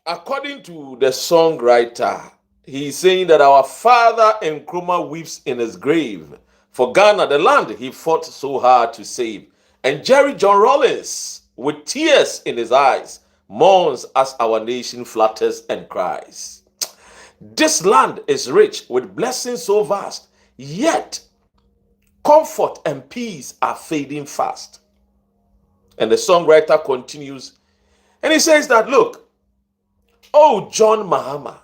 According to the songwriter, he's saying that our father Nkrumah weeps in his grave for Ghana, the land he fought so hard to save. And Jerry John Rawlings, with tears in his eyes, mourns as our nation flutters and cries. This land is rich with blessings so vast, yet comfort and peace are fading fast. And the songwriter continues, and he says that, look, oh John Mahama,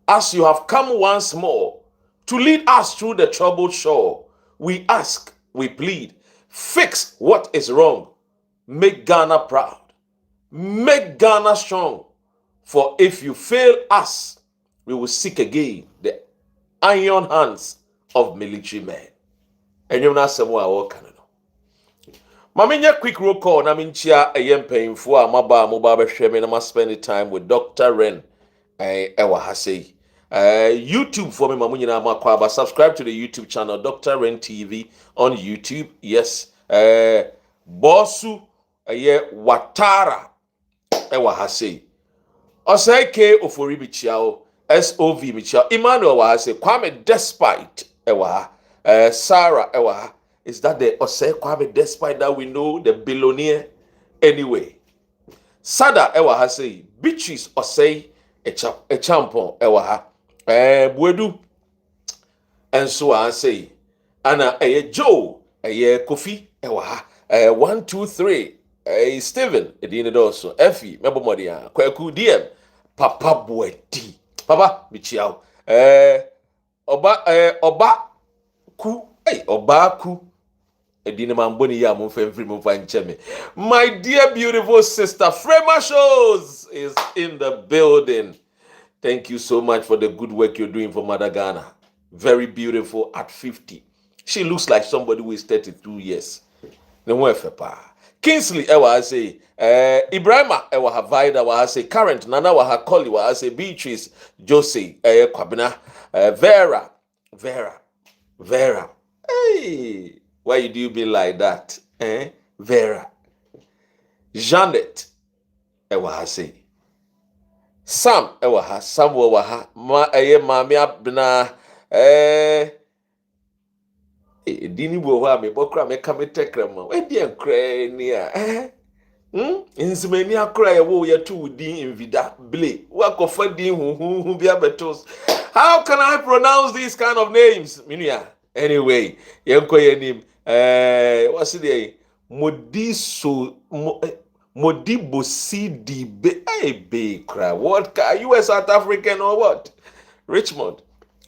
as you have come once more to lead us through the troubled shore, we ask, we plead, fix what is wrong, make Ghana proud, make Ghana strong, for if you fail us, we will seek again the iron hands of military men. And you know somewhere I walk. Maminya quick roll call na minchia eyem painful amaba mobile behwe me na spend the time with Dr. Ren ewa hase. YouTube for me mamunyina makwa, but subscribe to the YouTube channel Dr. Ren TV on YouTube. Yes. Bosu Watara ewa hase. Osai K Ofori-Atta SOV Michel Emmanuel wa hase. Kwame Despite ewa Sarah ewa. Is that the Osei Kwame, despite that we know the billionaire anyway? Sada ewa ha say, Beatrice Osei a champon ewa ha. Bwedu. And so I say, Anna Joe, Kofi ewa ha. 1, 2, 3. Stephen, edine also. Effie, Mebo Modia. Kweku DM. Papa Bwedi. Papa, Michiao. Oba ku. Hey, Obaku. My dear beautiful sister Frema Shows is in the building. Thank you so much for the good work you're doing for Mother Ghana. Very beautiful at 50. She looks like somebody who is 32 years. Kingsley ewa say Ibrahima ewa Havaida wa say current Nana wa Hakoli wa say Beatrice Josie Kwabena Vera. Hey, why do you be like that? Vera. Janet, ewa say. Sam, ewa ha. Sam wa ha. Mami abna. Dini wa me bokra me kame tekrema. We di enkra ni a. Nzimeni akra ya wo ya tu din invida ble. Wa kofa din hu bia betos. How can I pronounce these kind of names? Minia. Anyway, yenko yenim what's it? Modibo CD be cry. What are you a South African or what? Richmond,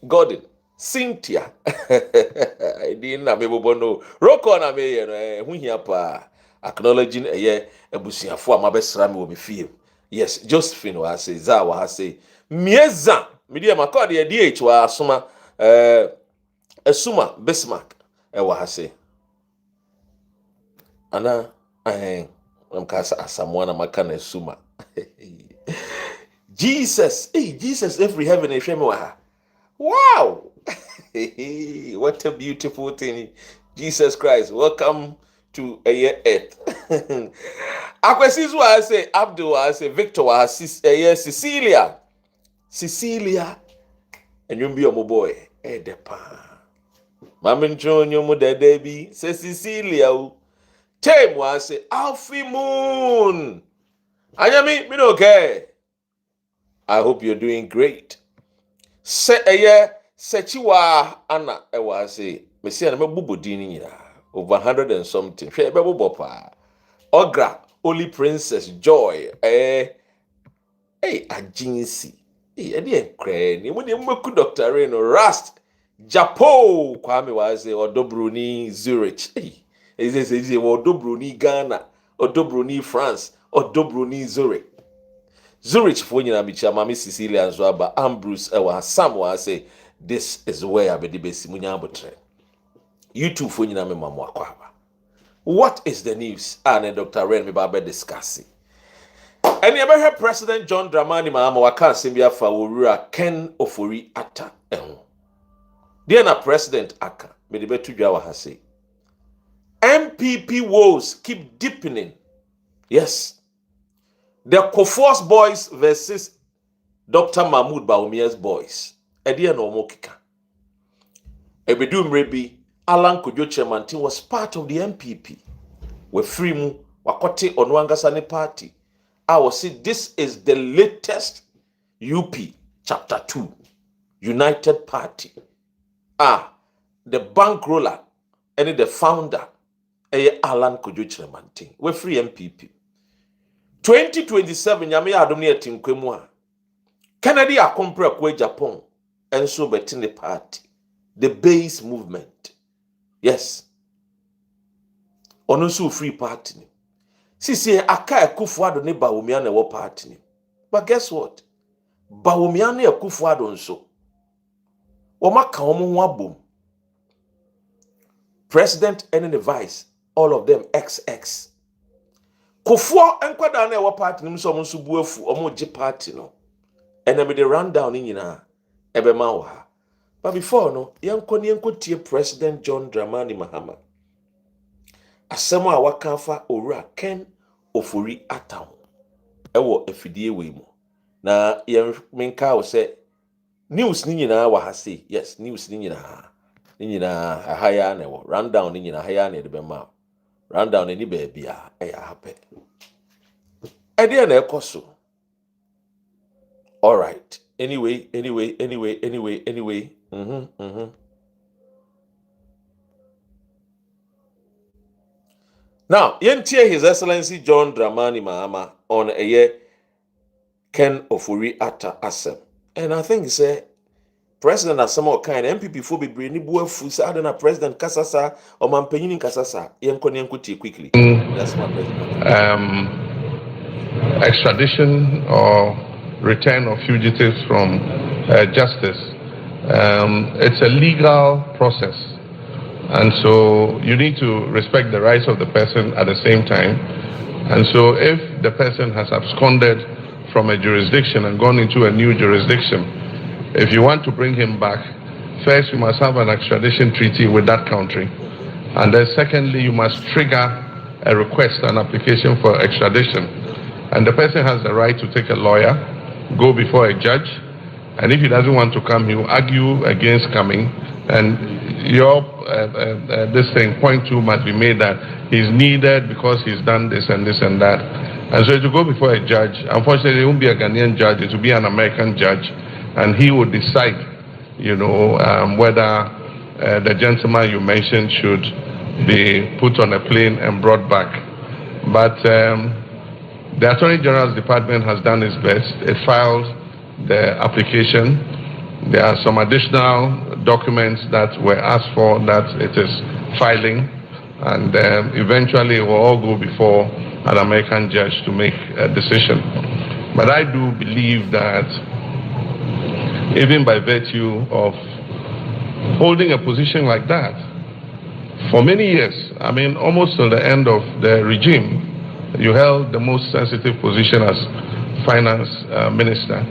Gordon, Cynthia. I didn't know no. Roko na me hu hia pa acknowledging ebusiafo amabesra me obi fie. Yes, Josephine wa say za wa say mieza media makode DH wa asoma Esuma Bismarck ewa hase. Ana mkasa asamwana makana Esuma. Jesus, Jesus every heaven and shame wa. Wow. What a beautiful thing. Jesus Christ, welcome to earth. Akwesizu wa say Abdul wa say Victor wa Cecilia. And you be your boy. Edepa. Mamin Junior Mudedebi, say Cecilia. Tame was say Alfie Moon. Ayami, me okay. I hope you're doing great. Se eye sechiwa ana ewa say me say na mebubo din nyina over 100 and something hwe bebobo pa ogra Holy Princess Joy agency ede enkre ni mo de mmeku Dr. Reno Rust Japo Kwame was Odobroni Zurich is Odobroni Ghana Odobroni France Odobroni Zurich Zurich for nyina bicha mami Cecilia Nzoaba Ambrose ewa Sam wa say this is where I be the best munya abotre YouTube for nyina me mamu akwaba. What is the news? And Dr. Ren me ba discussing. And you ever President John Dramani Mahama waka asembia fa wowura Ken Ofori-Atta Dear na President aka me de betu dwa wa ha say MPP woes keep deepening. Yes. The Kofo's boys versus Dr. Mahmoud Bawumia's boys. Edia no mo kika. Ebedu mrebi Alan Kodua chairman was part of the MPP. We free mu wakote onwangasa ne party. I will say this is the latest UP chapter 2 United Party. The bankroller and the founder Alan Kodua chairman we free MPP. 2027 nyame adom ne atinkwemu a Kennedy akompre kwa Japan enso betin the party. The base movement. Yes. Onunsu free party. Sisi aka Akufo-Addo ne Bawumia na wo party. But guess what? Bawumia na Akufo-Addo nso. Woma ka omo ho abom. President and the vice, all of them XX. Kofo enkwada na wo party nim so omo nso buafu omo gi party no. And me the rundown ni nyina ebe ma wo ha. But before no, yenko tie President John Dramani Mahama. Asemo a wakafa owura Ken Ofori-Atta. Ewo efidie we mu. Na yen menka wo se news ni nyina wa ha say. Yes, news ni nyina. Ni nyina ahaya na wo. Rundown ni nyina ahaya na de be ma. Rundown ni ba bia ya hape. Ede na ekoso. All right. Anyway. Now, yentie His Excellency John Dramani Mahama on a year Ken Ofori-Atta asem. And I think say President Asamo kind MPP for be bring ni buafu say adena President kasasa or mampenyini kasasa yenko tie quickly. That's my president. Extradition or return of fugitives from justice. It's a legal process, and so you need to respect the rights of the person at the same time. And so if the person has absconded from a jurisdiction and gone into a new jurisdiction, if you want to bring him back, first you must have an extradition treaty with that country, and then secondly you must trigger a request, an application for extradition, and the person has the right to take a lawyer, go before a judge, and if he doesn't want to come, he will argue against coming, and your point 2 must be made that he's needed because he's done this and this and that. And so to go before a judge, unfortunately it won't be a Ghanaian judge, it will be an American judge, and he will decide, whether the gentleman you mentioned should be put on a plane and brought back. But the Attorney General's Department has done its best. It filed the application. There are some additional documents that were asked for that it is filing, and eventually it will all go before an American judge to make a decision. But I do believe that even by virtue of holding a position like that for many years, I mean almost till the end of the regime, you held the most sensitive position as finance minister.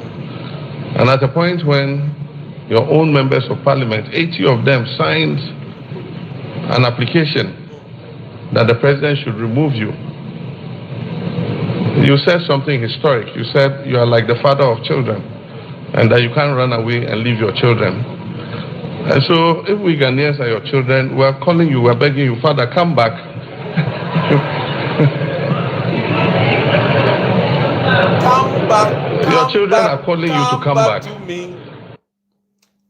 And at a point when your own members of parliament, 80 of them, signed an application that the president should remove you, you said something historic. You said you are like the father of children and that you can't run away and leave your children. And so if we Ghanaians are your children, we're calling you, we're begging you, Father, come back. Come back. Your children are calling you to come back. To me.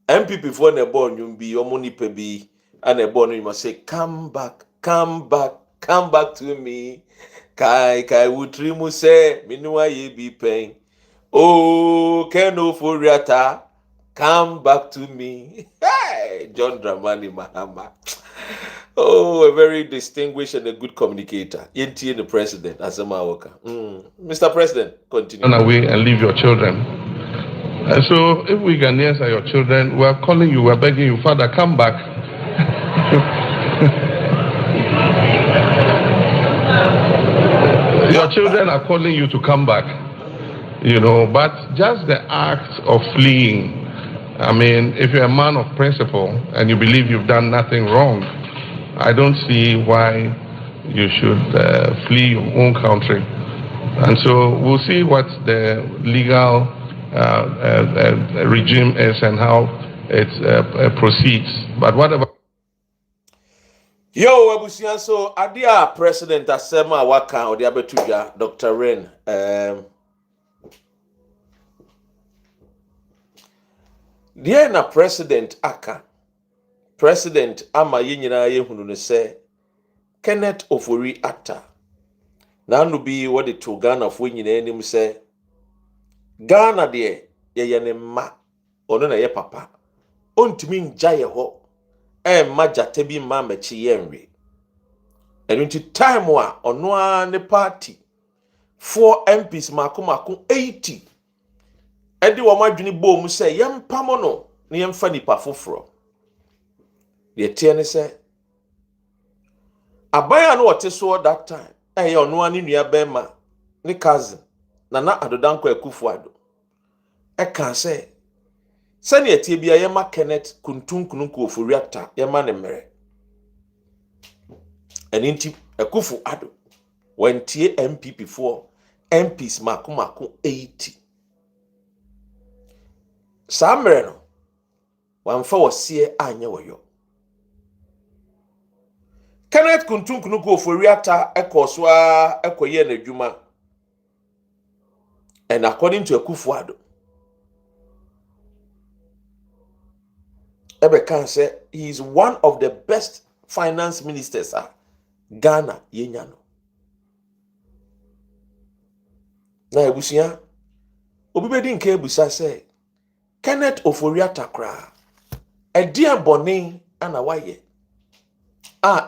MPP for ne born you be your money pebi and a born you must say come back to me kai utrimu say minua ye be pain oh Ken Ofori-Atta come back to me. Hey, John Dramani Mahama. Oh, a very distinguished and a good communicator. Yenti the president, Asama Oka. Mr. President, continue. Run away and leave your children. And so, if we Ghanaians are your children, we are calling you, we are begging you, Father, come back. Your children are calling you to come back, but just the act of fleeing. I mean, if you're a man of principle and you believe you've done nothing wrong, I don't see why you should flee your own country. And so we'll see what the legal regime is and how it proceeds. But whatever. Yo, Abusian, so Adia President Asema Waka or the Abetuja, Dr. Ren. Dear na President Aka, President Ama Yinyina Yehunu se Ken Ofori-Atta. Nanu bi what the to Ghana of Winyina nim se Ghana de ye ne ma ono na ye papa. Ontumi ngya ye ho. Majate bi ma mechi yenwe. Enu nti time wa ono a ne party 4 MPs mako 80. Edi wo madwini bo mu se yempamo no ne yemfa nipa foforo. Ye tie ne se abaya no wote so that time. Eye ono ani nua bema ne cousin na adodanko Akufo-Addo. Eka se sani etie bia yema Kenneth kuntunkununku Ofori-Atta yema ne mere. Eninti Akufo-Addo wentie MPP 4 MPs mako 80. Samre no wamfa wosie anya woyo. Kenneth kuntunkununku Ofori-Atta ekoswa ekoye na dwuma. And according to Akufo-Addo, Ebe can say he is one of the best finance ministers Ghana yenyano. Na ebusia obibedi nke ebusa say Kenneth Ofori-Atta kra edia boni ana waye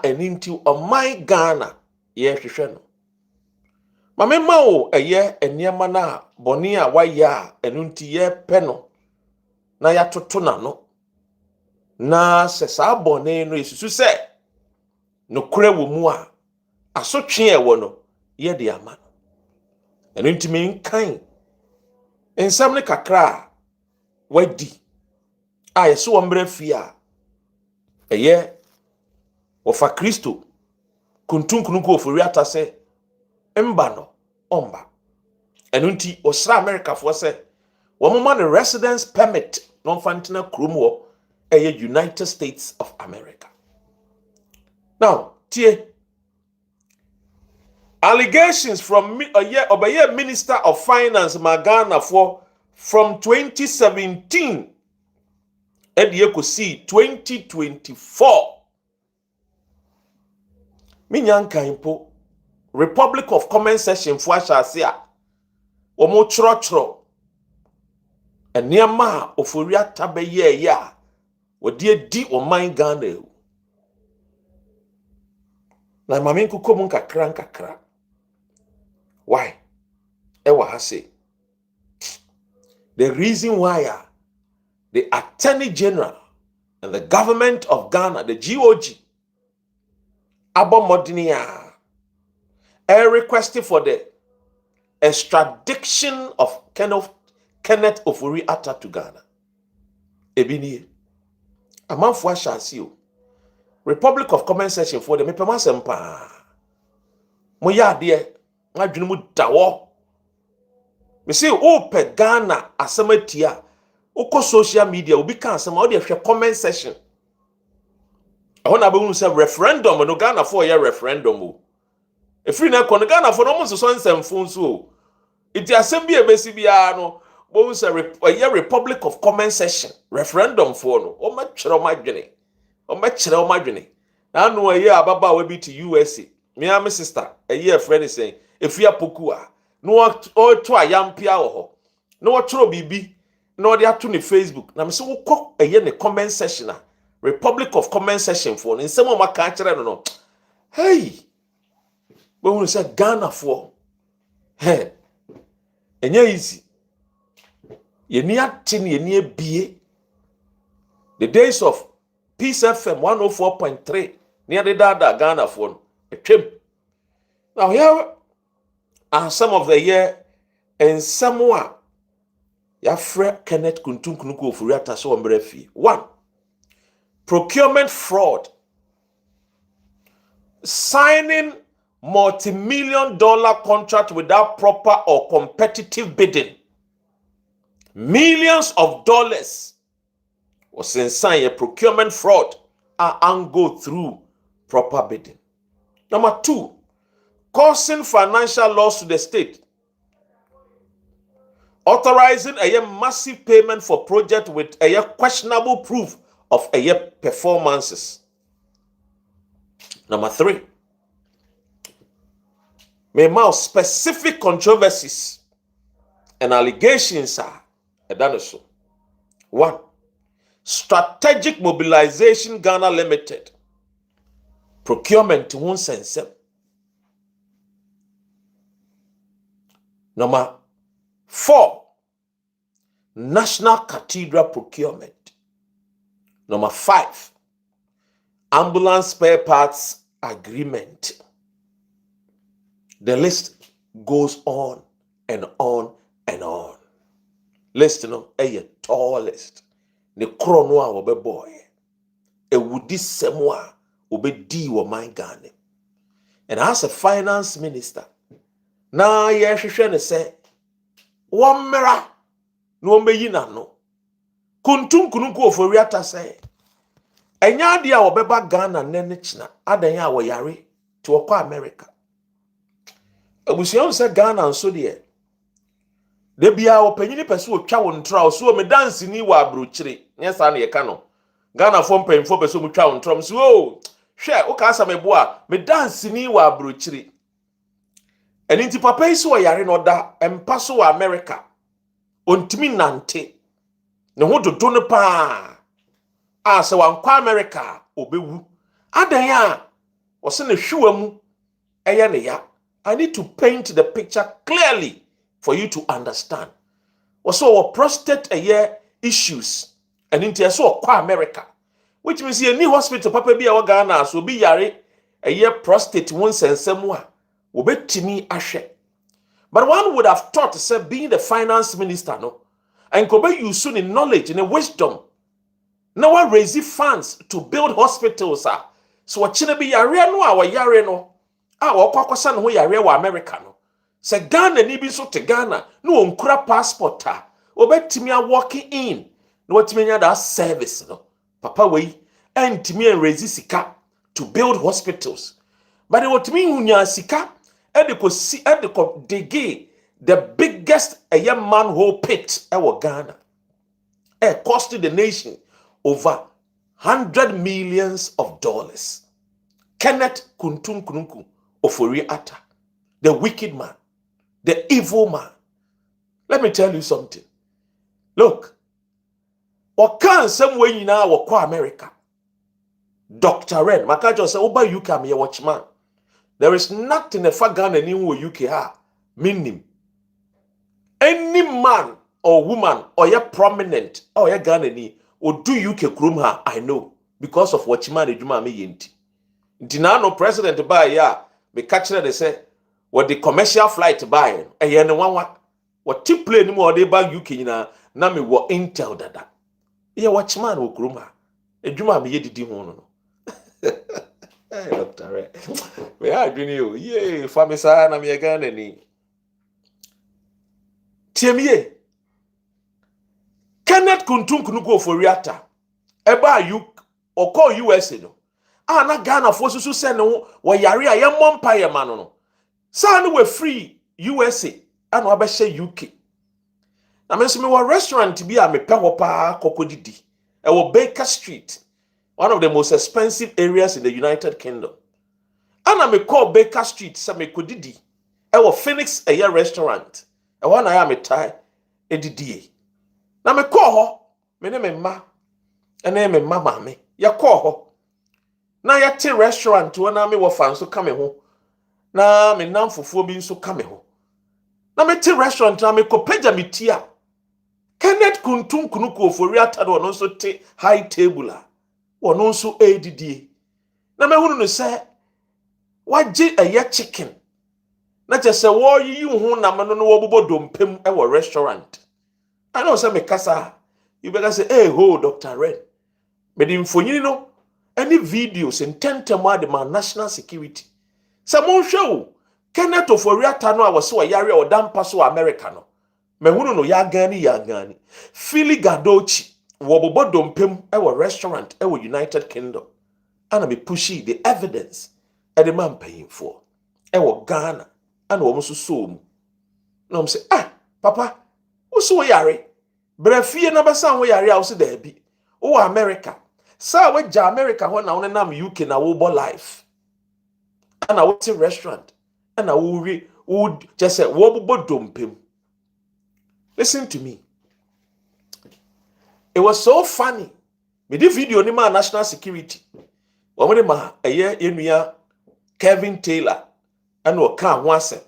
eninti oman Ghana ye hwehwe no. Mamema o eye eniema na boni a waye enunti ye peno na ya toto na no. Na se sa boni no isusu se no kure wo mu a asotwe ewo no ye de ama. Enunti men kan ensam ne kakra wadi yeso wombre fia eye ofa Kristo kuntunkununku Ofori-Atta se mba no omba. Enunti osra America fo se wo mama ne residence permit no fantina krumo United States of America. Now, tie allegations from Obeye Minister of Finance Magana for from 2017 and you could see 2024. Minyanka impo Republic of Comment Section for Shasia omo chro eniama Ofori-Atta be ye ya wodi di oman Ghana. Na mame nkuko mu nkakra. Why? Ewa ha say the reason why the Attorney General and the government of Ghana, the GOG, Abomodinia, requested for the extradition of Kenneth Ofori-Atta to Ghana. Ebini, amanfo ashasi o. Republic of Comment Section for the mepema sempa. Mo ya de adwene mu dawo. Me say o pe Ghana asematia. Oko social media obi kan asema o de hwe comment section. I na be unu say referendum no Ghana for ya referendum o. E free na kon Ghana for no mo so nsem fun so o. Iti asem bi ebesi bia no Bo say a Republic of Comment Section referendum for no. O ma kyerɛ o ma dwene. O ma kyerɛ o ma dwene. Na no a year ababa we be to USA. Me and my sister a year friend is saying if you are pokua no o to ayampia wo ho. No kyerɛ bibi no dey ato ne Facebook. Na me say wo kɔ a year ne comment section a Republic of Comment Section for no nsɛm o ma ka kyerɛ no. Hey. When we say Ghana for hey enye easy. Ye ni atin ye ni ebie. The days of Peace FM 104.3 near the dada Ghana for a trip. Now here are some of the year and somewhere Yafre Kenneth Kuntum Kunuku Ofori-Atta so mbrefi. 1. Procurement fraud. Signing multi-million-dollar contract without proper or competitive bidding. Millions of dollars was inside a procurement fraud and go through proper bidding. Number 2, causing financial loss to the state. Authorizing a massive payment for project with a questionable proof of a performances. Number 3, may mouth specific controversies and allegations are done so. 1. Strategic Mobilization Ghana Limited. Procurement won't sense. Number 4. National Cathedral Procurement. Number 5. Ambulance spare parts agreement. The list goes on and on and on. List no a tall list. Ne krono a wobe boy. E wudi semwa obe di wo man Ghana. And as a finance minister, na ye hwehwe ne say one mera no meyi na no. Kuntum kununku Ofori-Atta say enya de a wobeba Ghana nene china adan a wo yare to okọ America. Abusian say Ghana so de de bia opanyini pese otwa wo ntra so me dance ni wa abrochire nyesa na ye ka no Ghana fo mpanyimfo pese mu twa wo ntra so o hwe o ka asa me bo a me dance ni wa abrochire eni nti papa isi wo yare no da empa so wa America ontimi nante ne ho dodo ne pa a se wa nkwa America obewu adan a wo se ne hwewa mu eye ne ya. I need to paint the picture clearly for you to understand. Also, prostate issues and into so America, which means any hospital papa be our Ghana so be yare prostate once and somewhere will be Timmy Ashe. But one would have thought, say, being the finance minister, no, and could be you soon in knowledge and in wisdom. Now I raise funds to build hospitals, so what chine be yare no our yare no. Wakwakwasa no yare wa America no. Se Ghana ni bi so te Ghana no onkura passport obetimi a walking in no watimi nya that service no. Papa we entimi en raise sika to build hospitals. But they watimi hunya sika ediko dig the biggest manhole pit ewo Ghana. Costing the nation over $100 million. Kenneth Kuntum Kununku Ofori-Atta, the wicked man, the evil man. Let me tell you something. Look, Okan some way now wako America. Dr. Ren, Makajo say, Oba UK am your watchman. There is nothing a Ghana ni UK ha. Meaning, any man or woman or your prominent or your Ghana ni or do UK krum ha, I know because of watchman ejuma me yenti. Ntina no president buy ya. Me catch they say what the commercial flight buy e no wan what tip plane mo dey ba UK na me wo intel dada ye watchman wo kroma edwuma me yedidi ho no eh doctor we adwini o ye famisa na me Ghana ni tiemie Kenneth Kuntum Kunuku Ofori-Atta eba oko USA no na Ghana for susu se no wo yare a ye mompa ye mano no sa no we free USA and we be UK na me so me wa restaurant bi a me pɛ hɔ pa kokodidi e wo Baker Street, one of the most expensive areas in the United Kingdom. Ana me call Baker Street se me kodidi e wo Phoenix Air restaurant e wa na ya me tai edidie. Na me call hɔ me ne me ma ene me mama me ya call hɔ na ya te restaurant wo na me wo fa nso ka me ho na me nam fufuo bi nso ka me ho na me te restaurant na me ko pagya me tia Kenneth Kuntum Kunuku Ofori-Atta do no nso te high table a wo no nso edidie na me hunu no se wagye eye chicken na je se wo yi hu na me no wo bobo dompem e wo restaurant. I know say me kasa you better say hey ho Dr. Red me di mfonyini no any videos intentem ade ma national security se mo hwe wo Kenneth Ofori-Atta no a wo se wo yare o dampa so America no me hunu no ya gani Philly Gadochi wo bobo dompem e wo restaurant e wo United Kingdom ana me pushi the evidence e the man paying for e wo Ghana ana wo so so mu na mo say papa wo so yare brafie na basa wo yare a wo se da bi wo America sa we ja America ho na wo nam UK na wo bo life ana wo ti restaurant ana wo wi wo just say wo bobo dompem. Listen to me. It was so funny. Me di video ni ma national security. Wa mo ma eye enua Kevin Taylor and o kan ho asem.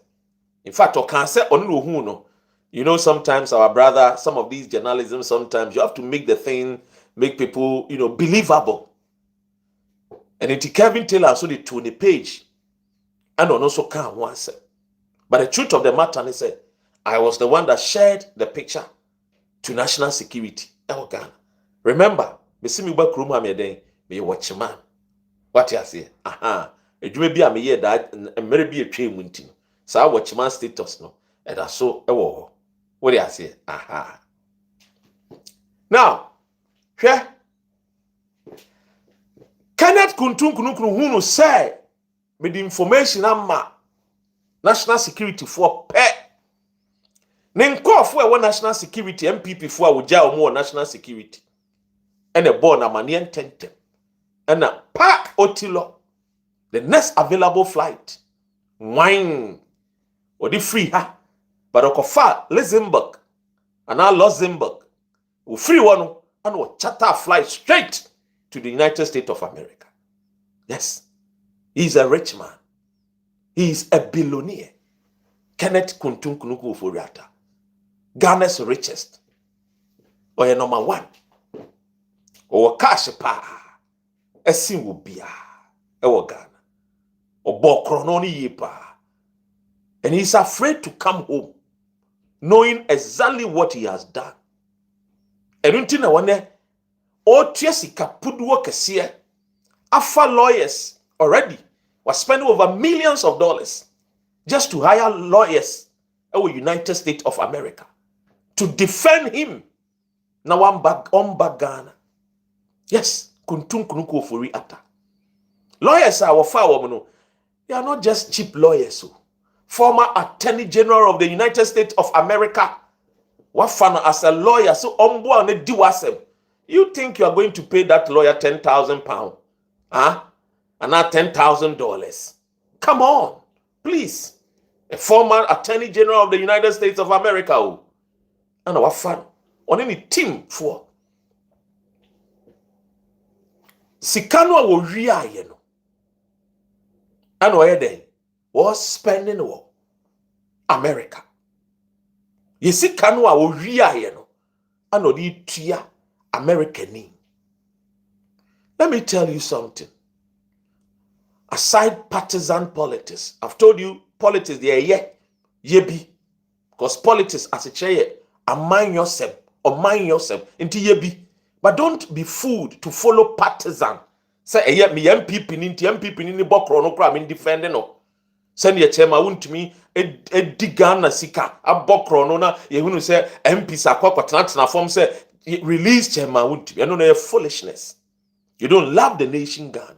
In fact, o kan say onu no hu no. You know, sometimes our brother, some of these journalism, sometimes you have to make the thing, make people, believable. And it's Kevin Taylor so the 20 page. And on also can one say. But the truth of the matter is that I was the one that shared the picture to national security. Ghana. Remember, me see me back room me then me watch man. What you say? You may be a me hear that and may be a train winting. So I watch man status no. And I saw what do you say? Now, here Kenneth Kuntum Kunuku who say me the information ama national security for pay. Nenko for a national security MPP for woja omo national security. And a born a money and tentem. And a pa otilo. The next available flight. Wine. Or the free ha. But okofa Luxembourg. And now Luxembourg. We free one and we charter flight straight to the United States of America. Yes. He's a rich man. He's a billionaire. Kenneth Kuntum Kunuku Ofori-Atta. Ghana's richest. Or number one. Or cash pa. A sin will be a Ghana. Or Bokrononi yepa. And he's afraid to come home, knowing exactly what he has done. And until now, all Tiesika Kodua Kesia, Alpha lawyers already were spending over millions of dollars just to hire lawyers in the United States of America to defend him. Now I'm back on Ghana. Yes, Kuntum Kunuku Ofori-Atta. Lawyers are our they are not just cheap lawyers. Former Attorney General of the United States of America. What fun as a lawyer? So on the diwasem. You think you are going to pay that lawyer £10,000? Huh? And not $10,000. Come on, please. A former Attorney General of the United States of America. And what fun? On any team for Sikano wo ria ye no. And where then was spending war America. Ye Sikano wo ria ye no. And odi tia American. Let me tell you something. Aside partisan politics, I've told you politics they are yebi. Because politics as a chair, mind yourself into yebi. But don't be fooled to follow partisan. Say me MPP ni bokro no kra me defending no. Send your chairman Wontumi e digana sika abokro no na ye hunu say MP sakwakwa na form say release chairman Wontumi. You know foolishness. You don't love the nation Ghana.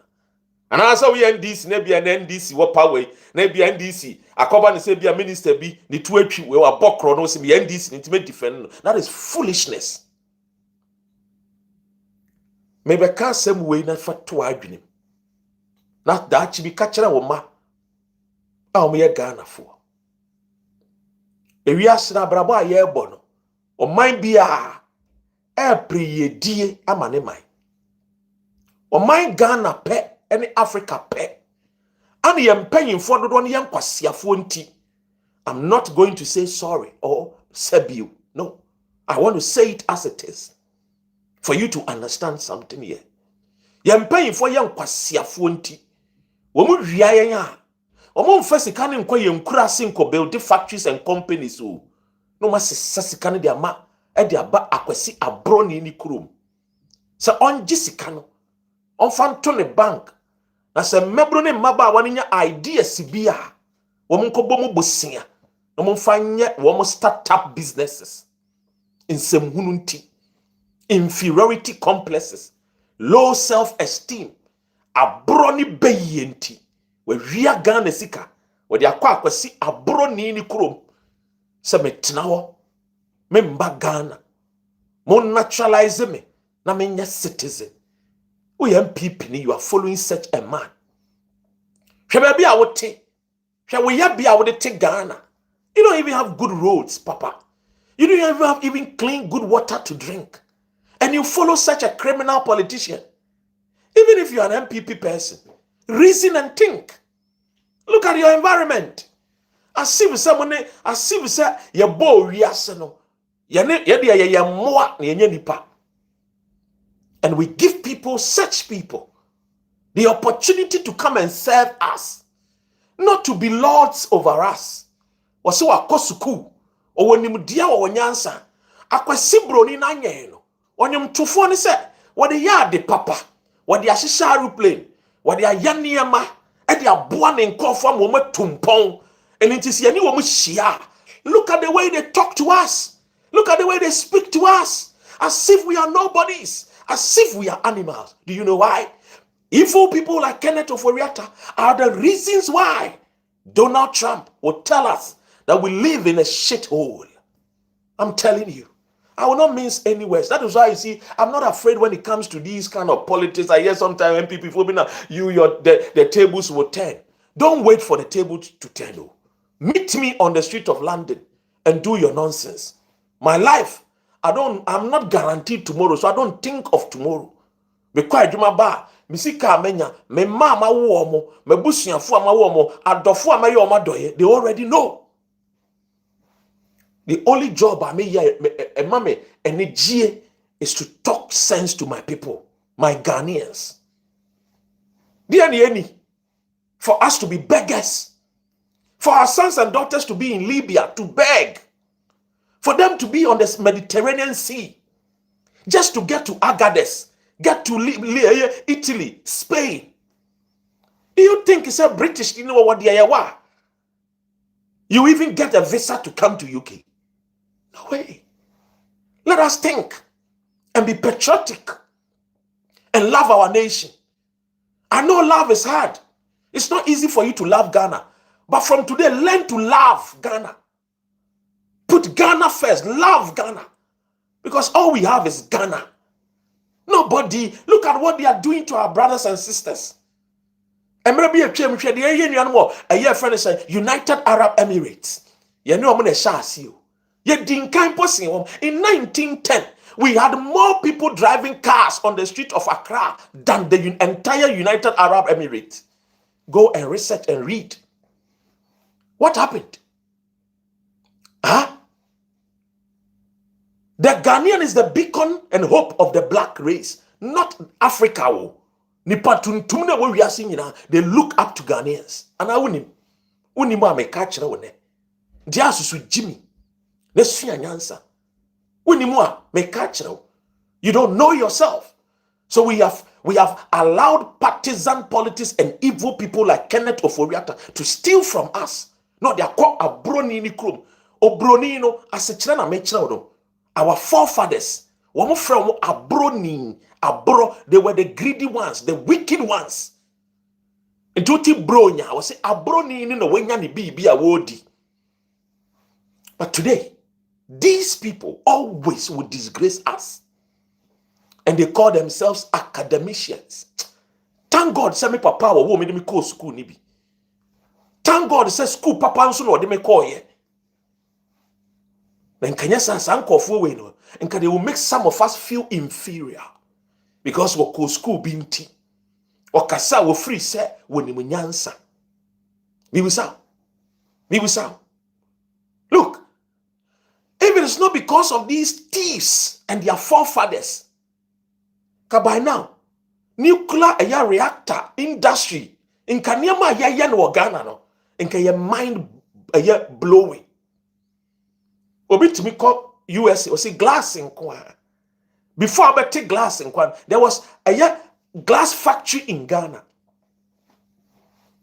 And also we NDC, maybe an NDC what power, maybe NDC. Akoba ne say be a minister be the two we were bokro no say be NDC intimate defend. That is foolishness. Maybe can't same way na fa to adwene. Na that chi bi ka kire wo ma. A o me Ghana fo. Ewi asena brabo a ye bo no. O man bia e preyedie amane man. O man Ghana pe any Africa pe. And yem paying for the yam kwasiafo nti. I'm not going to say sorry or sebu. No. I want to say it as it is. For you to understand something here. Yem paying for yam kwasiafo nti. Womu hwia yen a. Omo mfasika ne nkwa yem kurase nko build factories and companies so. No ma sesika ne de ama e de aba akwasi abro ni kurom. Se onje sika no. Onfanto ne bank. Na se mebro ne mmaba wa nya idea sibia wo mkobo mu bosia no mo fanye wo startup businesses insemhunu nti inferiority complexes low self esteem abro ni beye nti we hwia Ghana sika we de akwa akwasi abro ni kurom se metena ho me mba Ghana mo naturalize me na me nya citizen. We MPP, you are following such a man. Shababi I would take. Shall we be I would take Ghana? You don't even have good roads, Papa. You don't even have even clean, good water to drink. And you follow such a criminal politician. Even if you are an MPP person, reason and think. Look at your environment. As if someone, as if say your boy riaseno. Ya moa nipa. And we give people, such people, the opportunity to come and serve us, not to be lords over us. Wase wakosuku, owonimudia wa wanyansa, akwasibro ni nanyeno, wanyemtufo ni se, wade ya de papa, wade ashisha aeroplane, wade ayani yama, edi abuwa ne nkofwa mwome tumpong, and intisi yani wame shia. Look at the way they talk to us. Look at the way they speak to us, as if we are nobodies. As if we are animals. Do you know why? Evil people like Ken Ofori-Atta are the reasons why Donald Trump will tell us that we live in a shithole. I'm telling you. I will not mince any words. That is why you see, I'm not afraid when it comes to these kind of politics. I hear sometimes when people the tables will turn. Don't wait for the table to turn. No. Meet me on the street of London and do your nonsense. My life, I'm not guaranteed tomorrow, so I don't think of tomorrow. Because adwuma ba, misika amenya, me mama wo mo, me busuafo ama wo mo, adofo ama ye o madoye, they already know. The only job I may mame energy is to talk sense to my people, my Ghanaians. Any for us to be beggars, for our sons and daughters to be in Libya to beg. For them to be on the Mediterranean Sea, just to get to Agadez, get to Italy, Spain. Do you think it's a British, you know what they are? You even get a visa to come to UK? No way. Let us think and be patriotic and love our nation. I know love is hard. It's not easy for you to love Ghana. But from today, learn to love Ghana. Put Ghana first. Love Ghana. Because all we have is Ghana. Nobody. Look at what they are doing to our brothers and sisters. And maybe a year friend is United Arab Emirates. You know I'm gonna share you. In 1910, we had more people driving cars on the street of Accra than the entire United Arab Emirates. Go and research and read. What happened? Huh? The Ghanaian is the beacon and hope of the black race, not Africa. They look up to Ghanaians. And I wouldn't catch it. Diasusu Jimmy. Let's see an answer. You don't know yourself. So we have allowed partisan politics and evil people like Ken Ofori-Atta to steal from us. No, they are called Abroni ni krum. Obroni no asechira na mechira no. Our forefathers, womo from Abroni, Abro, they were the greedy ones, the wicked ones. Ntuti bronya, was say abroni ni no wenya ni bibi a wodi. But today, these people always would disgrace us. And they call themselves academicians. Thank God, say me papa wo me me call school ni bi. Thank God, say school papa nso no de me call ye. Then kanya san kofo we no. And they will make some of us feel inferior because we call school binti. Or kasa we free say we ni munyansa. Be we sound. Look, if it is not because of these thieves and their forefathers, by now, nuclear reactor industry in Kanyama ya no Ghana no, in your mind blowing. Obi to me call USA or see glass in Kwa. Before I take glass in Kwa, there was a glass factory in Ghana.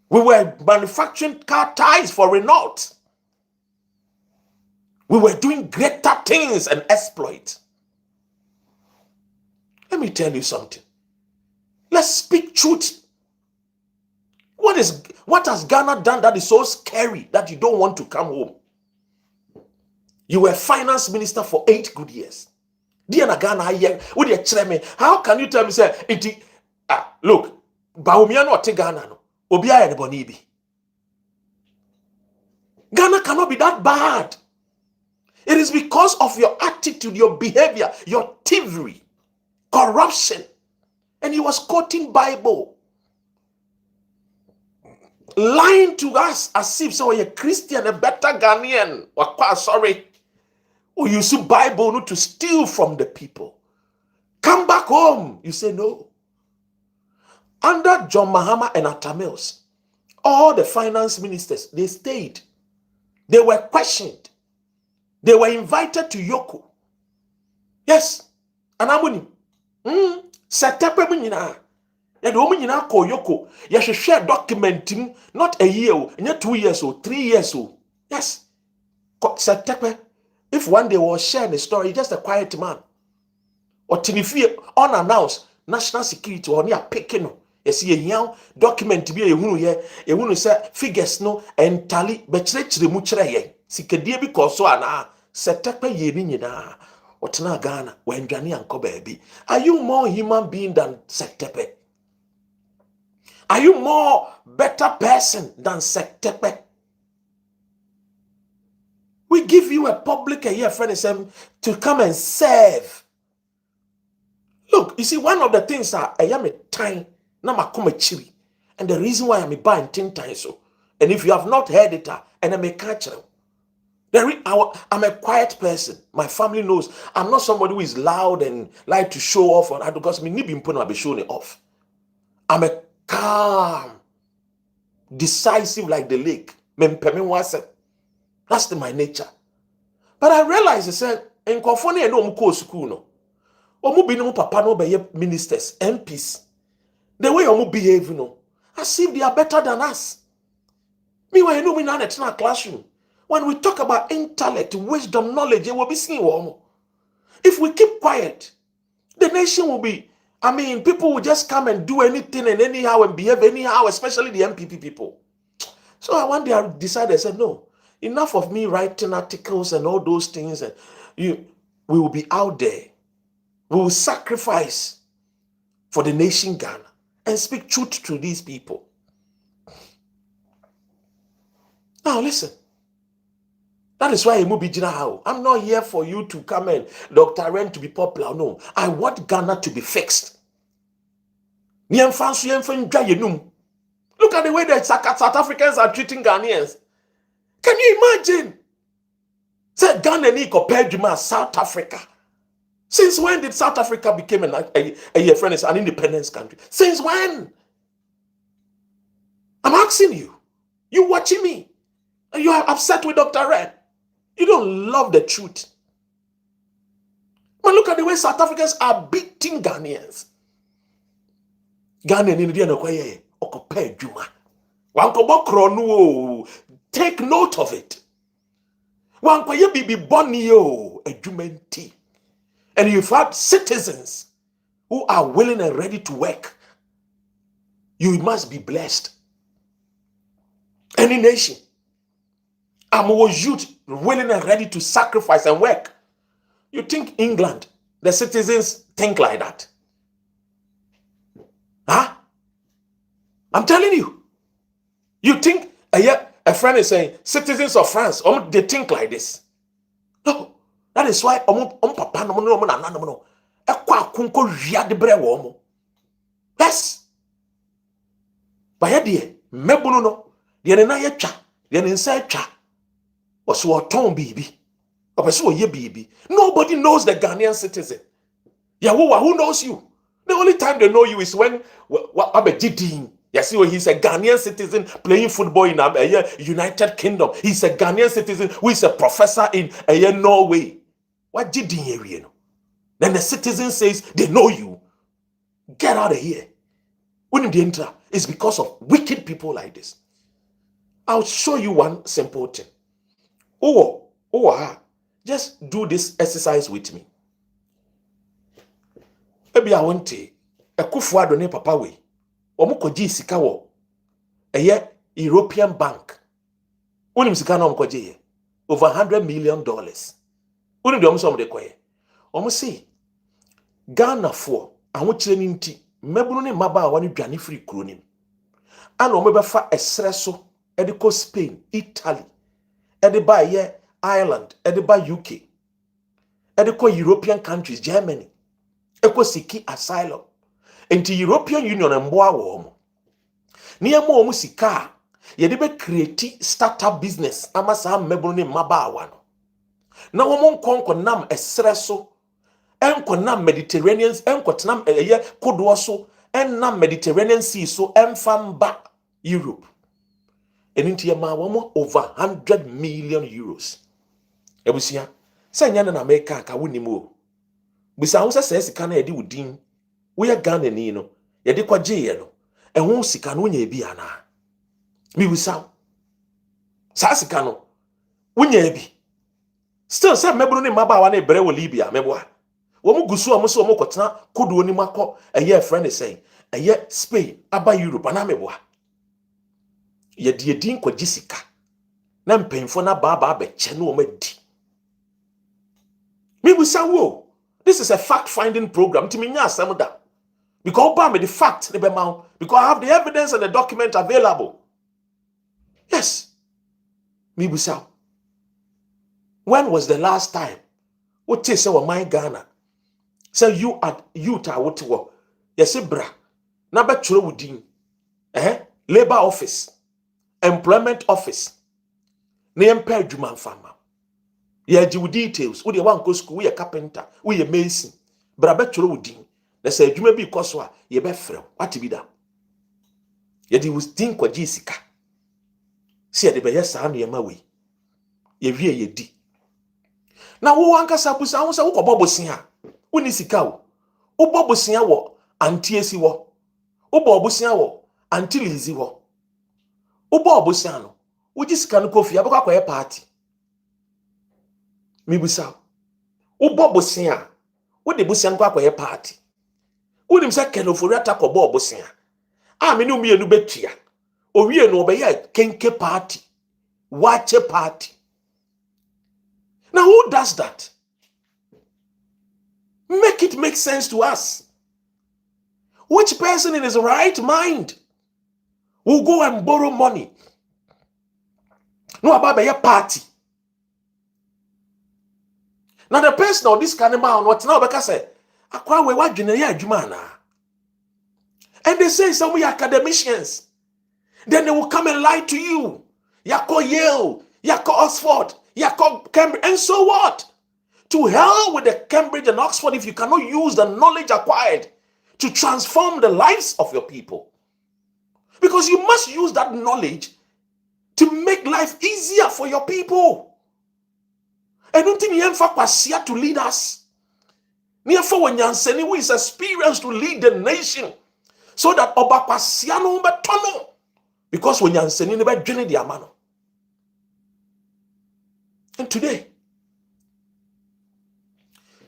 We were manufacturing car tires for Renault. We were doing greater things and exploits. Let me tell you something. Let's speak truth. What has Ghana done that is so scary that you don't want to come home? You were finance minister for 8 good years. Diana Ghana, how can you tell me, say, look, Baumia no te Ghana no, Obia Bonibi. Ghana cannot be that bad. It is because of your attitude, your behavior, your thievery, corruption. And he was quoting Bible. Lying to us as if so you're a Christian, a better Ghanaian. Sorry. Or you see Bible not to steal from the people. Come back home. You say no. Under John Mahama and Atta Mills, all the finance ministers, they stayed. They were questioned. They were invited to Yoko. Yes. And I'm Setepe munyina. Ya do munyina ko Yoko. Ya share documenting not a year, not 2 years or 3 years or. Yes. Setepe, if one day was sharing a story, just a quiet man. Or Tinifi unannounced national security or near picking. You see a young document be a who say figures no and tally betrayed the muchre. Sikadia because so ana Setepe ye ninyina. Otena Ghana, when Johnny and baby. Are you more human being than Sektepe? Are you more better person than Sektepe? We give you a public a year friend to come and serve. Look, you see, one of the things that I am a time, now I come a chiri. And the reason why I'm a buying 10 times so. And if you have not heard it, and I'm a catcher. I'm a quiet person. My family knows I'm not somebody who is loud and like to show off on because me need be showing it off. I'm a calm, decisive like the lake. That's my nature. But I realized I said, in California, no go school no. Omu be no papa no be ministers, MPs. The way omu behave, as if they are better than us. Meanwhile, we know in a classroom. When we talk about intellect, wisdom, knowledge, it will be seen. If we keep quiet, the nation will be, people will just come and do anything and anyhow and behave anyhow, especially the MPP people. So one day I decided, I said, no, enough of me writing articles and all those things. And we will be out there. We will sacrifice for the nation Ghana and speak truth to these people. Now listen. That is why I'm not here for you to come and Dr. Ren to be popular. No, I want Ghana to be fixed. Look at the way that South Africans are treating Ghanaians. Can you imagine? Say Ghana ni compared to South Africa. Since when did South Africa become an independence country? Since when? I'm asking you. You watching me? And you are upset with Dr. Ren. You don't love the truth. But look at the way South Africans are beating Ghanaians. Ghanaian in the end, Okope Juma. Take note of it. Wankoye bibi bonio ejumenti. And you've had citizens who are willing and ready to work. You must be blessed. Any nation. Our youth willing and ready to sacrifice and work. You think England, the citizens think like that? Huh? I'm telling you. You think a friend is saying citizens of France, they think like this? No. That is why papa no. Yes. But here, mebuno no, the na ye twa, the nsa twa. Oso oton bibi. Opeso ye bibi. Nobody knows the Ghanaian citizen. Yahuwah, who knows you? The only time they know you is when Abedidin. You see, when he's a Ghanaian citizen playing football in a United Kingdom. He's a Ghanaian citizen who is a professor in Norway. What did you know? Then the citizen says they know you. Get out of here. When they enter, it's because of wicked people like this. I'll show you one simple thing. Just do this exercise with me. Maybe I want to. Akufo-Addo ne papa we. Omukoji sika wo. European bank. Unim sika na omukoji over $100 million. Unim de omuso omde koye. Omu say Ghana for ahokyere ni nti mebunu ne maba wa ne dwane free kuro nim. Ana omu befa esre so ediko Spain, Italy, ediba Ireland, ediba UK, ediko European countries, Germany, eko siki asylum. Enti European Union mboa wo omu. Niye mo omu sika yedibe create startup business ama sa mebunu ne maba wa no. Na womo nkonko nam esre so enko nam Mediterranean enko nam Kodua so nam Mediterranean Sea so emfamba Europe. Eninti ma womo over 100 million euros. Ebusia say nya na America ka wonimu o. Bisa ho say sika na yedi wudin. We Ghana ni no yedi kwaje ye no. Ehun sika no nya ebi ana. Mi bisa. Sa sika no wonya ebi. Still say mebru ni maba na ebre wo Libya meboa. Womu gusu omo so omo kotena Kodua ni makọ friend is saying Spain aba Europe ana meboa. Yedi edin kwaji sika. Na mpemfo na baba abeche no omadi. Mi bisa wo. This is a fact-finding program. Timinya asem da. Because oba me the fact ne be ma because I have the evidence and the document available. Yes. Mi bisa. When was the last time? What say wa my Ghana? Say you at Utah what wo. Yes bra. Na be tro wudin. Labor office. Employment office. Na yempa adwuma mfama. Ye give details. Wo de wan go school, we carpenter, we mason. Bra be tro wudin. Na say adwuma bi koso a ye be frɛ. What bi da? Ye di wudin kwaji sika. Se de be yesa na yema we. Ye wie ye di. Na wo ankasa busa wo se wo kɔbɔ bosia. Wo ni sika wo. Wo bɔ bosia wo antiesi wo. Wo bɔ bosia wo antilizi wo. Wo bɔ bosia no. Wo ji sika no kofi abakɔ akɔyɛ party. Mi busa. Wo bɔ bosia. Wo de bosia no akɔyɛ party. Wo nim sɛ Ken Ofori-Atta kɔbɔ bosia. A me no mienu betua. Owie no obɛyɛ kenke party. Wache party. Now who does that? Make it make sense to us. Which person in his right mind will go and borrow money? No about a party. Now the person of this kind of man, what now because say, "Akwa we wa dwene ya adwuma na." And they say some academicians. Then they will come and lie to you. Yako Yale, Yako Oxford, Yako Cambridge, and so what? To hell with the Cambridge and Oxford if you cannot use the knowledge acquired to transform the lives of your people. Because you must use that knowledge to make life easier for your people. I don't think Yemfa Kwasia to lead us. Therefore, when Yanseni who is experienced to lead the nation, so that Oba Kwasia no betono. Because when Yanseni never journey the amano. And today,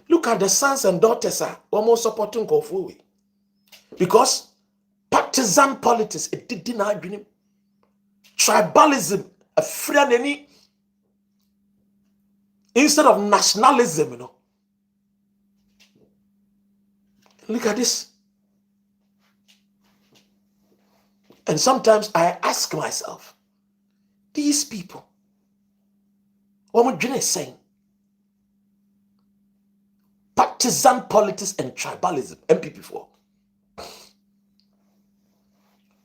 look at the sons and daughters are almost supporting Kofu. Because partisan politics, it did not dream. tribalism, a friend instead of nationalism, you know. Look at this. And sometimes I ask myself, these people, what am I saying? Partisan politics and tribalism, MPP4.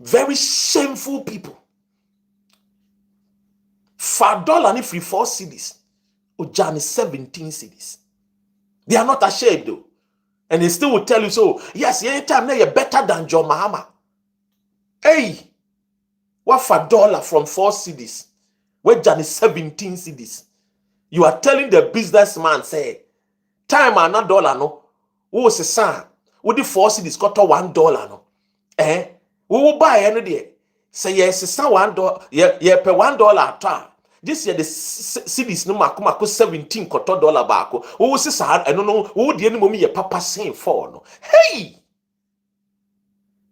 Very shameful people. $5 and free 4 cedis. Ojani 17 cedis. They are not ashamed though. And they still will tell you so. Yes, anytime now you're better than John Mahama. Hey, what $5 from 4 cedis? Where Johnny 17 cedis? You are telling the businessman, say, time and $1 no. Who was a son? Would the 4 cedis got $1 no? We will buy any day. Say yes, it's $1. Yeah, pay $1 at this year the cedis no mako 17 $1 back. Who was a son? I don't know who the enemy your papa saying for no. Hey!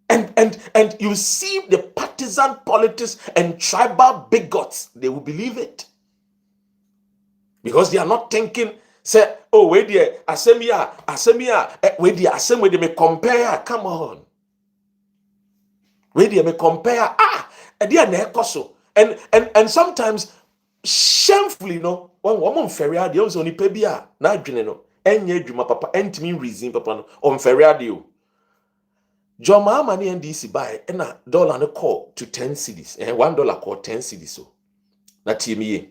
And you see the partisan politics and tribal bigots, they will believe it. Because they are not thinking, say, oh, wait there, asemia, wait there, asem where they may compare. Come on. Wait there, may compare. They are nekoso. And sometimes, shamefully, no, one woman feria, the only pebia, na no, enye juma papa, entimi reason papa, no, on feria dio. John Mahama ni NDC buy and a dollar no call to 10 cedis. And $1 call 10 cedis. So na TME.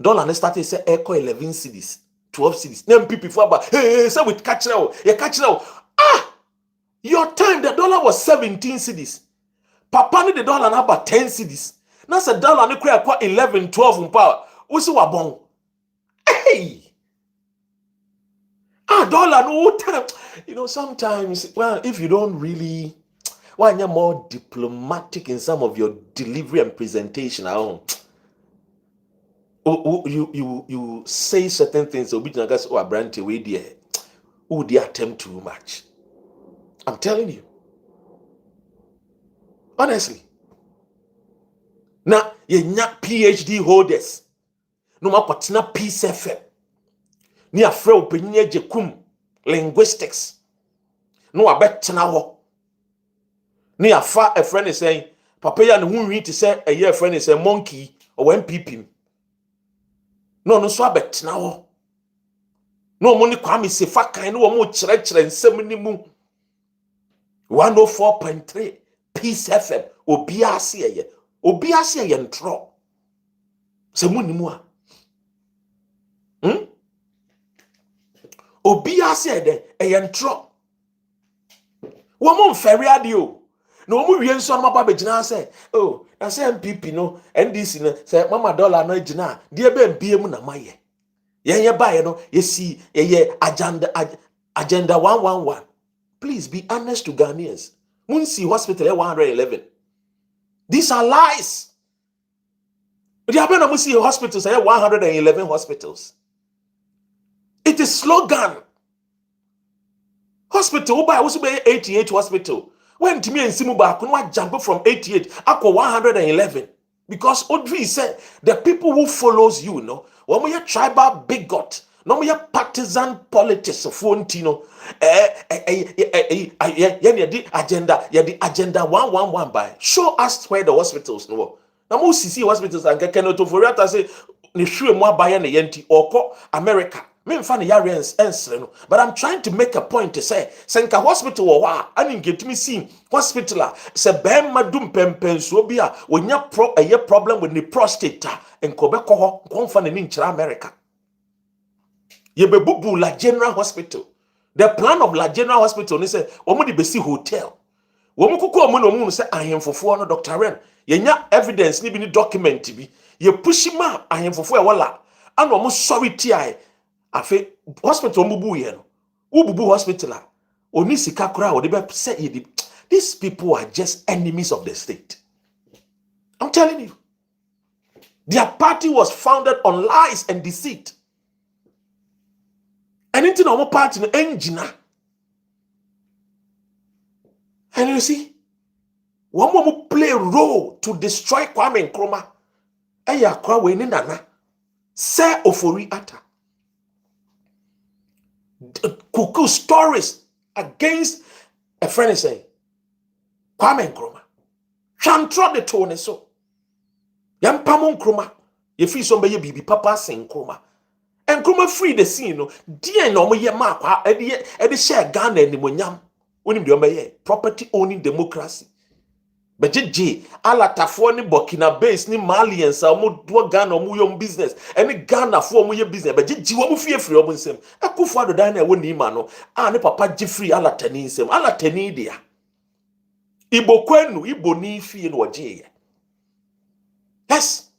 Dollar ne started say echo 11 cedis, 12 cedis. Then people for about hey, say with catch now. You catch now. Your time the dollar was 17 cedis. Papa ni the dollar na about 10 cedis. Now say dollar ni kwa 11, 12 power. Usi wa bon. Hey. Dollar no time. You know, sometimes, well, if you don't really, why you're more diplomatic in some of your delivery and presentation, you say certain things, oh, Abrante, we dear, oh, they attempt too much. I'm telling you. Honestly. Now, you're not PhD holders. No matter what, peace FM. Ni afre opinye jekum linguistics no abetena ho ni afa a friend is saying papa ya ne hunwi te say a year friend is say monkey or MPP no so abetena ho no mo ni kwame sefa kan no mo kire nsem ni mu 104.3 Peace FM obi ase ye ntro se mu ni mu a obi ase de eyentro wo mo mfere ade o na wo mo wie nso no maba begina say oh na say MPP no NDC no say mama dollar no gina de be mbie mu na maye ye bae no yesi ye agenda 111. Please be honest to Ghanaians. Munsi hospital 111. These are lies. The abena Munsi hospitals say 111 hospitals. It is slogan. Hospital by also be 88 hospital. When to me and Simu back no jump from 88 akwa 111 because Audrey said the people who follows you no when we tribal bigot no we partisan politics of Fontino the agenda 111 by show us where the hospitals no now most see hospitals and Ken Ofori-Atta say ni hwe mo abaye na yenti oko America. But I'm trying to make a point to say, Senka hospital or wa, I didn't get me see hospital. Se ben madum pempensobia when you a problem with the prostate and Quebec confan in America. Ye be bubu La General Hospital. The plan of La General Hospital is say, Omudi Besi Hotel. Womukuko Mono say, I am for no Dr. Ren. Ye nya evidence ni bi document bi. Ye push him up, I am for wala. And almost sorry TI. Afe hospital mubu ye no ububu hospital oni sika kura o de be say these people are just enemies of the state. I'm telling you, their party was founded on lies and deceit. Anything on party no engine. And you see, one more play a role to destroy Kwame Nkrumah. Eya kwa we ni nana. Say Ofori-Atta. Kuku stories against a friend saying Kwame Nkrumah. Chantro de tone so. Yampamo Nkrumah. Ye free somebody bibi papa sing Nkrumah. And Nkrumah free the scene no. Dear no me ye mark edi share Ghana ni monyam. Onim de omeye property owning democracy. Bejeje ala tafo ni Burkina base ni Malians a omo do Ghana omo yom business eni Ghana fo omo ye business bejeje omo fie free omo nsem akufo adodan na ewo ni ma no a ne papa je free ala tani nsem ala tani dia Igbo kwenu Igbo ni fie no oje ye. Yes,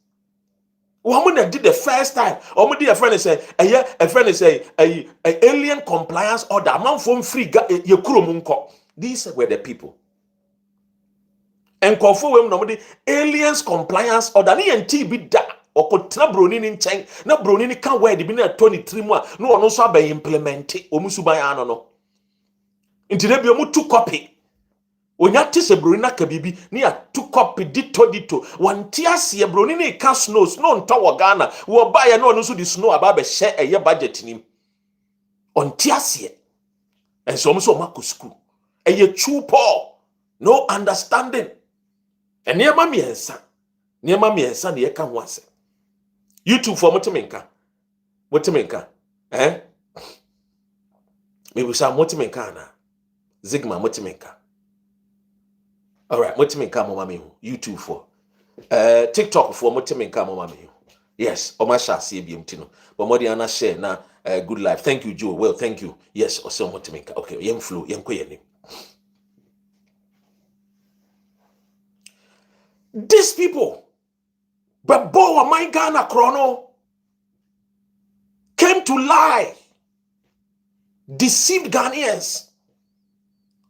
woman that did the first time omo di a friend say alien compliance order man from free ye kurom nko. These were the people. And confirm when nobody aliens compliance order ni enti bi da okotra broni ni nchen na broni ni kan word bi na 23 mu a no ono so aba implement omusu ban ano no nti na bi omu two copy onya te se broni na ka bibi ni a two copy dito wanti ase broni ni ka snow nto wo Ghana wo ba ya na ono so di snow aba be share eye budget nim onti ase enso omu so mako school eye true Paul no understanding. And near mammy and son, the account was YouTube for Motimenka. Eh? Maybe some Motimenka na Zigma Motimenka. All right, Motimenka Momami, YouTube for TikTok for Motimenka Momami. Yes, Omasha CBM Tino, but Modiana share na good life. Thank you, Joe. Well, thank you. Yes, or some Motimenka. Okay, young flu, young queen. These people, but Boa my Ghana Chrono, came to lie, deceived Ghanaians,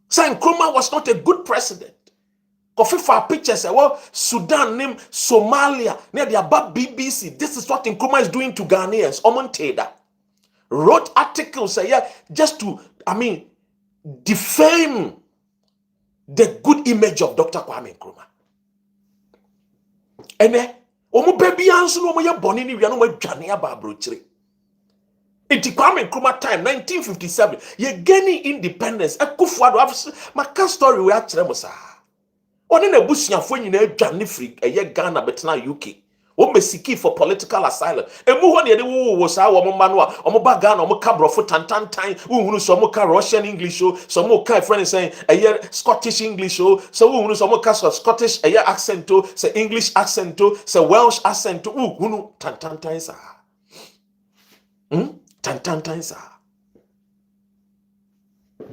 saying Nkrumah was not a good president. Kofi for pictures, well, Sudan, name Somalia, near the above BBC. This is what Nkrumah is doing to Ghanaians. Omonteda wrote articles, just to, defame the good image of Dr. Kwame Nkrumah. Ene omo baby anso no mo ye boni ni wia no mo dwane aba abrochire. Enti Kwame Nkrumah time 1957 ye gaining independence Akufo-Addo maka story we akere mo sa. Oni na busuafo nyina dwane free eye Ghana betena UK. O mesiki for political asylum. Emu ho ne de wo sa wo ma no a omo ba Ghana omo ka brofo tantantan uhunu so omo ka Russian English o so omo ka friend saying eye Scottish English o so uhunu so omo ka Scottish eye accent o say English accent o say Welsh accent o uhunu tantantan sa. Tantantan sa.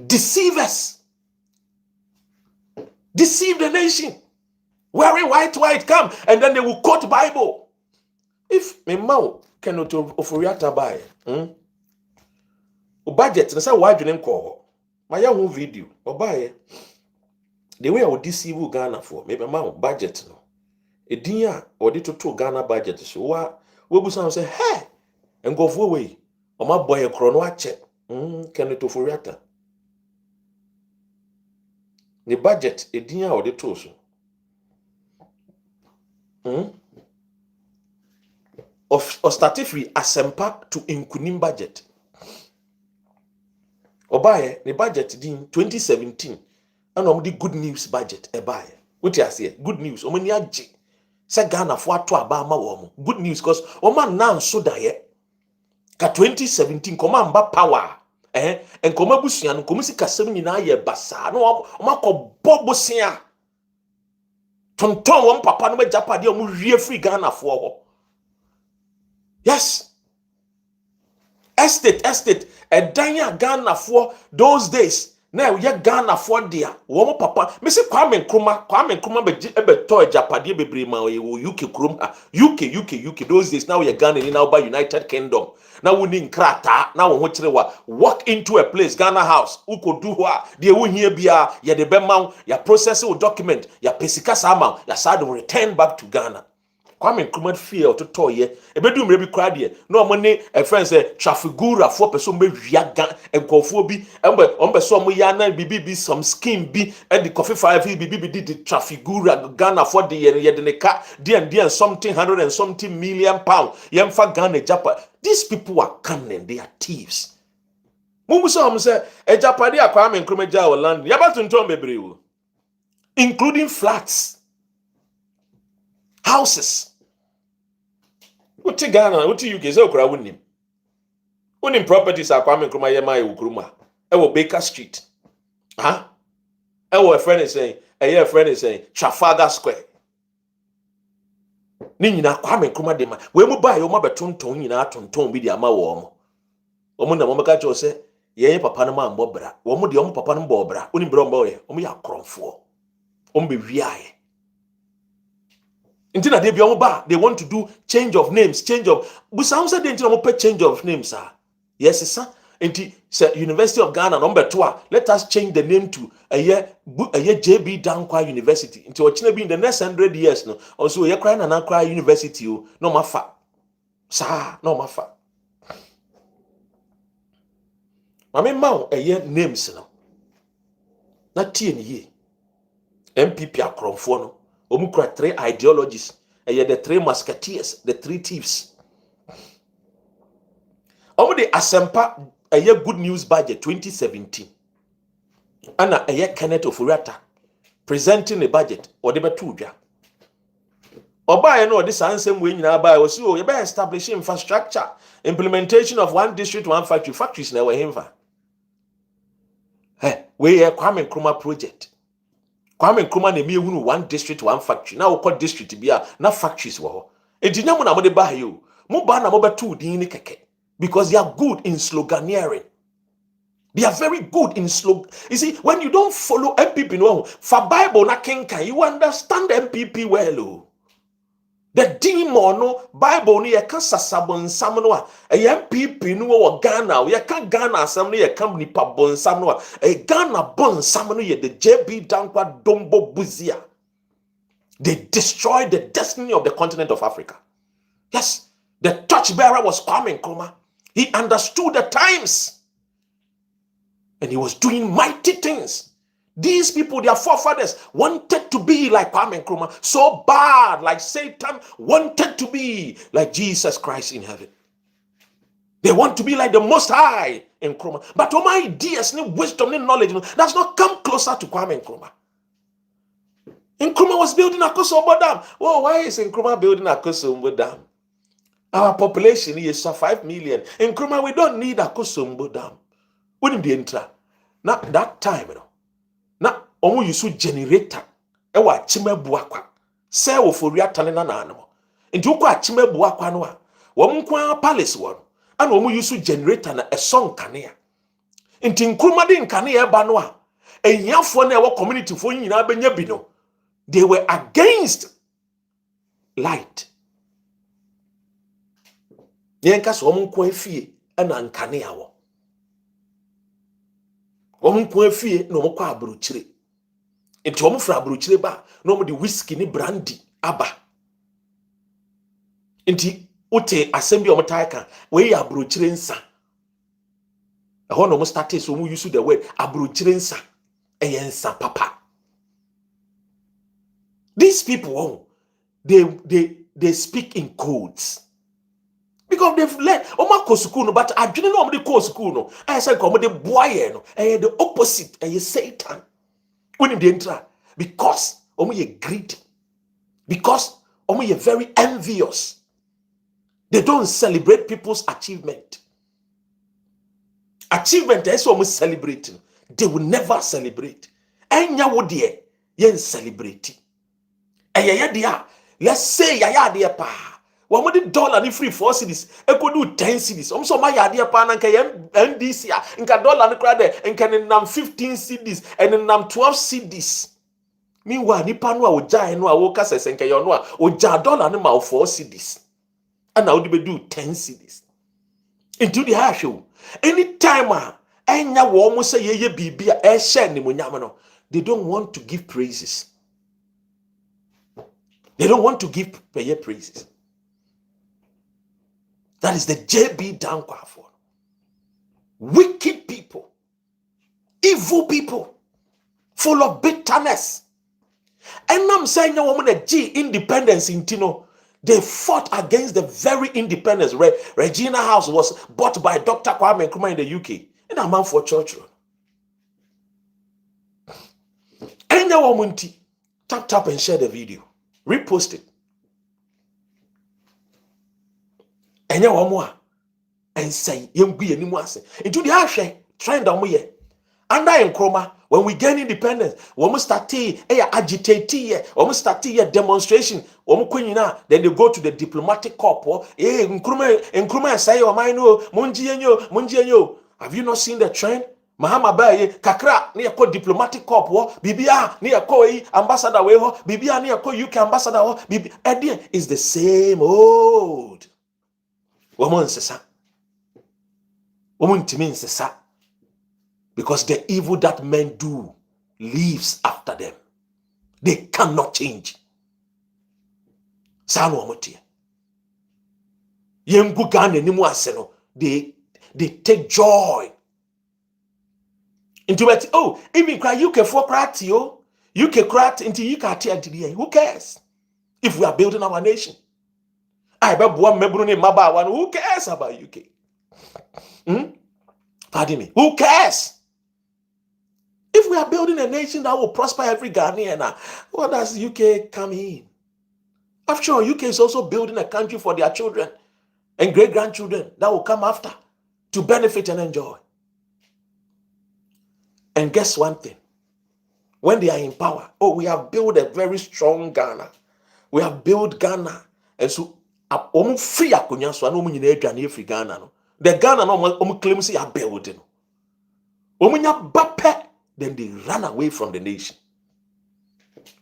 Deceivers. Deceive the nation. Wearing white, come, and then they will quote Bible. If me mau Ken Ofori-Atta buy, budget, na say why you name call. My young video, or buy the way I would deceive Ghana for maybe mau budget no. A dia or the to Ghana budget so what we busan say hey and go for way. Or my boy a chrono check. Ken Ofori-Atta. The budget a dia or the to so. Of statifree asempa to inkunim budget. Obaye the budget din 2017 and the good news budget ebaye. What you say? Good news. Omani age. Say Ghana for ato aba ma wo. Good news cause oman now so daye. Ka 2017 koma mba power. En koma busua no komisi kasem nyina ye basa. No omako bobosia. Tonton won papa no majapade omu wie free Ghana for ho. Yes. Estate. Edanya Ghana for those days. Now ye Ghana for there. Womo papa. Me say Kwame Nkrumah be to Japade bebre ma UK krom. UK those days now ye Ghana in now by United Kingdom. Now we need krata. Now we want walk into a place Ghana house. Uko do wa de wo hia bia ye de be ma ya process o document ya pesika sama ya sad return back to Ghana. Kwame Nkrumah fear to toye. Ebedu mre bi kwa de. No omo ne a friend say trafigura for person be wiaga enkofo bi ombe so omo ya na bibi some scheme bi and the coffee 5 bibi did the trafigura Ghana for the ye de ne ka and something 100 and something million pound. Yemfa Ghana japa. These people are cunning, they are thieves. Mumu say ejapade Kwame Nkrumah ja o land. Yabatunton bebre o. Including flats, houses. What Ghana, what UK say okra wunim. Unim properties are Kwame Nkrumah yema e ukruma. Ewo Baker Street. Huh? Ewo a friend is saying Trafalgar Square. Ni nyina Kwame Nkrumah de ma. We mu ba yo ma betonton nyina tonton bi de ama wo mo. Omo na mo meka cho say ye papa no ma mbobra. Wo mo de omo papa no mbobra. Unim bro mbo ye. Omo ya kronfo. Omo be wiae. Until they be on bar, they want to do change of names, but some say they change of names, sir. Yes, sir. Until University of Ghana number 2, let us change the name to a year JB Dankwa University. Until be in the next 100 years, no. Also, you're crying and cry university, no mafa, sir, no mafa. I mean, mount a year names, no. Not TNE. MPP Akronfono. Omukra 3 ideologies. The 3 musketeers, the 3 thieves. Omo de Asempa good news budget 2017. Ana Ken Ofori-Atta presenting the budget or the betuja. Oba no this ansem we nyina ba o si o ye be establish infrastructure, implementation of one district one factory, factories na we himfa. We Kwame Nkrumah project. Kwame Nkrumah na me ehunu one district one factory. Na wo district bia na factories wo ho. Enti na mo de ba yo. Mo ba na mo betu din ni keke because they are good in sloganeering. They are very good in slogan. You see, when you don't follow MPP no for Bible na kenkan, you understand MPP well. Oh. The demon no Bible ni yeka sasabon sam no a MPP no wo Ghana we yeka Ghana sam no yeka nipa bon sam no a Ghana bon sam no ye the JB Dankwa Dombo Buzia. They destroyed the destiny of the continent of Africa. Yes, the torchbearer was Kwame Nkrumah. He understood the times and he was doing mighty things. These people, their forefathers, wanted to be like Kwame Nkrumah, so bad, like Satan wanted to be like Jesus Christ in heaven. They want to be like the Most High in Nkrumah. But all my ideas, no wisdom, no knowledge, does not come closer to Kwame Nkrumah. Nkrumah was building a Akosombo Dam. Oh, why is Nkrumah building a Akosombo Dam? Our population is 5 million. Nkrumah, we don't need a Akosombo Dam. Wouldn't be intra. Not that time, na omo yusu generator e wa chimebu akwa se Ofori-Atta na nanamo nti ukwa chimebu akwa no a wo nkwa palace won ana omo yusu generator na eson kanea nti Nkrumah de nkanea e ba no a ehiafo na e wo community fo nyina benya bi no they were against light yenka so omo nkwa afie ana nkanea wo Omukwa fie no mokwa abrochire. Enti omufra abrochire ba no mo de whiskey ni brandy aba. Enti ote assembly omotai kan we ya abrochire nsa. Eho no mo start so mo use the word abrochire nsa. Nsa papa. These people they speak in codes. Because they've learned, no, but I didn't know the course school. No, I said, come the boy, no, and the opposite, and you Satan. When they enter, because you greedy, because you very envious. They don't celebrate people's achievement. Achievement is almost celebrating. They will never celebrate. And ya would ye yen celebrate. And ya dia, let's say ya dia pa. $1 dollar ni free 4 cedis e ko do 10 cedis omso ma yade pa na nka NDC a nka dollar ni kra de nka nam 15 cedis and nam 12 cedis meanwhile ni pa no a oja no a wo ka sese nka yo no a oja dollar ni ma 4 cedis and now be do 10 cedis into the hasho anytime enya wo mo say ye bibia e share ni mo nyam no they don't want to give praises. They don't want to give paye praises. That is the JB Dankwa. Wicked people, evil people, full of bitterness. And I'm saying, woman, a G independence in Tino. They fought against the very independence. Regina House was bought by Dr. Kwame Nkrumah in the UK. And a man for church. And now woman, tap and share the video. Repost it. And now one and say, young be any more. Into the ash, trend on me. Under Nkrumah, when we gain independence, when we start agitate, when we start demonstration, then they go to the diplomatic corps. Nkrumah say, "Oh my no, munjienyo." Have you not seen the trend? Mahama baye kakra ni yako diplomatic corps. Bibia ni yako ambassador weho. Bibia ni yako UK ambassador ho. Idea is the same old. Woman sesa. Woman timi sesa. Because the evil that men do lives after them. They cannot change. Sano amotie. Yengu gane ni muaseno. They take joy. Into it. Oh, even cry UK for krati yo. UK krat into UK anti. Who cares? If we are building our nation. I bet one mebrune maba one. Who cares about UK? Pardon me. Who cares? If we are building a nation that will prosper every Ghanaian, what does UK come in? After all, UK is also building a country for their children and great-grandchildren that will come after to benefit and enjoy. And guess one thing? When they are in power, we have built a very strong Ghana. We have built Ghana. And so, free Ghana. The Ghana no claims they are building. Then they run away from the nation.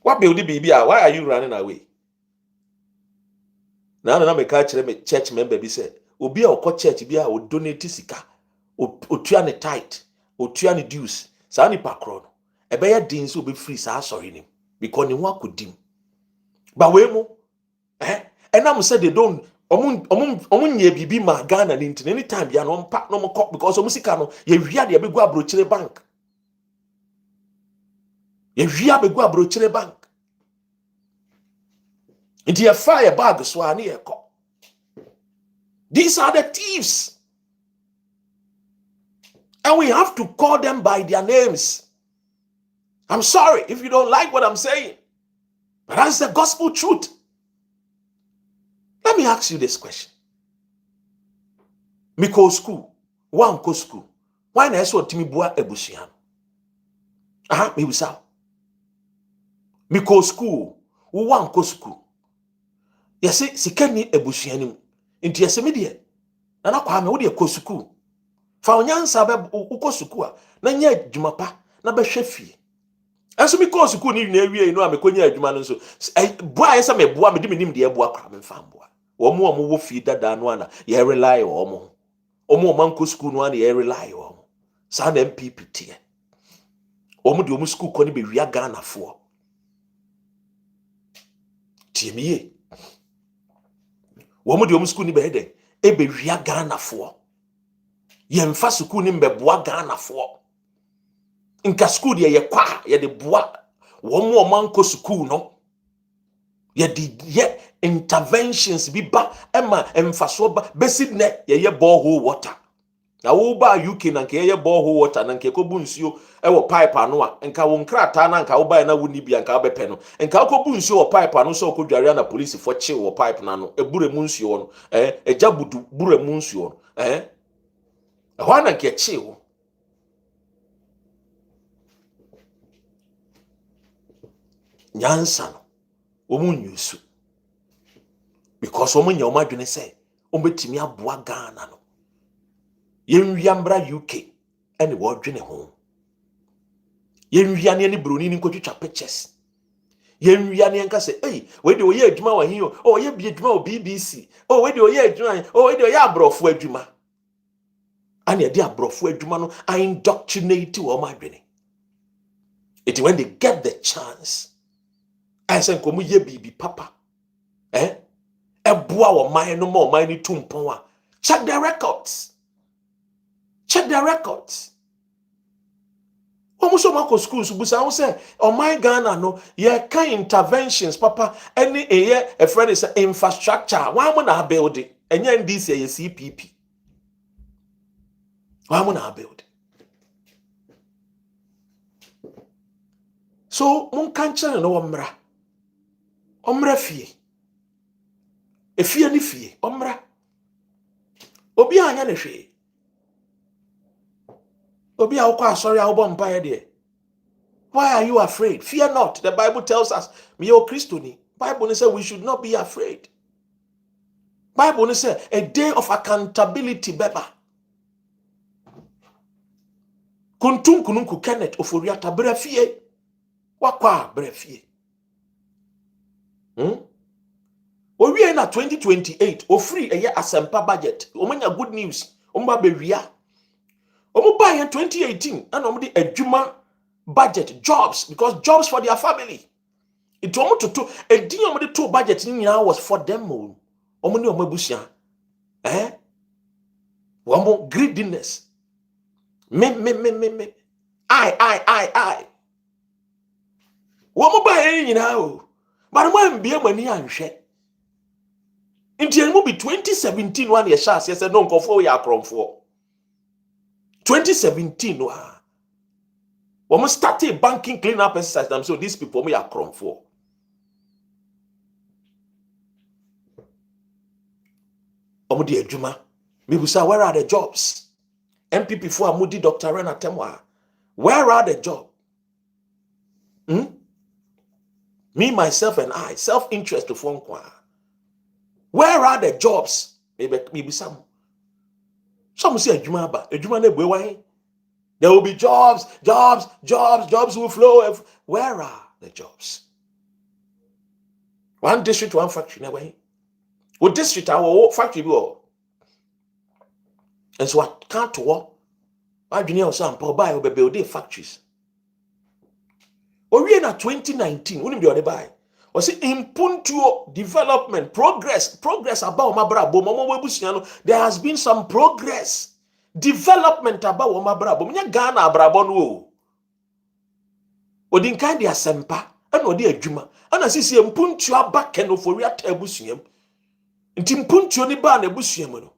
What building baby? Why are you running away? Now me catch me church member be say, "Obi a okọ church bi a o donate sika, o tua ne tithe, o tua ne dues. Sa ni pakro no. E be ya din so be free sa sorry nim because ne ho akodim. Ba we mu and am say they don't omun nye bibi ma Ghana ni ntin anytime bia no mpa no mko because omu sika no ye wia de be go abrochire bank. Ye wia be go abrochire bank. Into a fire bag so ani e ko. These are the thieves. And we have to call them by their names. I'm sorry if you don't like what I'm saying. But that's the gospel truth. Let me ask you this question. Miko school, one ko school. Why na eso timi bua ebusuan? Me bisa. Miko school, one ko school. Yesi sikani ebusuan nim. Nti yesi me de. Na na kwa me wo de ko school. Fa onyansa be uko school a na nya adwuma pa na be hwe fie. Enso mi ko school ni na awie no a me konya adwuma no so. Bua yesa me bua me de nim de bua kra me fa bua. Omo wo fi dada no ana ye rely omo. Omo manko school no ana ye rely omo. Sa na MPP tie. Omo de omo school ko ni be wia Ghana fo. Tie miye. Omo de omo school ni be hede e be wia Ghana fo. Ye mfa school ni mbe boa Ghana fo. Nka school de ye kwa ye de boa omo manko school no. Ye interventions bi ba ema emfaso ba basic ne ye borehole water. Na wo ba UK na nke ye borehole water na nke ko bu nsuo e wo pipe ano a nka wo nkrata na nka wo ba na wo ni bia nka wo bepe no nka ko bu nsuo wo pipe ano so ko dware na police fo che wo pipe na no ebure mu nsuo no eja budu bure mu nsuo no ho na nke che wo nyansa no omunyusu because omunya omadwene say ombetimi aboa Ghana no yenwia mbra UK ene wo dwene ho yenwia ne broni ni nkotwitwa pictures yenwia ne nka say we de oye adwuma wa hin ye bi adwuma o BBC we de oye adwuma we de oye abrofo adwuma ane de abrofo adwuma no I indoctrinate wo omadwene it when they get the chance I say komu ye bibi papa Ebua or mine no more, mine tumpon. Check their records. Check their records. Almost all my schools, but I say, oh my Ghana, no, yeah, kind interventions, Papa, any a year, a friend is infrastructure. Why am I building? And then this is CPP. Why am I building? So, mon can't tell no omra fie. E fie ni fie, omra. Obi anya ne hwe. Obi a ukwa sorry a ubo mpaye de. Why are you afraid? Fear not. The Bible tells us, me o Christo ni. Bible say we should not be afraid. Bible say a day of accountability beba. Kuntum kununku Kenneth Ofori-Atta bere fie. Wakwa bere fie. Owie na 2028 ofri eye asempa budget. Omanya good news. Omba bewia. Omo buy in 2018 and omo di adwuma budget jobs because jobs for their family. It omo to a di omo di to budget ni was for them omo ni omo busia. Omo greediness. Me. I. Omo buy ni nyina o. But mo ambie mani anhwe. Inti emu bi 2017 one ye sha say no nkofo ya kromfo. 2017 wa. When we started banking cleanup exercise, so these people we are crum for. Omudi adwuma. Me will say, where are the jobs? MPP for Amudi Dr. Rena Temwa. Where are the jobs? Me, myself, and I, self-interest to phone kwa. Where are the jobs? Maybe some. Some say adwuma ba. Adwuma na bwe wan. There will be jobs will flow. Where are the jobs? One district, one factory. Never. What district our factory go? And so I can't work. I do not some buy or build factories. Or we in 2019, when we are buy. Or say impuntuo development, progress about my brabo. There has been some progress. Development about Woma Brabo. Mnya Ghana Brabo no. Odin kind dia sempa, and odi adwuma. Ana sisi mpuntu aba Ken Ofori-Atta ebusuam. Nti mpuntu ni ba na ebusuam no.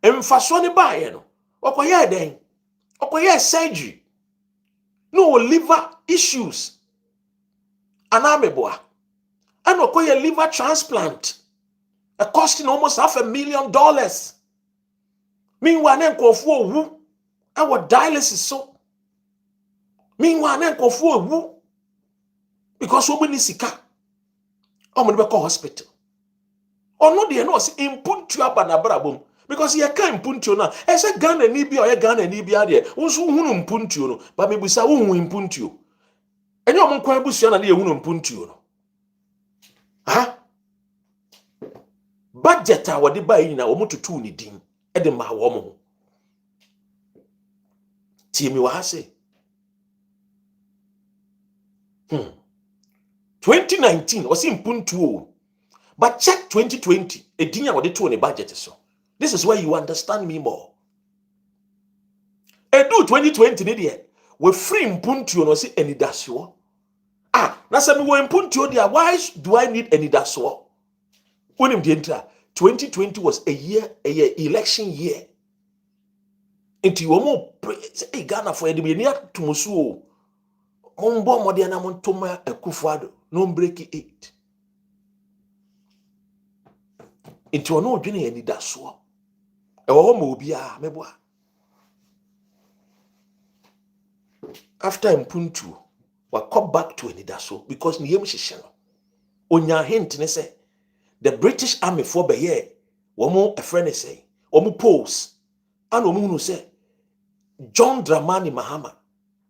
Emfaso ni ba ye no. Okoye den. Okoye surgery. No liver issues. Anameboa. And okoye liver transplant. A costing almost $500,000. Meanwhile, then kofu wu. Our dialysis so. Meanwhile, then kofu wu. Because so many sika. Omo be call hospital. Or no dey no say impuntu abanabrabom. Because you can't impuntu na. E say Ghana ni bia or Ghana ni bia there. Unsu hunu impuntu no. But me busa hu impuntu. Enye omo kwa busu na dey hunu impuntu no. Budget a wode ba yi na omo tutu ni din. Ede ma womo. Tie mi wa se. 2019 was impuntu. But check 2020. Edinya wode to on the budget so. This is where you understand me more. Edu 2020 ni de we free impuntu no se enidaso. Na se me we impuntu dia why do I need enidaso? When him the enter 2020 was a year election year. Into you more say Ghana for the near to Musu. On bomb modiana montoma a kufado, no break it. Into no journey any that so. A woman bia meboa. After impuntu, we come back to any that so because ni yem shishano. Onya hint ne say the British Army for be here, womo a friend say, womo polls, and womo say John Dramani Mahama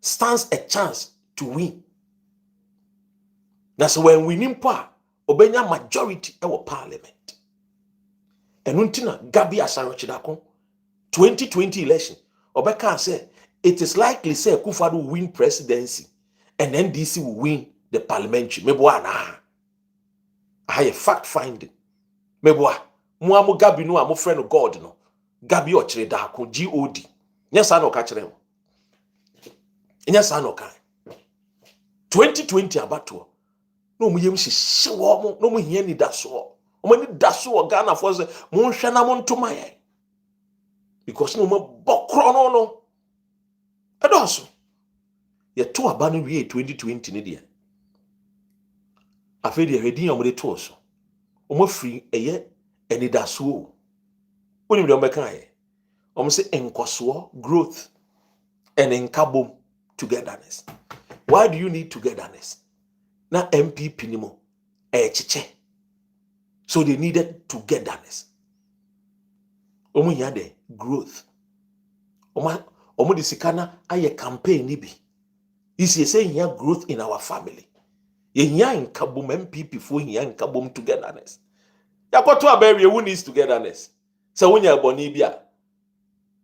stands a chance to win. That's when winning power, obenya majority ewo parliament. And untina Gabi Asarochidako 2020 election, Obeka say it is likely say Akufo-Addo will win presidency and NDC will win the parliamentary. Meboa na. I have fact finding. meboa mo amu gabi no a mo frɛ no god no gabi ɔkyerɛ daako god nya sa no ka kyerɛ mo nya sa no ka 2020 abato no mo yem hyehyɛ wɔ mo no mo hia ni daso mo ni daso Ghana for say mo nhwɛ na mo ntoma yɛ because no mo bɔkro no ɛdɔso yɛ to aba no wie 2020 ne deɛ afei deɛ hwɛdin a mo de to so mo free ɛyɛ ani daso onim deɛ mo bɛka yɛ mo say enkoso growth and nkabom togetherness. Why do you need togetherness? Na MPP ni mo chiche. So they needed togetherness. Omo hia de growth. Omo de sikana aye campaign ni bi. Isi say hia growth in our family. Ye hia nkabom MPP fo hia nkabom togetherness. Yakoto abewe who needs togetherness. Se wonya boni bia.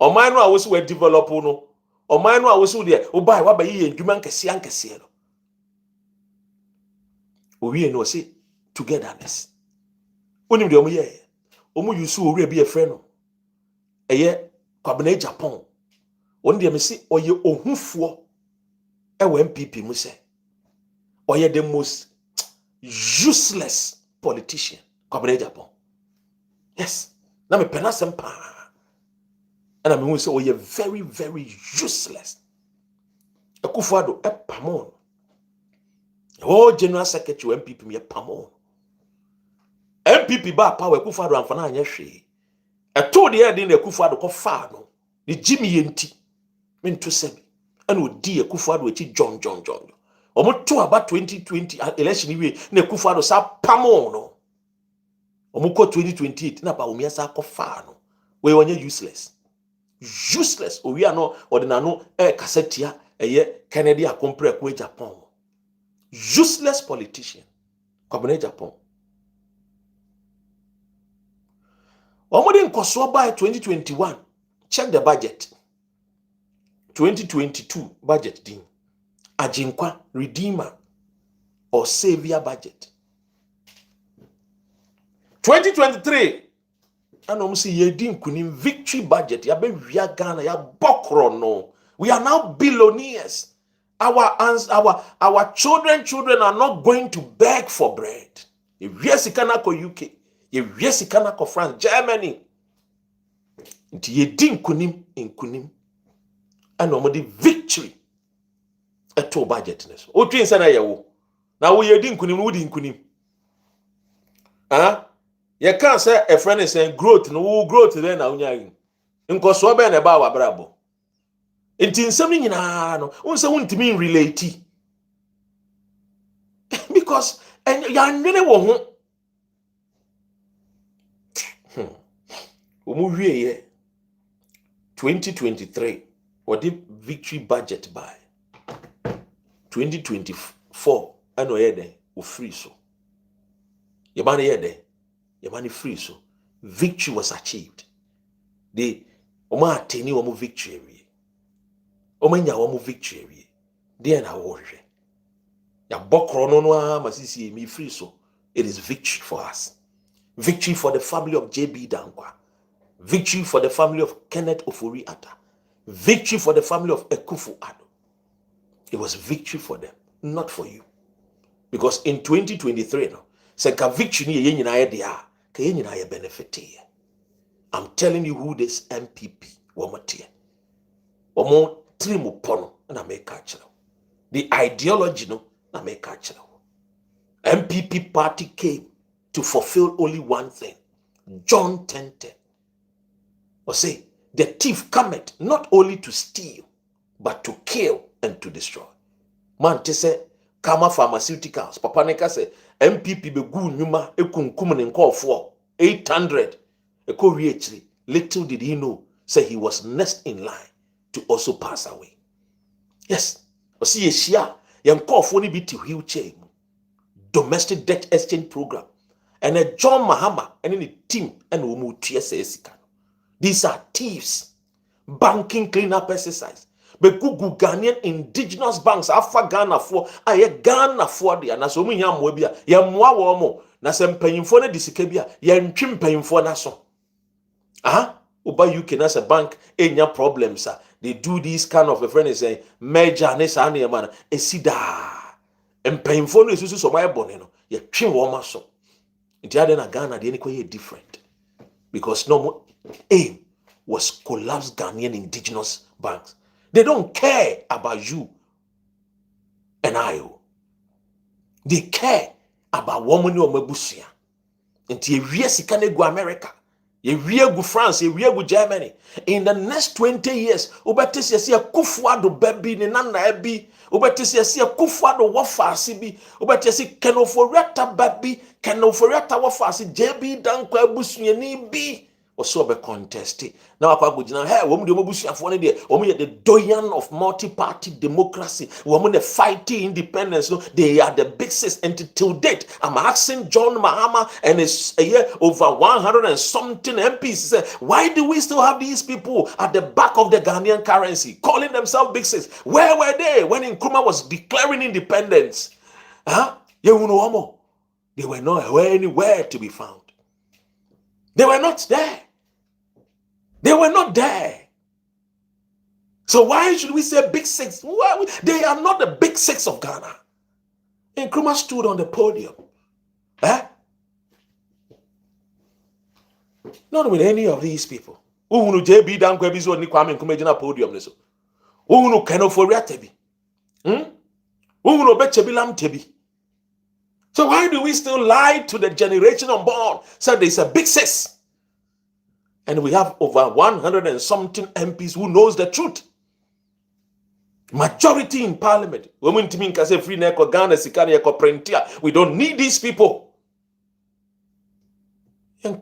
Oman no a wo so we develop no. Oman no a wo so de obai wa ba yi ndwuma nkese no. Owie no say togetherness. Onim de omo ye. Omo yusu owura bi e frɛ no. Eye kwabena Japan. Oni de me say oye ohufuo e wo MPP mu say. Oye the most useless politician kwabena Japan. Yes. Na me pena sempa. And I mean we say oye very very useless. Akufo-Addo e pamon. Oh, General Secretary MPP me pamon. MPP ba power Akufo-Addo amfana anya hwe. E to de e na Akufo-Addo ko fa no. Ni Jimmy yenti. Me nto sebi. Ana odi Akufo-Addo echi John. Omo to aba 2020 election we na Akufo-Addo sa pamon no. Omo ko 2028 na ba omi sa ko fa no. We wonye useless. Useless. We are no ordinano kasetia eye Kennedy akompre ko Japan. Useless politician. Kwabena Japan. Omodi nkoso by 2021. Check the budget. 2022 budget din. Ajinkwa redeemer or savior budget. 2023 anom si yedin kunim victory budget ya be wia Ghana ya bokro no. We are now billionaires. Our children are not going to beg for bread. If yes, can go UK, if yes, can go France, Germany. Nti yedin kunim in kunim. Anomodi victory. Eto budget neso. O twin sana yawo. Na wo yedin kunim wo din kunim. You can't say a friend is saying growth, no growth then now. Nkoso be na ba wa brabo. Enti nsem ni nyina no, unse wontimi relate. Because ya nwene wo ho. Omu wie ye 2023 what the victory budget by 2024 ano ye den o free so. Ye ba na ye den your money free, so victory was achieved. The Oma teni omo victory. Omanya omo victory. Then I worry. Ya bokro no masisi me free, so it is victory for us. Victory for the family of JB Dankwa. Victory for the family of Ken Ofori-Atta. Victory for the family of Akufo-Addo. It was victory for them, not for you. Because in 2023, no, se ka victory ni ye nyina ye dia. I'm telling you who this MPP womotie. Omo trimu pono na make catch. The ideology no na make catch. MPP party came to fulfill only one thing. John 10:10. Or say the thief cometh not only to steal but to kill and to destroy. Man te say Kama Pharmaceuticals papa neka say MPP be gu nyuma ekunkum ne nkofo 800 eko wiechiri. Little did he know say he was next in line to also pass away. Yes, osi yeshia ye nkofo ni bi ti wheelchair domestic debt exchange program and a John Mahama and the team and omu TSA. These are thieves. Banking cleanup exercise. But Google Ghanaian indigenous banks afa Ghana for aye Ghana for the na so mu nya mo bia ye moa wo mo na se mpanyimfo na disika bi a ye ntwe mpanyimfo na so uba UK na se bank enya problems they do this kind of a friend is saying merger ne sa na man esida mpanyimfo no esusu so my bone no ye twe wo ma so nti ade na Ghana de ni ko ye different because no aim was collapse Ghanaian indigenous banks. They don't care about you and I. They care about woman or mabusia. Until you hear Sikane go America, you hear go France, you hear go Germany. In the next 20 years, ubetis you see a kufuado baby ni nana ebi, ubetis you see a kufuado wafasi bi, ubetis see Ken Ofori-Atta baby, Ken Ofori-Atta wafasi JB danko ebusuye ni bi. Also be contested. Now I go now. Hey, woman, the Mobusiafo ne de. Woman, the doyen of multi-party democracy. Woman, the fighting independence. No, they are the big six. And till date, I'm asking John Mahama and his over 100 and something MPs. Say, why do we still have these people at the back of the Ghanaian currency, calling themselves big six? Where were they when Nkrumah was declaring independence? They were not anywhere to be found. They were not there. They were not there. So why should we say big six? They are not the big six of Ghana. Nkrumah stood on the podium. Not with any of these people. Who JB Dankwebi so ni Kwame Nkrumah jina podium ne so. Who Ken Ofori-Atta bi. Who Bechebilam tebi. So why do we still lie to the generation unborn? So there's a big six. And we have over 100 and something MPs who knows the truth. Majority in parliament. We don't need these people. Let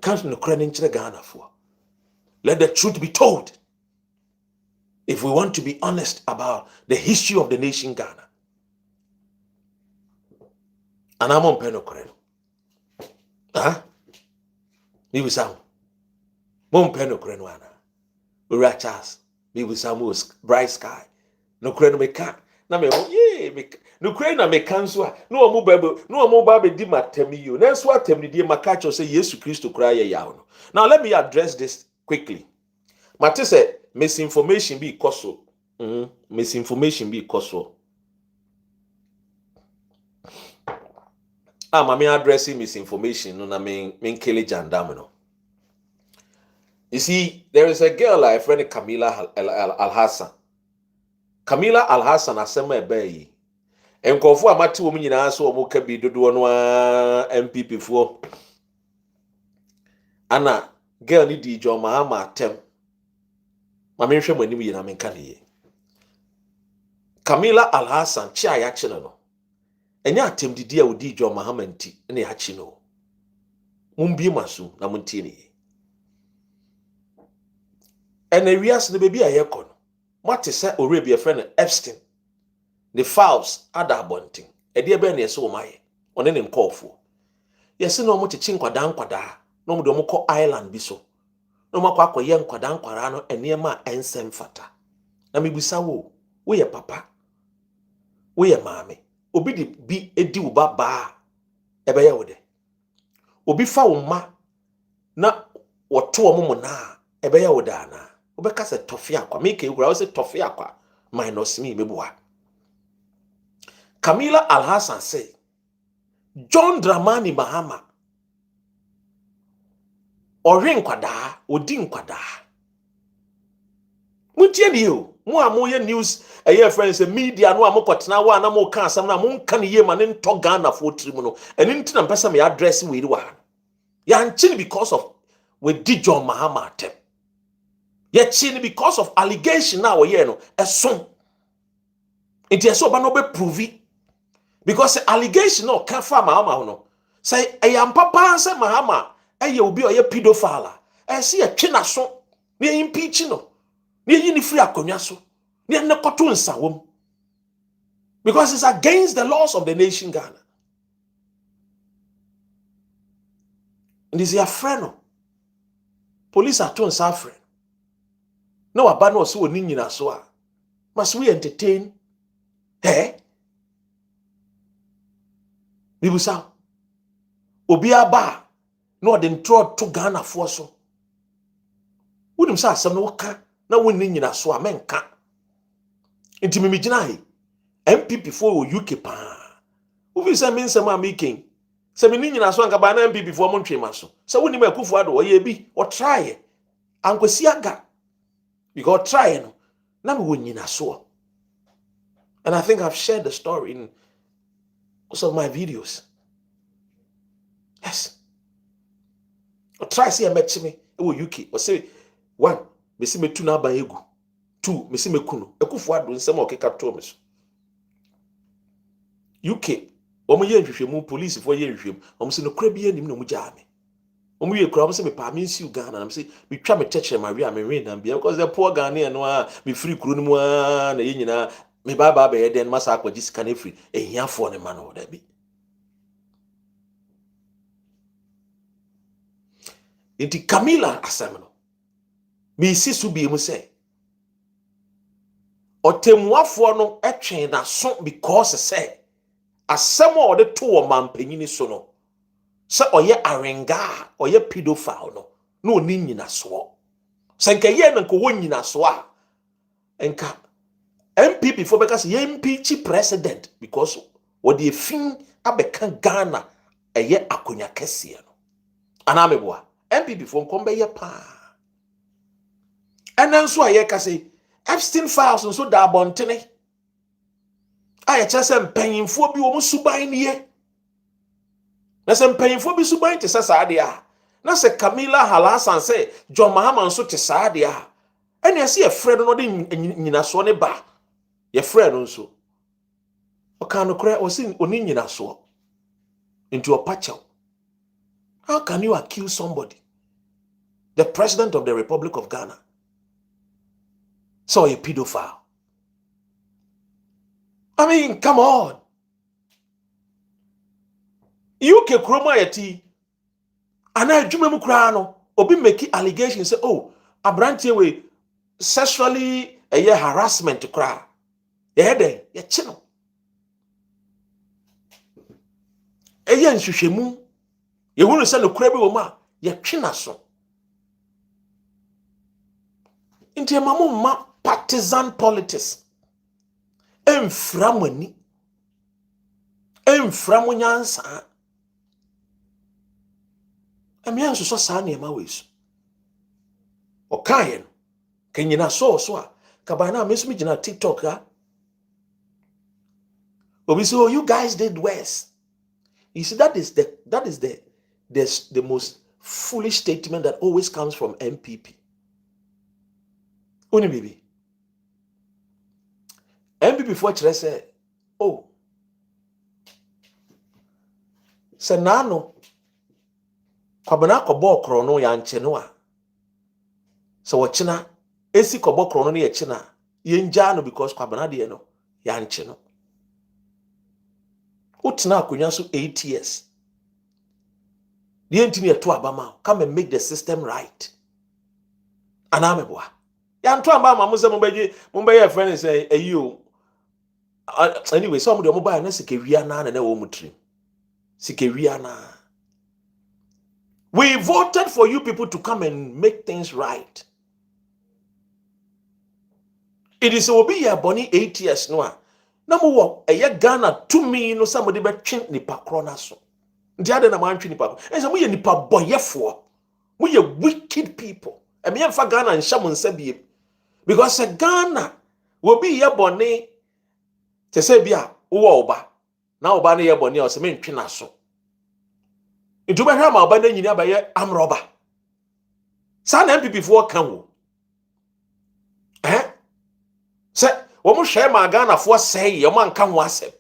the truth be told. If we want to be honest about the history of the nation Ghana. And I'm on Penocreno. Maybe some. Mon Penocreno. We are Charles. Maybe some was bright sky. No creno me can. Na me no creno me can so. No mo baby di matemi you. Na so atemni di makacho say Yesu Christo kra ye ya no. Now let me address this quickly. Mate say misinformation be koso. Misinformation be koso. I'm addressing misinformation. No, I mean, Kelly Jandam. No. You see, there is a girl I friend Camila Al-Hassan. Camila Al-Hassan asema ebe. Enkofu amati wo nyina so omo ka bi dodo no MPP fo. Ana girl ni di John Mahama atem. Ma me hwe manim yi na me nka ne. Camila Al-Hassan chi ayache no. Enya atem didi a odi John Mahama nti na ya chi no. Mumbi masu na muntie ne. And the reas the baby a yekon. What is that already a friend Epstein? The files are that bunting. A dear Benny so my on any call for. Yes, no more teaching quadan quada, no more island biso. No more quack young quadan quarano and near my ensign fata. Nami bisawo, we a papa. We a mammy. Obi be a dew ba ebeyawde. Obi fa wo ma na woto wo na ebeyawde ana. Obeka se tofia kwa make ura se tofia kwa minus me meboa. Camila Al-Hassan say John Dramani Mahama orin kwada odi nkwada. Mutie ni o mo amoye news eye friends media no amokotena wa na mo ka asam na mo nka ne ye ma ne nto Ghana for trimu no eni ntina mpesa me address we ri wa ya nchini because of we di John Mahama atem. Yet chini because of allegation now we no eson. Enti eso ba no be prove because the allegation no can fa Mahama no. Say am papa say Mahama eye obi oye pedophile. E se ye twe na so ne impeach no. Ne yi ni free akonwa so. Ne ne koto nsawom. Because it's against the laws of the nation Ghana. And is your friend. Police are too suffering. No abano so ni nyina so a. Must we entertain? Bibusa. obi aba no de ntro to Ghana for so wonim sa asem no woka na wonni nyina so a menka nti me gina he MPP for UK pa wofi sa men sema making se me nyina so anka ba na MPP for mo ntwema so se wonni ma kufu ado ye bi o try ankwasi aga because try no na me wonni na so. And I think I've shared the story in some of my videos. Yes. Or try see a match me UK or say one me see me two na ba egu two me see me kunu ekufu ado nsem o keka to me so UK omo ye nhwehwemu police for ye nhwehwem omo se no kura bi anim no mu gya me omo ye kura omo se me pa me nsi Ghana na me se me twa me techere ma wi me wen na bia because the poor Ghana no a me free kuro no mu a na ye nyina me ba be den masa akwaji sika na free ehiafo ne ma no da bi. Inti Camilla asem no me si so bi mu se otemwafo no etwen na so because say asem o de to o mampanyini so no se oye arenga oye pedophile no oni nyina so se nka ye na nko wonyina so a enka MPP for because ye impeach president because what the fin abeka Ghana eye akonya kese no anameboa MPP for nkombe ye pa enen so aye ka say Epstein files so da bontene aye chese mpanyimfo bi wo musuban ne na se mpanyimfo bi suban te sasa ade a na se Camilla Halasan say John Mahama so te sa ade a ene se ye frɛ no de nyina so ne ba ye frɛ no so o kan no kra o sin oni nyina so into a patchel. How can you accuse somebody, the president of the Republic of Ghana, so a pedophile? I mean, come on. UK kroma yeti ana adwuma mu kra no obi make allegations say oh abrantie we sexually harassment kra ye den ye chi no nhwehwemu ye hunu se no kra bi wo ma ye twe na so nti ma partisan politics emframani nyansa amia nso sa na ema wesu okaye no kenyina so a kabana mesu gina TikTok ha obi say oh you guys did worse. You see that is the most foolish statement that always comes from MPP. Uni bibi MPP for chere say oh senano kwabana kobo kro no ya nche no a so wochina esi kobo kro no ye china ye nja no because kwabana de no ya nche no utina akonya so 8 years the ntimi eto abama come and make the system right anameboa ya nto abama mo se mo be friend say ayo anyway some de mo buy na sikewia na wo mutrim sikewia na. We voted for you people to come and make things right. It is obi ya boni 8 years no a na mo wo Ghana to me no somebody be twen nipa kro na so ndi ade na man twen nipa ense mo ye nipa boyefo mo ye wicked people e me fa Ghana nhya mo nsa bie because Ghana wo bi ye boni te se bia wo oba na oba na ye boni o se me ntwe na so nti be hwa ma oba na nyini abaye amroba sa na MPP for kan wo se wo mo hwe ma Ghana fo sei ye man kan ho asem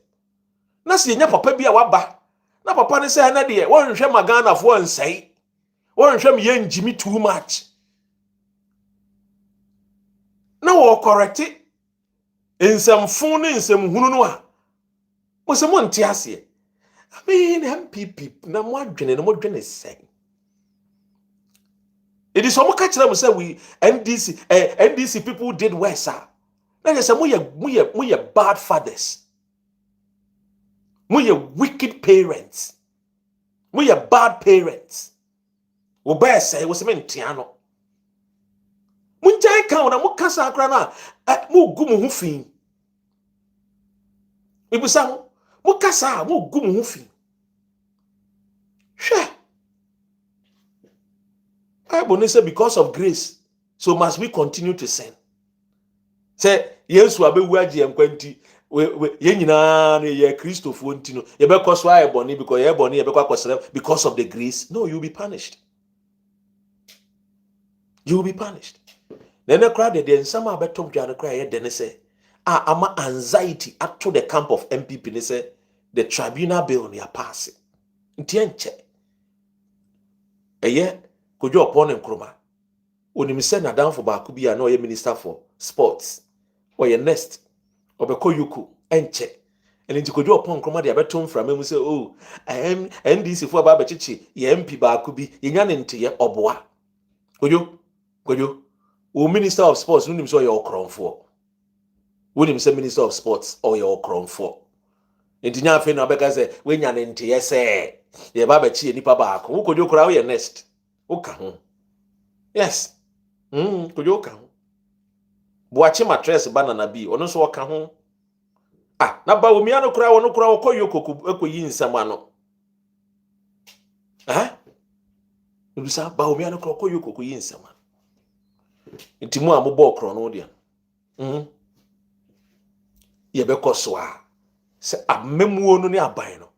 na se nya papa bia waba na papa ne se na de wo hwe ma Ghana fo nsei wo hwe me ye njimi too much na wo correct ensem fun ne ensem hunu no a mo se mo nte ase I mean MPP na mo adwene no mo dwene sei it is so catch them say we NDC people did worse na say mo ye bad fathers mo ye wicked parents We are bad parents. We bear say we say mentiano. Munjai ka ona mukasa akra na mu gu mu hu fi. Ibusa mo mukasa mu gu mu hu fi. Hwe. Bible say because of grace, so must we continue to sin. Say Yesu abewu agi enkwanti ye nyina na ye Christopher ntino ye be koso aye boni because ye boni ye be kwakosere because of the grace. No, you will be punished. You will be punished. Then the crowd the nsama abetom dwa the cry ye de ne say ama anxiety to the camp of MPP ne say the tribunal bill ne pass. Nti enche. Eye Kodua upon Nkrumah. Onim say na down for baako bi na oye minister for sports. Or your nest. Or beko yuku enche. And nti Kodua upon Nkrumah de abetom from him say oh I am NDC for ba bechichi ye MP baako bi ye nya ne nte ye oboa. Kodua o minister of sports unim so ye okronfo. Unim say minister of sports or ye okronfo. Nti nya afi na abeka say we nya ne nte ye say ye ba bechi nipa baako. Wo Kodua kura ye nest. Wo ka ho. Yes. Kodua ka ho. Boachi mattress banana bi ono so ka ho. Ah, na ba omia no kura wono kura okoyo koku ekoyi nsam ano. Udusa ba omia no kura okoyo koku yi nsam ano. Nti mu amobọ okro no dia. Ye be koso a. Se amemuo no ne aban no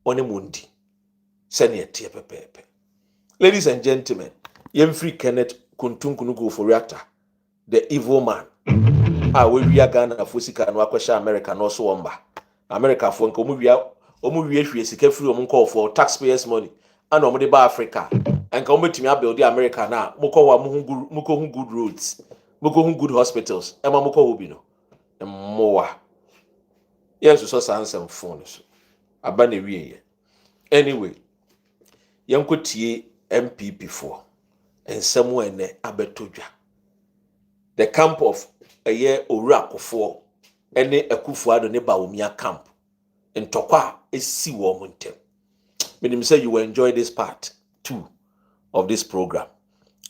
one mundi. Se ne etie pepepe. Ladies and gentlemen, Yemfree Kenneth Kuntunkunu Ofori-Atta, the evil man. We Ghana for sika no akwesha America no so womba. America for nko omu hwie sika free omu call for taxpayers money. And omu de ba Africa. And ka omu timi abuild America na mukọ wa mukọ hu good roads. Mukọ hu good hospitals. Ema mukọ hu bi no. Mmoa. Yes so sansem phone so. Aba na wie ye. Anyway, yanko tie MPP for ensemu ene abetodwa. The camp of eye Orakofo ene Akufo-Addo ne Bawumia camp ntokwa esi wo montem. Menim say you will enjoy this part 2 of this program.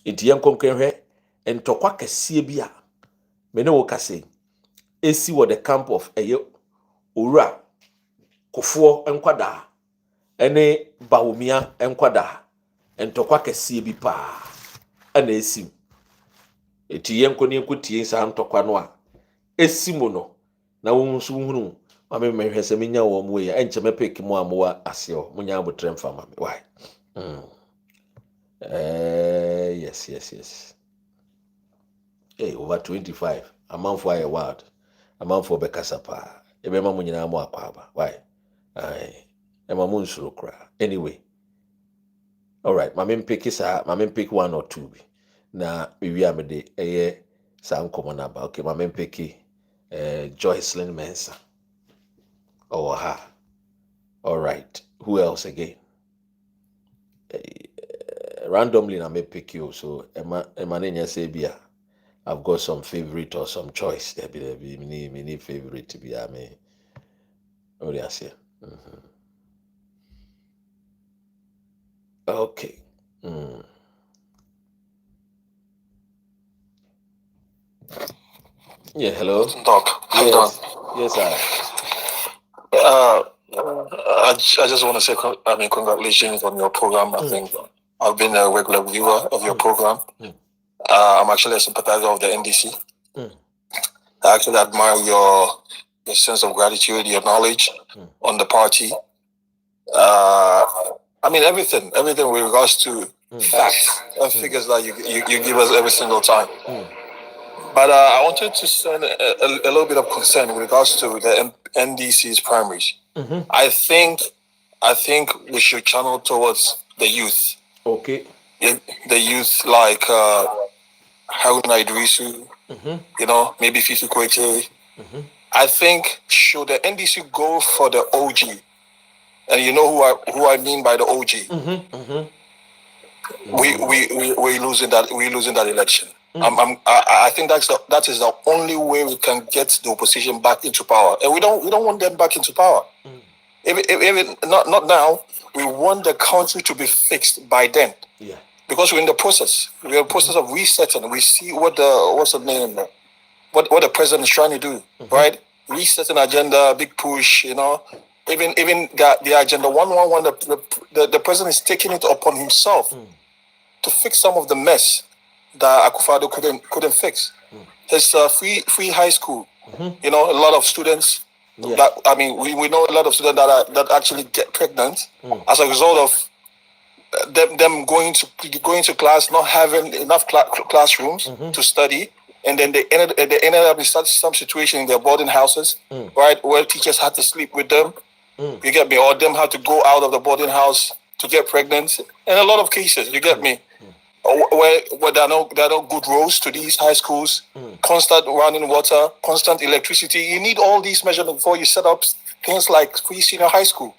Enti yenkonkwenhwe ntokwa kese bi a mene wo kase esi wo the camp of eye Orakofo enkwada ene Bawumia enkwada ntokwa kese bi pa ana esi eti yenko ne nkotie sa ntokwa no a esimu no na wo nso hunu ma me mehwese menya wo mo ya enche mepek mu amoa aseo munya abotrem fama me why yes over 25 a month for a word a month for bekasa pa ebe ma munyina mo akwaba why e ma mun suru kra anyway all right ma me pick 1 or 2 bi na we amede eye sa nkomo na ba okay ma me pick Joycelyn Mensah. Oh, all right. Who else again? Randomly, I may pick you. So, Emma say, I've got some favorite or some choice. There be many favorite to be. I mean, what do you say? Okay. Yeah, hello. Doc, yes. Yes, sir. I just want to say, congratulations on your program. I think I've been a regular viewer of your program. I'm actually a sympathizer of the NDC. I actually admire your sense of gratitude, your knowledge on the party. Everything with regards to facts and figures that you give us every single time. But I wanted to send a little bit of concern with regards to the NDC's primaries. I think we should channel towards the youth. Okay. The youth like Haruna Idrisu, maybe Fifi Koike. I think should the NDC go for the OG, and you know who I mean by the OG. We're losing that election. I think that is the only way we can get the opposition back into power, and we don't want them back into power. even not now, we want the country to be fixed by then. Yeah. Because we're in the process. We're in the process of resetting. We see what the president is trying to do, right? Resetting agenda, big push, Even the agenda 111, the president is taking it upon himself to fix some of the mess that Akufo-Addo couldn't fix. His free high school, a lot of students. Yeah. That we know a lot of students that actually get pregnant as a result of them going to class, not having enough classrooms to study, and then they ended up in some situation in their boarding houses, right, where teachers had to sleep with them. You get me? Or them had to go out of the boarding house to get pregnant. In a lot of cases, you get me? Where there are no good roads to these high schools, constant running water, constant electricity. You need all these measurements before you set up things like free senior high school.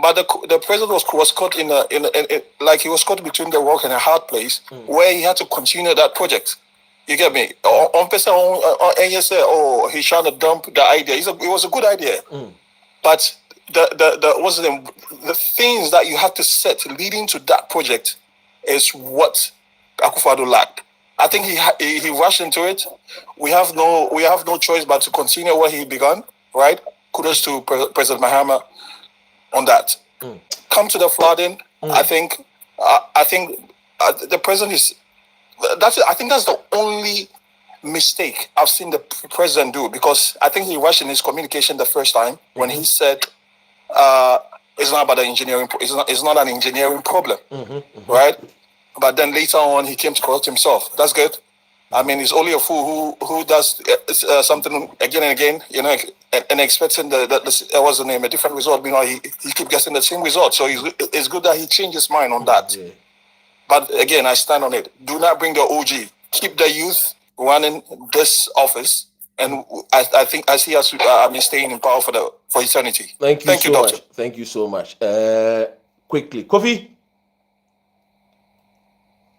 But the president was caught he was caught between the rock and a hard place, where he had to continue that project. You get me? And you say, he's trying to dump the idea. It was a good idea, but the things that you have to set leading to that project is what Akufo-Addo lacked. I think he rushed into it. We have no choice but to continue what he began. Right? Kudos to President Mahama on that. Come to the flooding. I think the president is. I think that's the only mistake I've seen the president do, because I think he rushed in his communication the first time when he said it's not about the engineering. It's not an engineering problem, right? But then later on, he came to correct himself. That's good. He's only a fool who does something again and again, and expecting what's the name, a different result. He keep getting the same result. So it's good that he changed his mind on that. Yeah. But again, I stand on it. Do not bring the OG. Keep the youth running this office, and I think I see us staying in power for eternity. Thank you so much. Thank you so much. Quickly, Kofi.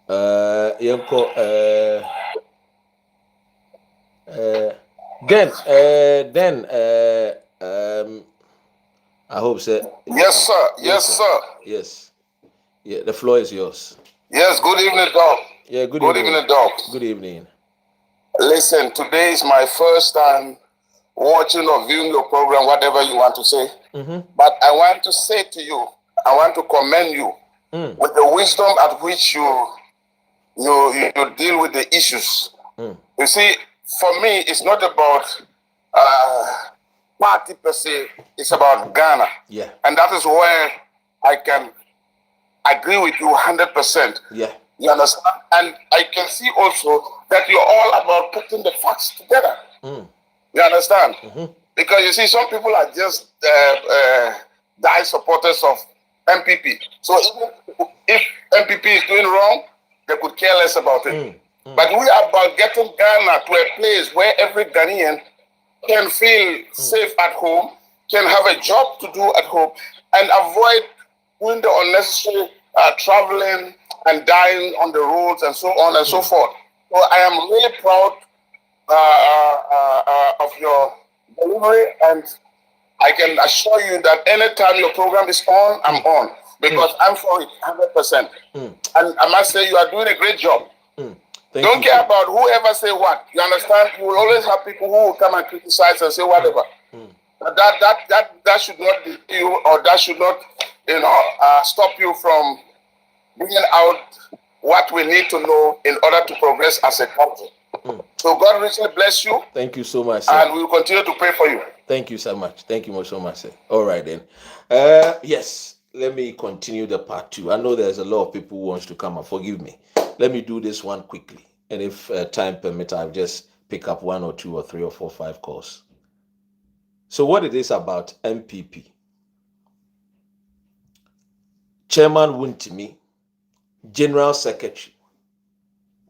I hope so. Yes, sir. Yes, sir. Yes. Yeah, the floor is yours. Yes, good evening, Doc. Yeah, good evening, Doc. Good evening. Listen, today is my first time watching or viewing your program, whatever you want to say. But I want to say to you, I want to commend you with the wisdom at which you deal with the issues. You see, for me, it's not about party per se. It's about Ghana. Yeah. And that is where I can agree with you 100%. Yeah. You understand? And I can see also that you're all about putting the facts together. You understand? Because you see, some people are just die supporters of MPP. So even if MPP is doing wrong, they could care less about it. But we are about getting Ghana to a place where every Ghanaian can feel safe at home, can have a job to do at home, and avoid doing the unnecessary traveling and dying on the roads and so on and so forth. So I am really proud of your delivery, and I can assure you that anytime your program is on, I'm on, because I'm for it 100%. And I must say, you are doing a great job. Don't care about whoever say what. You understand? You will always have people who will come and criticize and say whatever. But that should not be you, or that should not stop you from bringing out what we need to know in order to progress as a country. So God richly bless you. Thank you so much, sir. And we will continue to pray for you. Thank you so much. Thank you so much, sir. All right then. Yes, let me continue the part 2. I know there's a lot of people who wants to come up. Forgive me. Let me do this one quickly. And if time permits, I'll just pick up 1 or 2 or 3 or 4 or 5 calls. So what it is about MPP. Chairman Wontumi, General Secretary,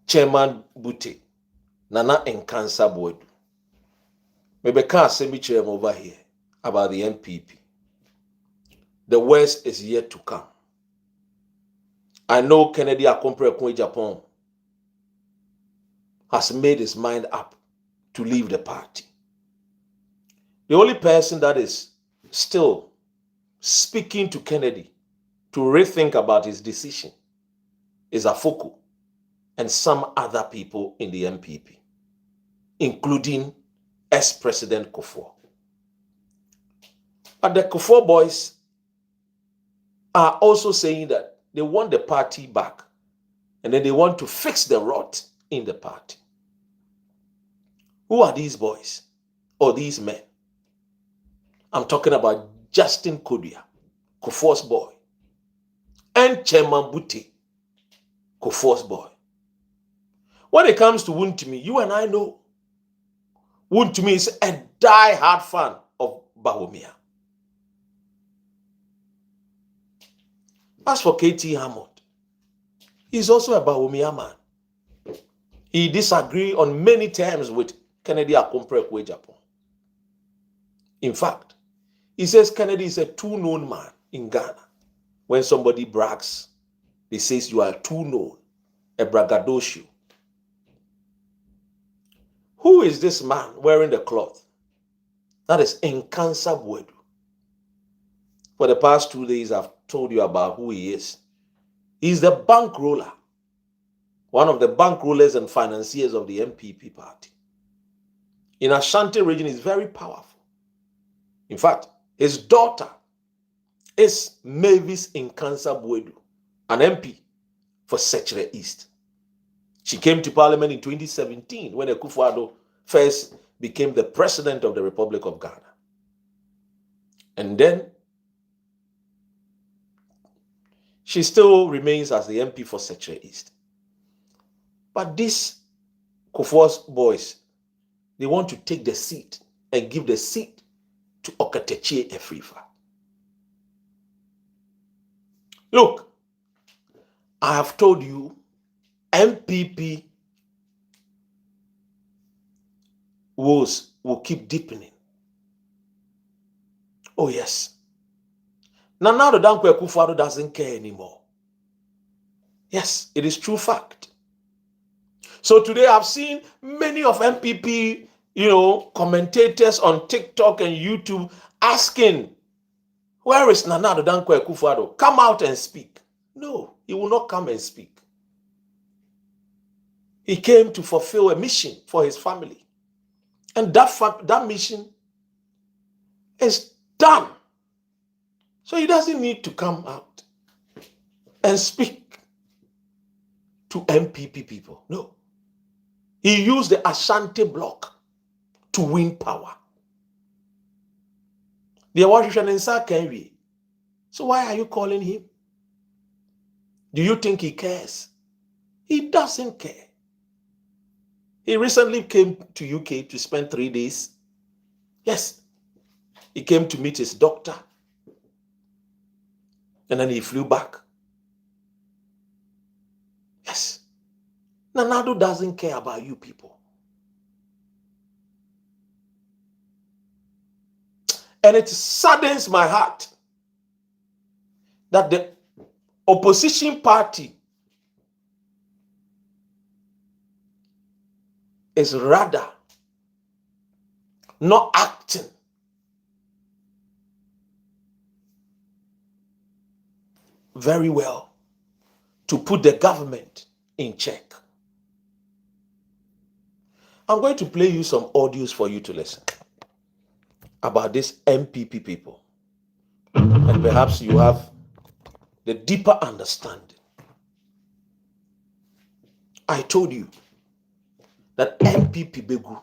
Chairman Butey, Nana Nkansa Boyd. Maybe can't say me chair over here about the MPP. The worst is yet to come. I know Kennedy Akompre Japan has made his mind up to leave the party. The only person that is still speaking to Kennedy to rethink about his decision is Afoko and some other people in the MPP, including ex-President Kufuor. But the Kufuor boys are also saying that they want the party back and then they want to fix the rot in the party. Who are these boys or these men? I'm talking about Justin Kodua, Kufuor's boy, and Chairman Butey, Kufuor's boy. When it comes to Wontumi, you and I know Wontumi is a die-hard fan of Bawumia. As for KT Hammond, he's also a Bawumia man. He disagrees on many terms with Kennedy Akompre Japan. In fact, he says Kennedy is a too known man in Ghana. When somebody brags, they say you are too known, a braggadocio. Who is this man wearing the cloth? That is Nkansa Bwedu. For the past 2 days, I've told you about who he is. He's the bankroller, one of the bankrollers and financiers of the MPP party. In Ashanti region, he's very powerful. In fact, his daughter is Mavis Nkansa Bwedu, an MP for Sechere East. She came to parliament in 2017 when Akufo-Addo first became the president of the Republic of Ghana. And then she still remains as the MP for Sechere East. But these Kufuor's boys, they want to take the seat and give the seat to Okatechie Efrifa. Look, I have told you, MPP woes will keep deepening. Oh yes. Now the Dankwa Akufo-Addo doesn't care anymore. Yes, it is true fact. So today I've seen many of MPP, commentators on TikTok and YouTube asking, where is Nana Dankwa Akufo-Addo? Come out and speak. No, he will not come and speak. He came to fulfill a mission for his family. And that mission is done. So he doesn't need to come out and speak to MPP people. No. He used the Ashanti bloc to win power. The Washington inside Kenry. So why are you calling him? Do you think he cares? He doesn't care. He recently came to UK to spend 3 days. Yes. He came to meet his doctor. And then he flew back. Yes. Nanado doesn't care about you people. And it saddens my heart that the opposition party is rather not acting very well to put the government in check. I'm going to play you some audios for you to listen about this MPP people. And perhaps you have the deeper understanding. I told you that MPP Begu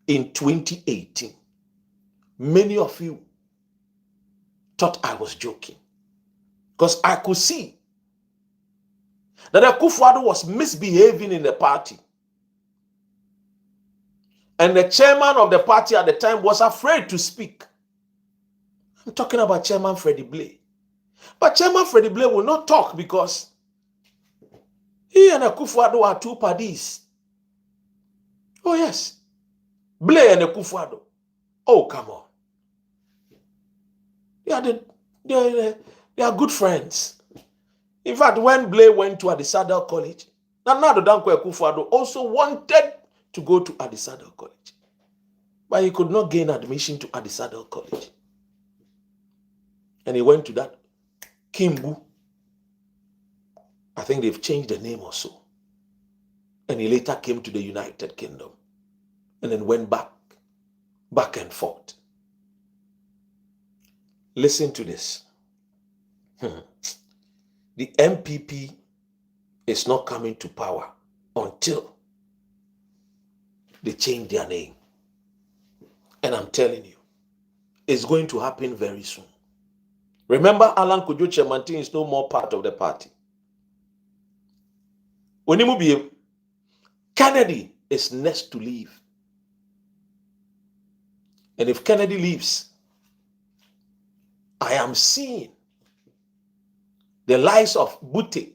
in 2018, many of you thought I was joking. Because I could see that Akufo-Addo was misbehaving in the party. And the chairman of the party at the time was afraid to speak. I'm talking about Chairman Freddie Blay. But Chairman Freddie Blay will not talk because he and Akufo-Addo are two parties. Oh yes. Blay and Akufo-Addo. Oh, come on. They are good friends. In fact, when Blay went to Adisadel College, Nana Dankwa Akufo-Addo also wanted to go to Adisadel College. But he could not gain admission to Adisadel College. And he went to that Kimbu. I think they've changed the name or so. And he later came to the United Kingdom. And then went back and forth. Listen to this. The MPP is not coming to power until they change their name. And I'm telling you, it's going to happen very soon. Remember, Alan Kojo Chemantin is no more part of the party. When you move, Kennedy is next to leave. And if Kennedy leaves, I am seeing the lies of Butey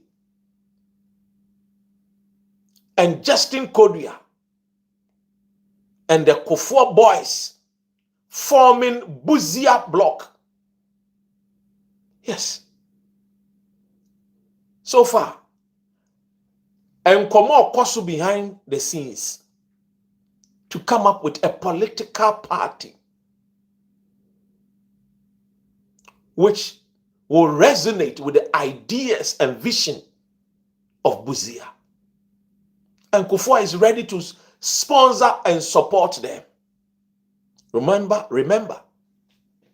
and Justin Kodua and the Kodua boys forming Buzia block. Yes. So far, and Komo Kosu behind the scenes to come up with a political party which will resonate with the ideas and vision of Buzia. And Kodua is ready to sponsor and support them. Remember,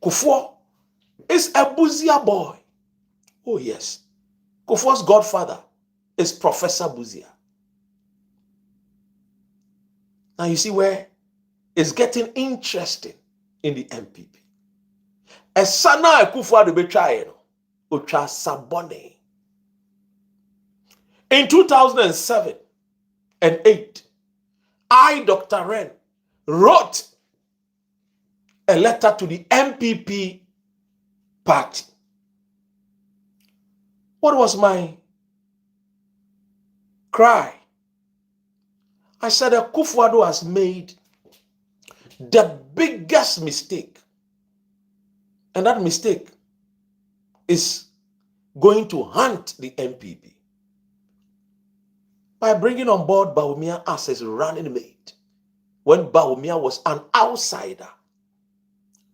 Kodua is a Buzia boy. Oh yes. Kofua's godfather is Professor Buzia. Now you see where it's getting interesting in the MPP. Esana Kodua de betraye no Ocha Sabone. In 2007 and 8, I, Dr. Ren, wrote a letter to the MPP party. What was my cry? I said that Kodua has made the biggest mistake. And that mistake is going to haunt the MPP by bringing on board Bawumia as his running mate when Bawumia was an outsider,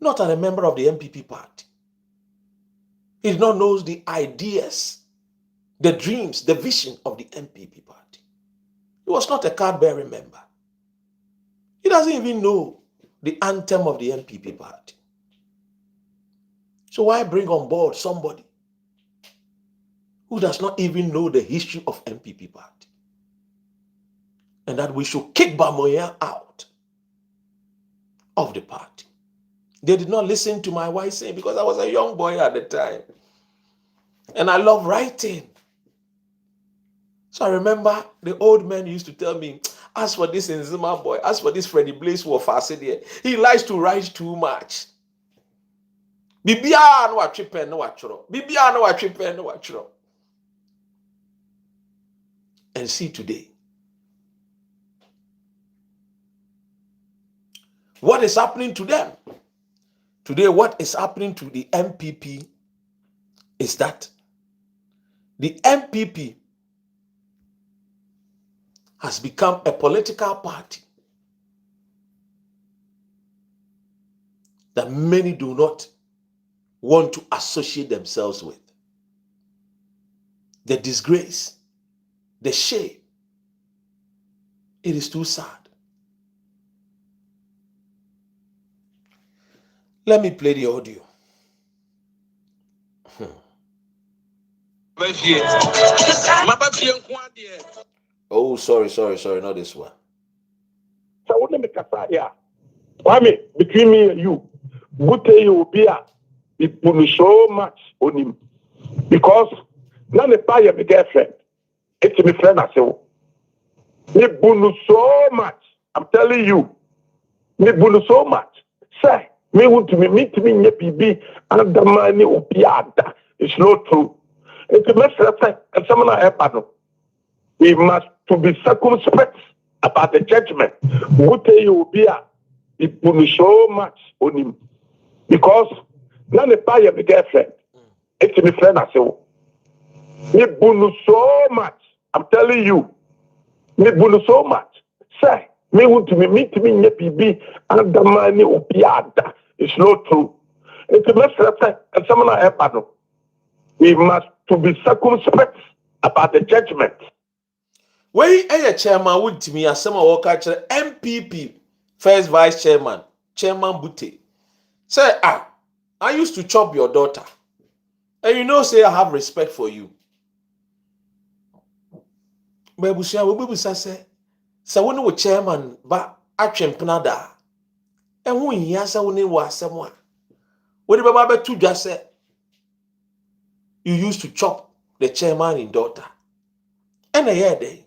not a member of the MPP party. He did not know the ideas, the dreams, the vision of the MPP party. He was not a card-bearing member. He doesn't even know the anthem of the MPP party. So why bring on board somebody who does not even know the history of MPP party? And that we should kick Bamoya out of the party. They did not listen to my wife saying, because I was a young boy at the time. And I love writing. So I remember the old man used to tell me, as for this Nzima boy, as for this Freddie Blaze he likes to write too much. Bibia no atwepen no atworo. Bibia no atwepen no atworo. And see today. What is happening to them? Today, what is happening to the MPP is that the MPP has become a political party that many do not want to associate themselves with. The disgrace, the shame, it is too sad. Let me play the audio. Oh, sorry, not this one. So what me kasa here? Kwame, between me and you, Butey will be so much on him because now the buy my girlfriend. It's my friend as well. Me bunu so much. I'm telling you, me bunu so much. Say, me want to meet me nye bibi and the money opiada. It's not true. It's a message and someone I have. We must to be circumspect about the judgment. Butey will be so much on him because now the buy my girlfriend. It's my friend as well. Me bunu so much. I'm telling you, me bunu so much. Say, me want to meet me nye bibi and the money opiada. It's not true. It's a message and someone I have. We must to be circumspect about the judgment. Where a chairman would to me as some catcher MPP, first vice chairman, Chairman Butey. Say, I used to chop your daughter. And you know, say I have respect for you. But we say, so when we chairman, but action panada. And when he answer when he was someone. When the Baba two just said, you used to chop the chairman in daughter. And a year day.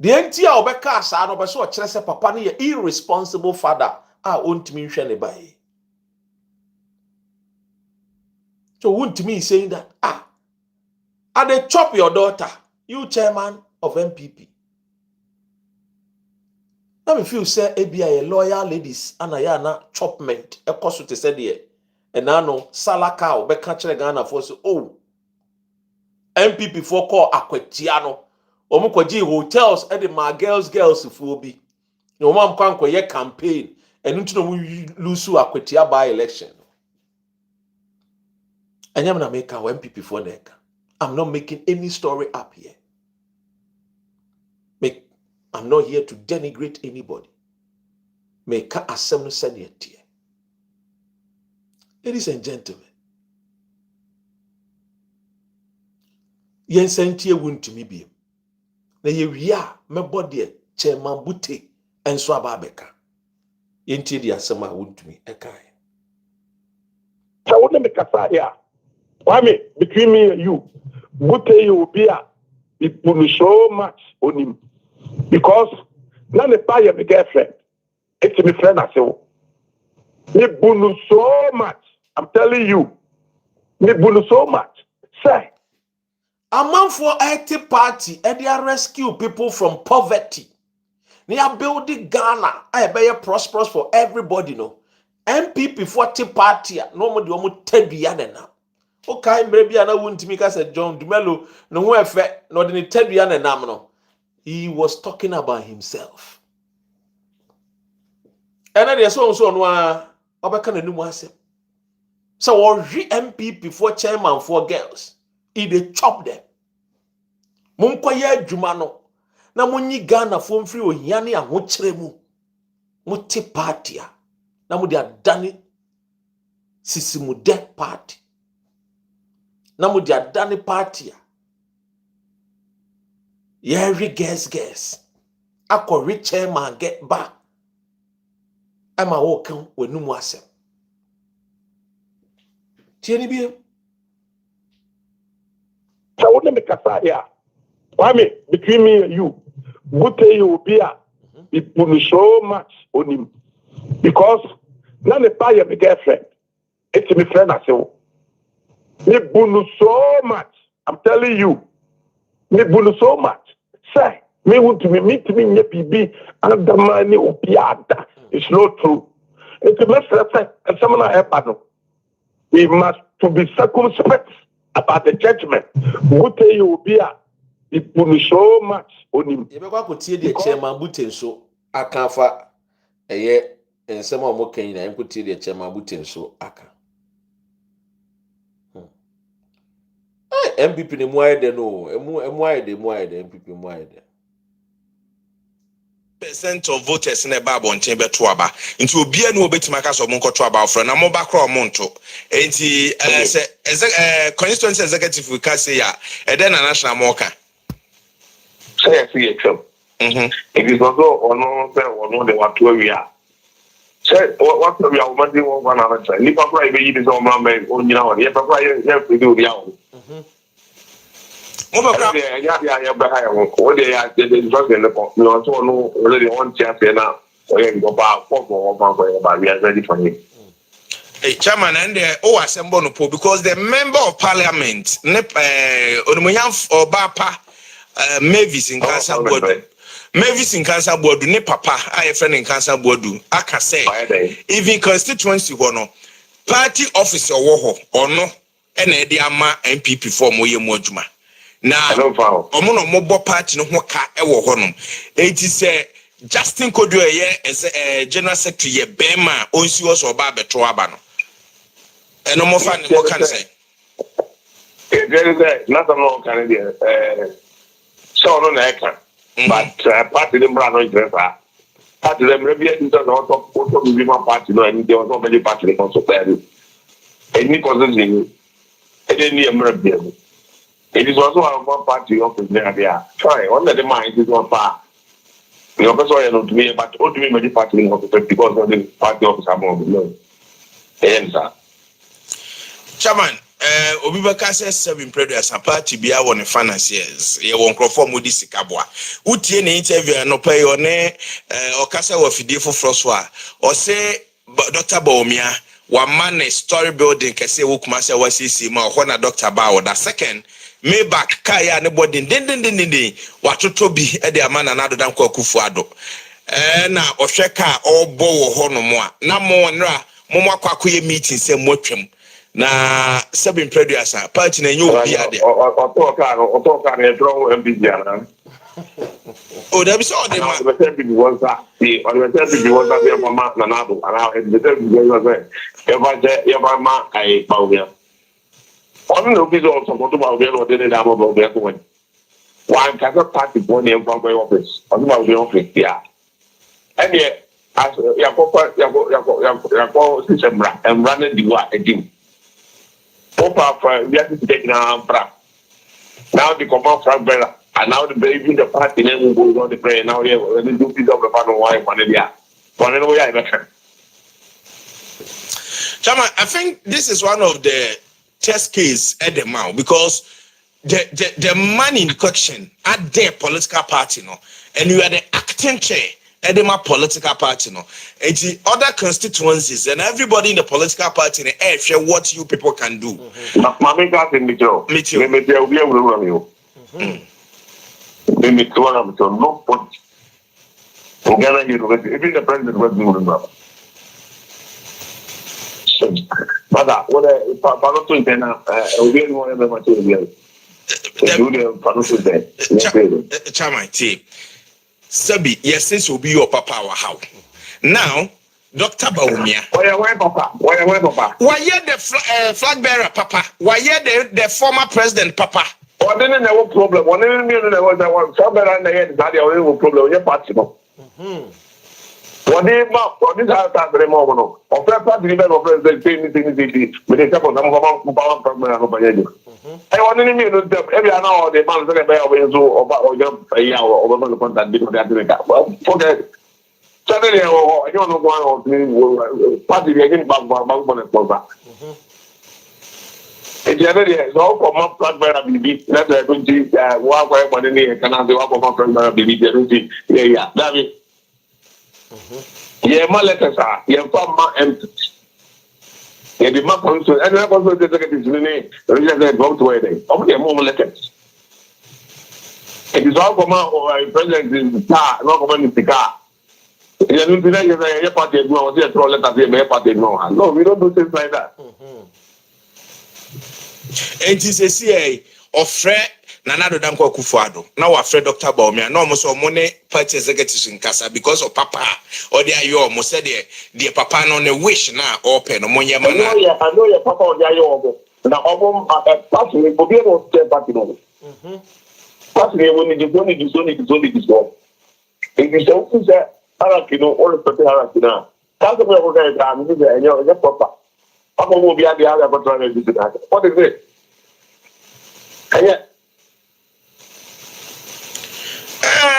The entire Obeka sa no beso kire se papa ne irresponsible father wontumi hwe ne bae. So wontumi is saying that I dey chop your daughter, you chairman of MPP. Now me feel say ebia loyal ladies na chopment ekoso te say there. And now salaka Obeka kire Ghana for so MPP for call akwetiano. Omukwaji hotels and the my girls for be. No mom can campaign and into no lose akwetia by election. And I'm not making MPP for neck. I'm not making any story up here. I'm not here to denigrate anybody. Make a assembly senate here. Ladies and gentlemen, yen sentie Wontumi bi. Na ye wia me body Chairman Butey enso ababeka. Yentie di asema Wontumi ekai. So what me kasa here? Why between me and you, Butey will be it will so much on him because none of my girlfriend. It's my friend I say. Me bunu so much. I'm telling you, me bunu so much. Say. A man for 80 party and they rescue people from poverty. They are building Ghana. I be prosperous for everybody. No MPP 40 party. No more do tebiane na. Okay, maybe I wouldn't make us a John Dumelo. No one effect. No the tebiane na no. He was talking about himself. And then there's so no obeka na numu asem. So or MPP for chairman for girls. He dey chop them. Munkoye adwuma no na munyi Ghana fo mfiri ohia ne ahokyere mu. Muti party a na mu de adane sisimude party. Na mu de adane party a every guess akọ chairman get back. Ama wo kan wanumu asem. Tieni bi So what me kasa here? Why between me and you, Butey will be it will so much on him because none of my girlfriend. It's my friend I say. Me bunu so much. I'm telling you, me bunu so much. Say me want to meet me nye bibi and the money upiada. It's not true. It's a message and someone I have. We must to be circumspect about the judgment. Butey will be it will so much on him. You go tie the Chairman Butey so akanfa eye ensema omo kan na enko tie the Chairman Butey so aka. MPP ni muaide no muaide MPP muaide. Percent of voters in a babo and chamber to aba into obia no betima ka so monko to aba for na mo ba kro monto enti constituency executive we can say ya e den na national moka Say I see it. It is also ono the what we are. Say what we are manding one another side. Ni papa e be yi so ma me onyina ho. Ye papa ye do ya ho. Mo ba kra ya ba ha ho. O de ya the drug in the pop. No so no already on chance na. O ye go ba for ba we are ready for him. Hey, Chairman, and assemble no po because the member of parliament Onumunyam Obapa Mavis in Cancer Board. Mavis in Cancer Board, ne papa, I friend in Cancer Board, aka say, even constituency no party officer or no, and ama MPP for moye mojuma. Now, omono mobo party no ka ewo honum. It is Justin Kodua as a general secretary ye bema onsi was oba beto aba no eno mo fa ne mo kan say there is nothing wrong can there so no na can but party them brand no interest party them maybe it does not also be my party no and there was not many party also there any constitution any emergency it is also one party office there try under the mind is one part. Your person not to me, but ultimately many party office because of the party office among no. Answer. Chairman, Obi Baka says 7 predators a party be our financiers. You won't conform with this Kabwa. Uti any interview no pay on or Casa of Fidifo Froswa or say Dr. Baumia, one man a story building can say Wukmasa was Sima or Dr. Bao. The second. Me back kaya ne body den watoto bi e de ama na nado dan kwakufu ado na ohwe ka obo wo ho no mo a na mo nra mo akwakoye meeting se mo twem na 7 predators party na nyo bi ade oto ka na draw MPG ana o da bi so de ma the same people was that the mama na nado ana the same people was that eva ma ai baumia on no be also go to my way or then I'm about there going. One cannot party one name from my office. On my office, yeah. And yet, as Yako system and running the work again. Papa, we have to take now. Now the command from Bella, and now the baby, the party name will go on the prayer. Now, yeah, let me do piece of the panel wife on it. Yeah. Chama, I think this is one of the test case at the mouth because the man in question at their political party no and you are the acting chair at the political party no and the other constituencies and everybody in the political party share what you people can do. Mami got in the job. Me too. Me too. We will run you. Me too. I'm so no point. Ghana University. Even the president was moving up. Mother, what a Panoto is then we want to material. Chama tea. Sabi, yes, this will be your papa or how. Now, Dr. Baumia. Why papa? Why the flag bearer, papa? Why the former president, papa? Or then there was problem. One in there was that one. Some better the head that there was problem. You're possible. What do you want? What is our time? Or party leader of president anything. But they come on some power problem. I want to mean every hour the man that I will do or the contact because they are doing that. Well, forget. Suddenly, I don't know why party again back. It's the other day. So, for my flag bearer, baby, that's a good thing. Walk away from the near canal. They walk over from the baby. Yeah, David. Yeah, my letters are. Yeah, from my empty. Yeah, the map also. And I also did this name. The reason I go to where they. Okay, more letters. It is all from my president in the car, not from the car. Yeah, no, today you're party. No, I was here to let us say, party. No, we don't do things like that. And this is a threat. Nanado Danko Kufuado. Now our friend Dr. Baumia, no almost money party executives in Casa because of Papa or they are you almost said the Papa on a wish now open on Monya. I know your Papa or Yayo. Now, party will be able to party. Party when it is only this one. If you don't say Harakino or the Harakina, that's what we're going to do. And your Papa. Papa will be at the other control. What is it? And yet.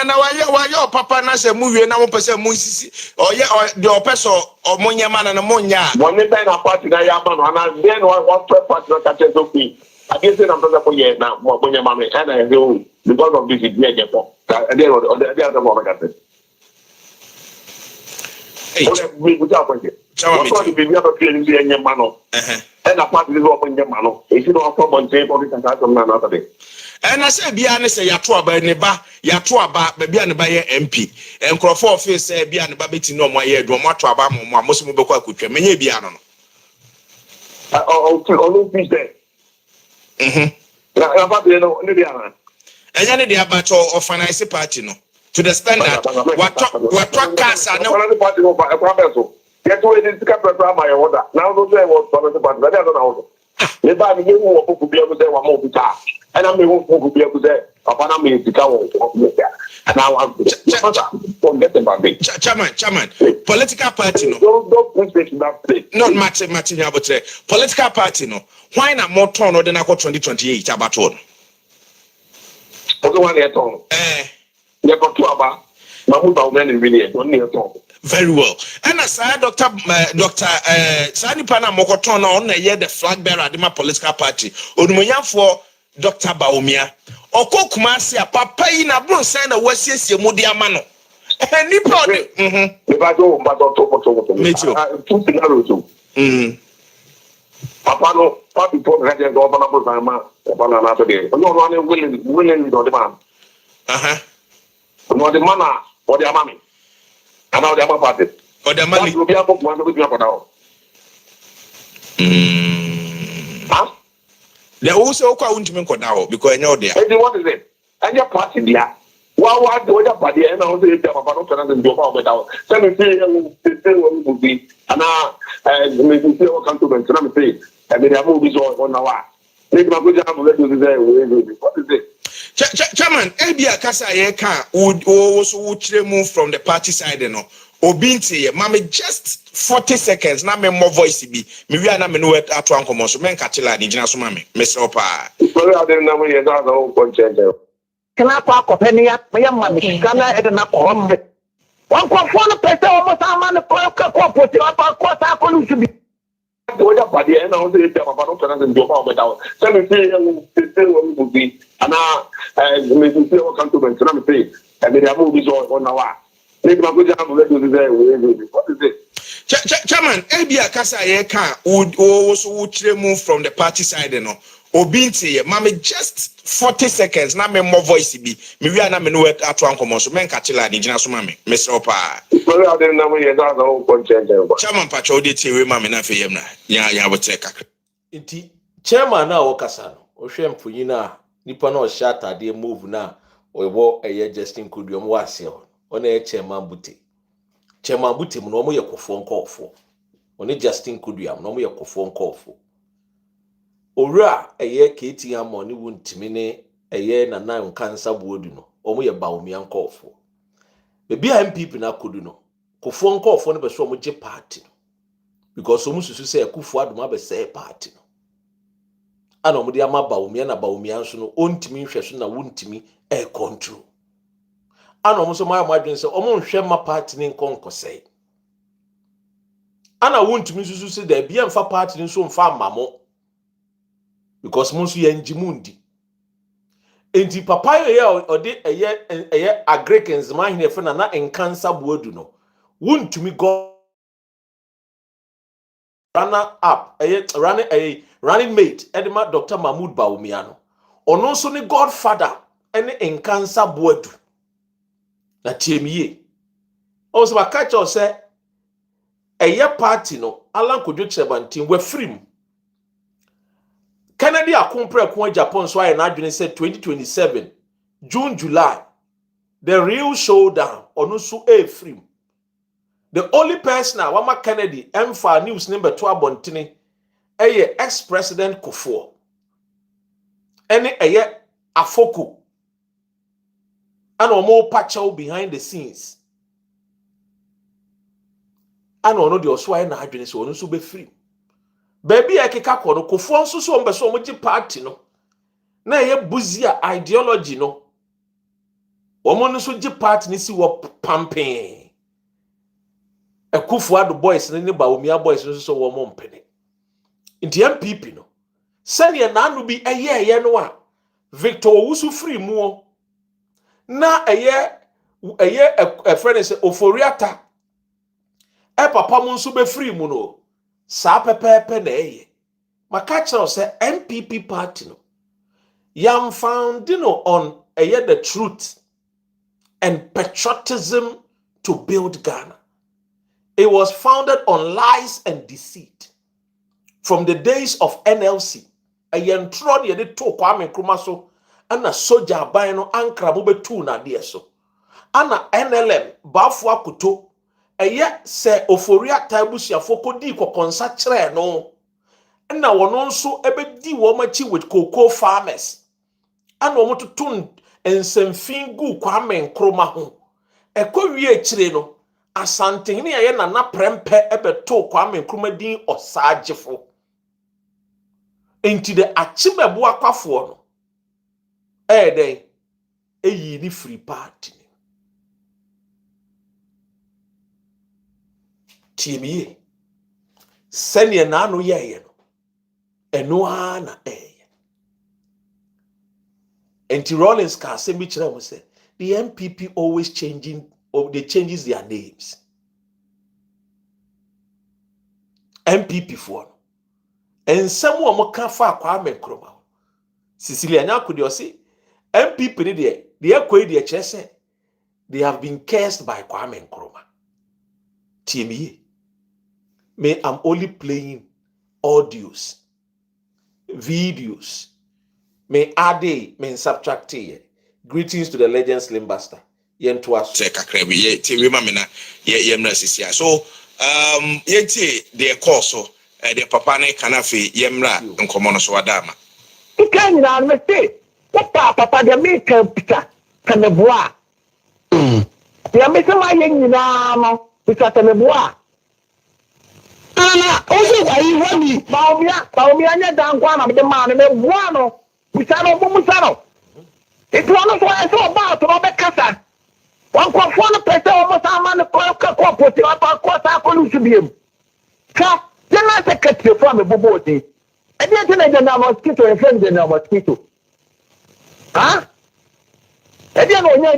Now why your papa na say movie na one person musisi or yeah or the person or monya man and monya one time na party na ya man and then one party na catch okay I guess I'm talking for years now monya man and I do because of this idea get for and then the other one got it we without point chawa me be never feeling the any man and a party is open the man if you don't come on table this and that on another day. And I say, Biana say, Yatua by Neba, Yatua by Biana by MP, and Crawford face say, Biana Babiti no more year, Dromata Bamo, Mosumuka could many Biano. Oh, peace there. About the Libiana. And then the battle of finance party, no. to the extent that what cancer no party no so get to it ka my order now no say was political party but I don't know me ba me wo ko bi ego say wa mo bita and I me wo ko bi ego say papa na me bita wo and I want to forget about it. Chairman, political party no. Don't push it that place. Not Martin Yabotre. Political party no. Why not more turn or than 2028 about one? Okay, one year turn. You got two about Mahama men in really 1 year turn. Very well. And as Dr. Sani Pana Mokoton on a year the flag bearer at the political party. Odumoyan for Dr. Baumia. Oko Kumasi a papa in a bron sign of West Mudia Mano. And you probably if I go back to me too. Two scenarios too. Papa no, Papa before I get governor Sama, upon another day. No one willing or the man. No the man or the mammy. And now the other party. Or the money will be able to want to be up now. Huh? They also count to me now because I know there. And what is it? And your party there. What the other party and I was saying that Papa don't do about without. Send me say will be and now maybe say what come to them. Let me say and then I move this on our. Make my good job let you say what is it? Chairman, Ebia Kasa Yeka would also move from the party side, no. Obinti, mama, just 40 seconds. Now, me more voice be. Maybe I know at one commercial. Men catchila, Nijina Sumami, Miss Opa. Sorry, I didn't know you got the whole content. Can I talk of any young Can I add enough home? One person almost a man of put you up on course. I couldn't be. The other party and I was saying that Papa don't do about without. Send me say will be and now maybe say what come to them. Let me say and then I move this on our. Make my good job let you say what is it? Chairman, Ebia Kasa Yeka would also move from the party side, no. Obinti, mama, just 40 seconds. Now, me more voice be. Maybe I know at one commercial. Men catchila, Nijina Sumami, Miss Opa. Sorry, I didn't know you got the whole content. Chairman Pacho did see Mamma Nafayamna. Yeah, would take a. Inti chairman na Okasano. Oshem Puyina, Nippon Shatta, they move now. Or war a year Justin Kodua Wasio. On a chairman Butey. Chairman Butey, no more your phone call for. Only Justin Kodua, no more your phone call for. Ora a year Katie and money won't mine a year and 9 cancer would no. Omo ye Baumian call for. Maybe I'm people na Koduno. Ko phone call for never so much party. Because so much to say a kufuad mabe say party. And omudi ama Baumia na Baumian so no own to me fashion na won't me air control. And almost my imagine say omo share my party in conco say. And I want me to say there be for party in so far mamo. Because most ye njimundi. Enti papa ye or de a year Agricans man here for na in cancer bodu no. Won't me go runner up running mate Edema Dr. Mahmoud Baumiano. Or no so ni godfather any in cancer bodu. Na tiemiye. Also ba catch us say a year party no Alan Kodua Chebantin we free. Kennedy akompre kwa Japan so aye na adwene say 2027 June July the real showdown ono so e free. The only person na wama Kennedy emfa news number 2 abontene eye ex-president Kufuor ene eye Afoko and omo pacho behind the scenes and ono de oso aye na adwene so ono so be free. Baby akeka kono Kufuor nso so mbe so omoji party no na ye buzia ideology no omo nso ji party ni si wo pampen Kufuor boys ni Baumia boys nso so wo mompene nti MPP no sene na anu bi eye no a Victor Owusu free mu na eye a friend say Ofori-Atta papa mu nso be free mu no sa pepepe na eye maka kire say MPP party no yam found on the truth and patriotism to build Ghana. It was founded on lies and deceit from the days of NLC. Ayentro de to Kwame Nkrumah so and a soldier by no ankra mo betu na de so ana NLM bafo akoto eye se Ofori-Atta abusuafo kodi kokonsa kire no na wono nso ebedi wo machi with cocoa farmers ana wo mototun ensemfin gu Kwame Nkrumah ho ekowie kire no asantehene ye nana prempe ebeto Kwame Nkrumah din osagefo enti de achimebo akwafo no den eyi ni free party tiemiye sene na no ye no eno ana enti Rollins ka se mi kire mo se the MPP always changing or they changes their names MPP for ensem wo mo ka fa Kwame Nkrumah Cecilia Nyako de osi MPP ni de akoi de kire se they have been cursed by Kwame Nkrumah tiemiye me I'm only playing audios videos me add me subtract here. Greetings to the legend Slim Buster yento aso se kakra bi ye ti we ma me na ye mra sisia so ye ti de course so de papa ne kanafe ye mra nkomo no so wadama Ken na me say papa de me kan pita kan boa ya me se wa ye nyina no pita kan boa ana ozo wa yi wani baumia nya dan kwa na de ma ne me boa no pita no mo musa no itu ono so e so ba to be kasa wan ko fo no pese o mo sa ma ne ko poti wa pa ko sa ko lu subiem ka na se kete fo me bobo odi e dey tell you na mosquito e friend na mosquito ha e dey no nya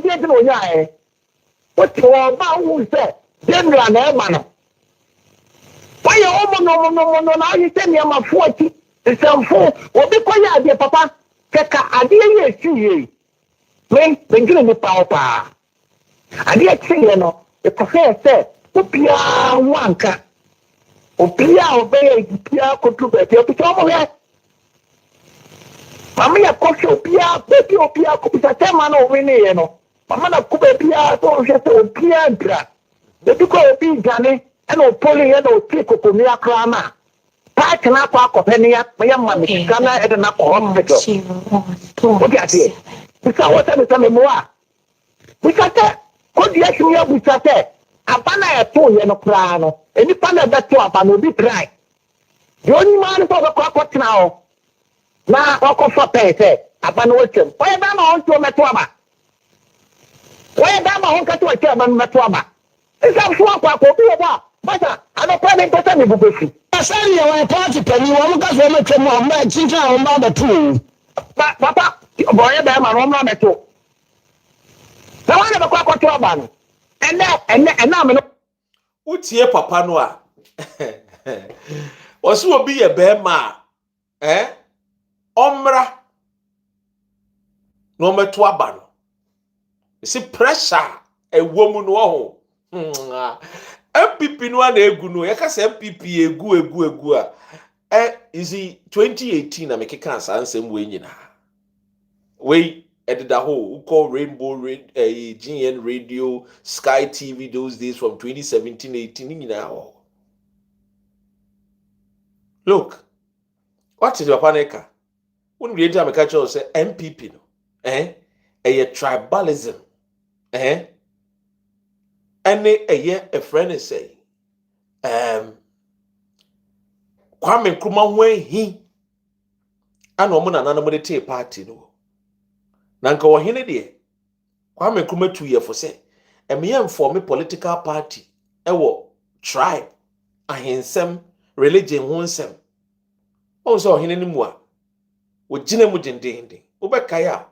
what you ba wu se general na e ma no why you no na you say me ma 40 isamfo obi ko ya de papa keka ade ye siye me ngire ni pa ade ye siye no e ko se opia wanka opia obey opia ko tu be ti to mo ye mama ya ko opia be opia ko bisa tema no we ni ye no mama na ko be pia to se opia gra de ko obi gane eno poli ye no ti ko mi akra na pa kana kwa kopenia ya mama kana e na ko ho beto obi ate bisa wota me tame moa bisa te ko dia hwi ya bisa te abana ya to ye no kra no eni pa na beto abana obi try yo ni man ko ko tena o na ko fa pese abana wo twem o ye ba ma on to meto aba o ye ba ma on ka to twem abana meto aba isa fu akwa ko bi ba bata ana pa ne pese ni bubefi asari ya wa party pani wo mo ka so meto mo ma chinka o ma beto papa boy ba ma no ma beto na wa na ba kwa to aba no ena me no utie papa no a oso obi ye be ma omra no meto aba no si pressure ewo mu no ho MPP no na egu no ye ka se MPP egu a is 2018 na mekeka ansem we nyina we edida ho call Rainbow GN Radio Sky TV those days from 2017-18 nyina ho. Look, what is your panika? When we enter America say MPP no a tribalism a friend is saying Kwame Nkrumah when he and woman and another take party no nanka wo hene de Kwame Nkrumah 2 year for say me form a political party ewo tribe ahensem religion ho nsem o so hene ni mu a wo gina mu dendende wo be kaya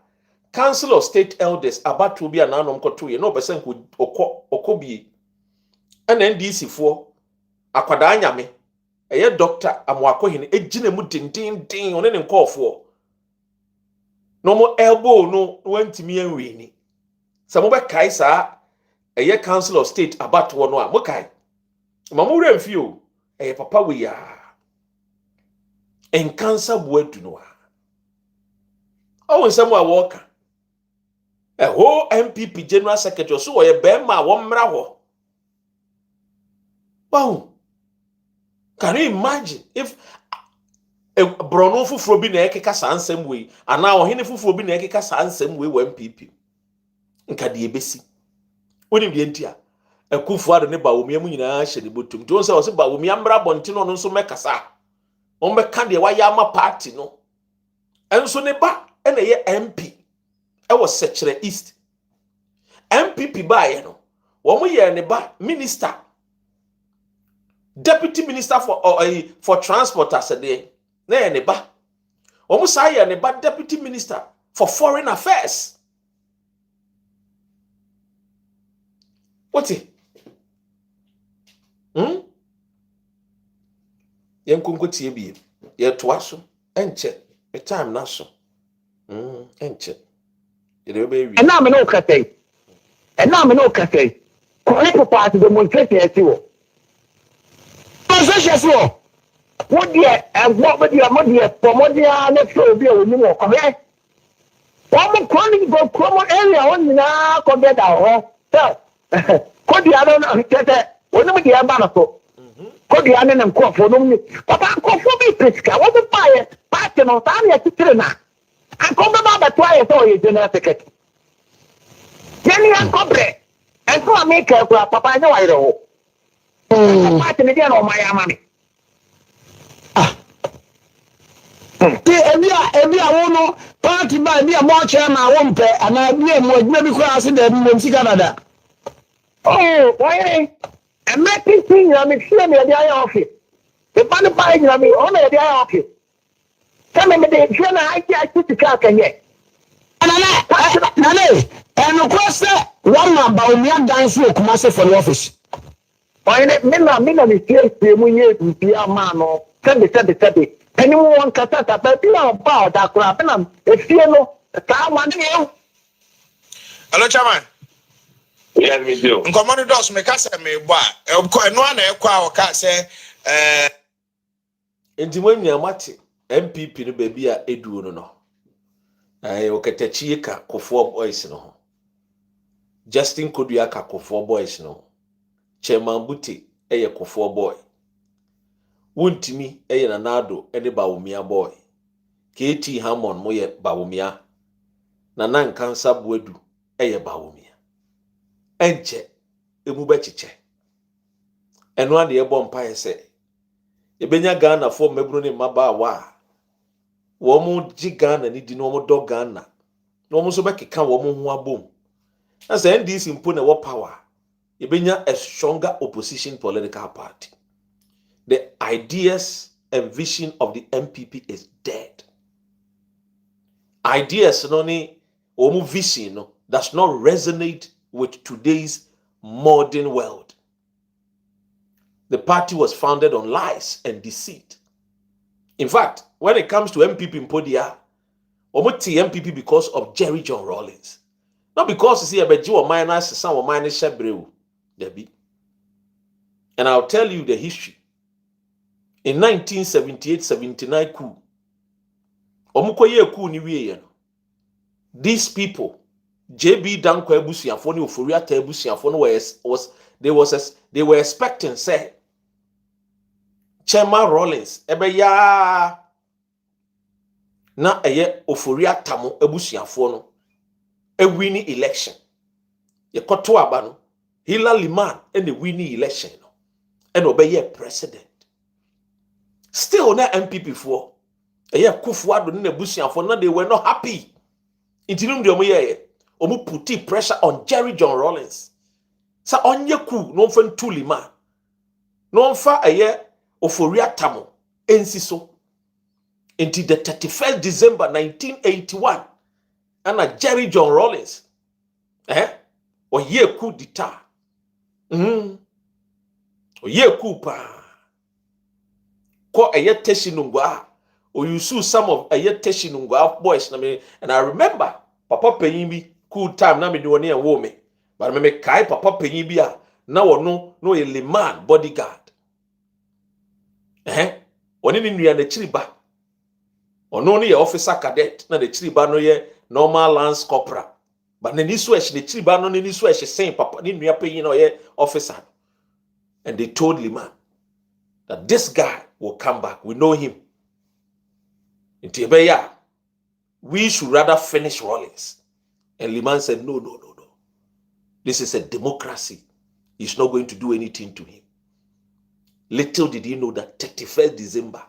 Council of State Elders about bi ananom koto ye no be sen ko okobi ana NDC fo akwada anyame eye doctor amwakohene egina mu dendenden one ne nkofo no mo elbow no wantimi anwe ni sa mo be kai sa eye Council of State about wo no a mo kai ma mo wura mfi o eye papa we ya en cancer boadu no a o nsem a wo ka a whole MPP general secretary so we bema wo mra ho. Wow. Can you imagine if a brono fufuro bi na ekeka sansem we ana ohene fufuro bi na ekeka sansem we wo MPP nka de ebesi woni bi entia Akufo-Addo ne ba womia mu nyina hye de botum to nse o se ba womia mra bonte no nso mekasa on beka de wa ya ma party no enso ne ba ena ye MP e wo Sechere East MPP ba ye no wo mo ye ne ba minister deputy minister for transport asede na ye ne ba wo mo sa ye ne ba deputy minister for foreign affairs. What it? Yenkunko tie bie ye toa so enche e time na so enche ye de be wi And now me no kate. And now me no kate. Correct part of the demonstrate wo. Demonstration wo. What dia and what would you mo dia pomodia na so bi o ni mo ko he. One chronic go common area on na ko get that so Kodua no na tete wonu me dia ba na so. Kodua ne nkofo no ni. Papa nkofo bi pesika wo be pae party no ta na titire na. Anko be ba to aye so ye general secretary. Yeni ankobre. Enko ameka ko papa nya wa ire ho. Party ne dia no ma ya ma me. Ebi a wo no party ba bi a mo chairman wo mpe ana bi mo adwuma bi ko ase da mo msi Canada. Oh, why? I'm making things. I'm explaining the idea of it. The funny part is, I'm on the idea of it. Some of the children I can't to talk again. Nane, and of course, one man by me and dance for Kumasi for the office. Why not? Me is still when you be a man or tell anyone can talk about that crap. And I'm if you know, someone you. Hello, Chairman. Yes, me do. Nkomoni dos me kasa me bo a eno na ekwa o ka se enti manya mate MPP no baby a edu no no okatachi ka Kofo boys no Justin Kodua ka Kofo boys no Chairman Butey eye Kofo boy Wontumi eye Nanado ene Bawumia boy KT Hammond mo ye Bawumia Nana Nkansa Buedu eye Bawumia enche emu bechiche eno ade ebo mpae se ebenya Ghana fo mebru ne maba wa wo mu ji Ghana ni di no mo do Ghana no mo so bekeka wo mo ho abom na se NDC mpo na wo power ebenya a stronger opposition political party. The ideas and vision of the MPP is dead. Ideas no ni o mu vision no does not resonate with today's modern world. The party was founded on lies and deceit. In fact, when it comes to MPP in Podia, omuti MPP because of Jerry John Rawlings. Not because you see a beji or minus some or minus shebreu. Debbie. And I'll tell you the history. In 1978-79 coup, omukoye coup ni wiye no. These people, JB Danko Ebusiafo ni Ofori-Atta Ebusiafo no they were expecting say Chairman Rawlings ebe ya na eye Ofori-Atta mo Ebusiafo no e winning election. Ye koto aba no Hillary man and the winning election no and obey president. Still na MPP for eye Akufo-Addo na Ebusiafo na they were not happy. Intinum de omo ye omo put pressure on Jerry John Rawlings. Sa onye ku no mfa ntuli man. No mfa eye Ofori-Atta mo ensi so. Until the 31st December 1981 and Jerry John Rawlings or ye coup d'etat. Or ye coup pa. Ko eye teshinungwa or you sue some of eye teshinungwa boys na me and I remember Papa Penyimbi cool time na me do near woman. But me kai Papa Penyimbi a na no a liman bodyguard. Oni ni nua na chiriba. Ono ne officer cadet na the chiriba no ye normal lance corporal. But ne niso ehye ne chiri ba no ne niso ehye sen papa ne nua panyin no ye officer. And they told Liman that this guy will come back. We know him. In Tibeya, we should rather finish Rawlings. And Liman said, no. This is a democracy. He's not going to do anything to him. Little did he know that 31st December,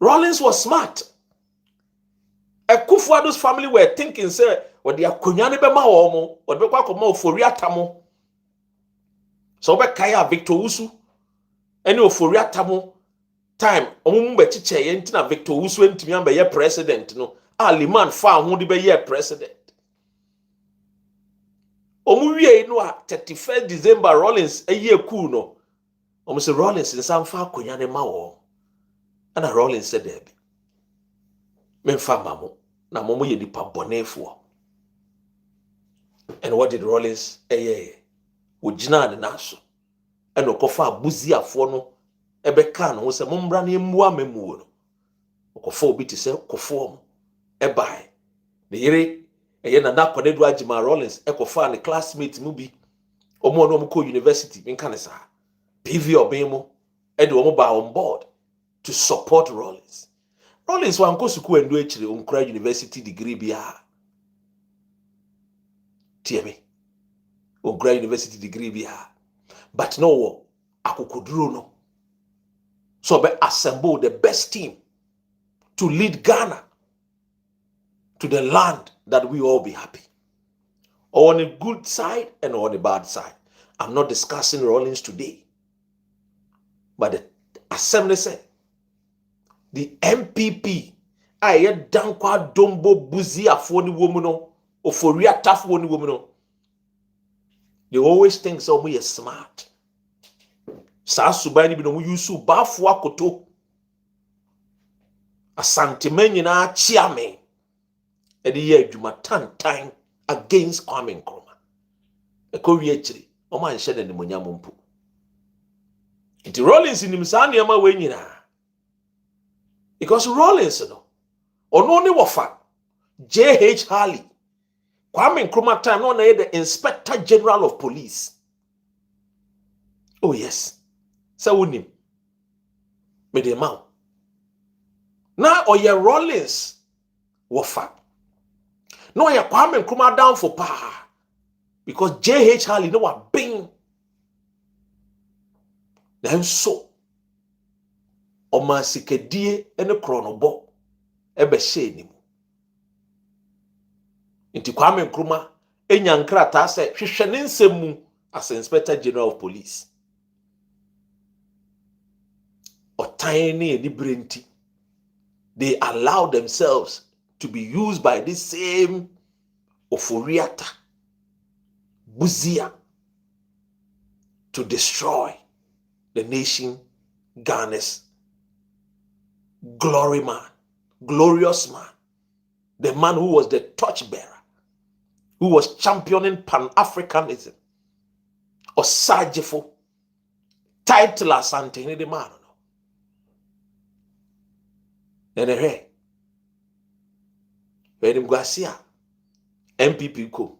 Rawlings was smart. Akufo-Addo's family were thinking, say, what they are kunyane be ma wo, what be kwa koma Ofori-Atta mo. So be kaya Victor Usu, any Ofori-Atta mo time, omu be chiche ye ntina Victor Usu entimi amba ye president no. Liman fa ho de be ye president. Omu wie no a 31st December Rawlings eye cool no. Omu say Rawlings nsan fa kunyane ma wo. And Rawlings said there be. Memfa mamo na momo ye nipa bonefo. And what did Rawlings ojina de naso and okofa abuziafo no ebeka no se mombra na emu amemu no okofa obi ti se kofo ebai ne yire na nakonedu agima Rawlings ekofa ne classmate mu bi omo no ko university nka ne sa PV obemo e de omo ba on board to support Rawlings. Rawlings wan ko suku endu echire onkra university degree bia tiemi onkra university degree bia but no akukuduro no so be assemble the best team to lead Ghana to the land that we all be happy, on the good side and on the bad side. I'm not discussing Rawlings today, but the assembly said the MPP aye dankwa dombo buzi afoni womuno Ofori-Atta afoni womuno. They always think so we are smart. Sa subani bi no yusu bafo akoto. Asante nyina chiame. E de ye adwuma tantan against Kwame Nkrumah. E ko wi achiri, o man hye ne monyam mpo. Nti Rawlings nim sa ne ma we nyina. Because Rawlings no ono ne wofa JH Harley Kwame Nkrumah time no na the Inspector General of Police. Oh yes. So unim. Me de ma. Na oye Rawlings wofa. No oye Kwame Nkrumah down for power. Because JH Harley no wa bing. Then so Oma sikedie ene kronobo ebe hye ni mu. Nti Kwame Nkrumah enya nkrata se hwehwe ne nsem mu as Inspector General of Police. Otani eni brenti. They allow themselves to be used by this same Ofori-Atta Buzia to destroy the nation Ghana's glory man, glorious man, the man who was the torchbearer, who was championing Pan-Africanism, Osajifo, title asante the man. Then when him Garcia, MPP go,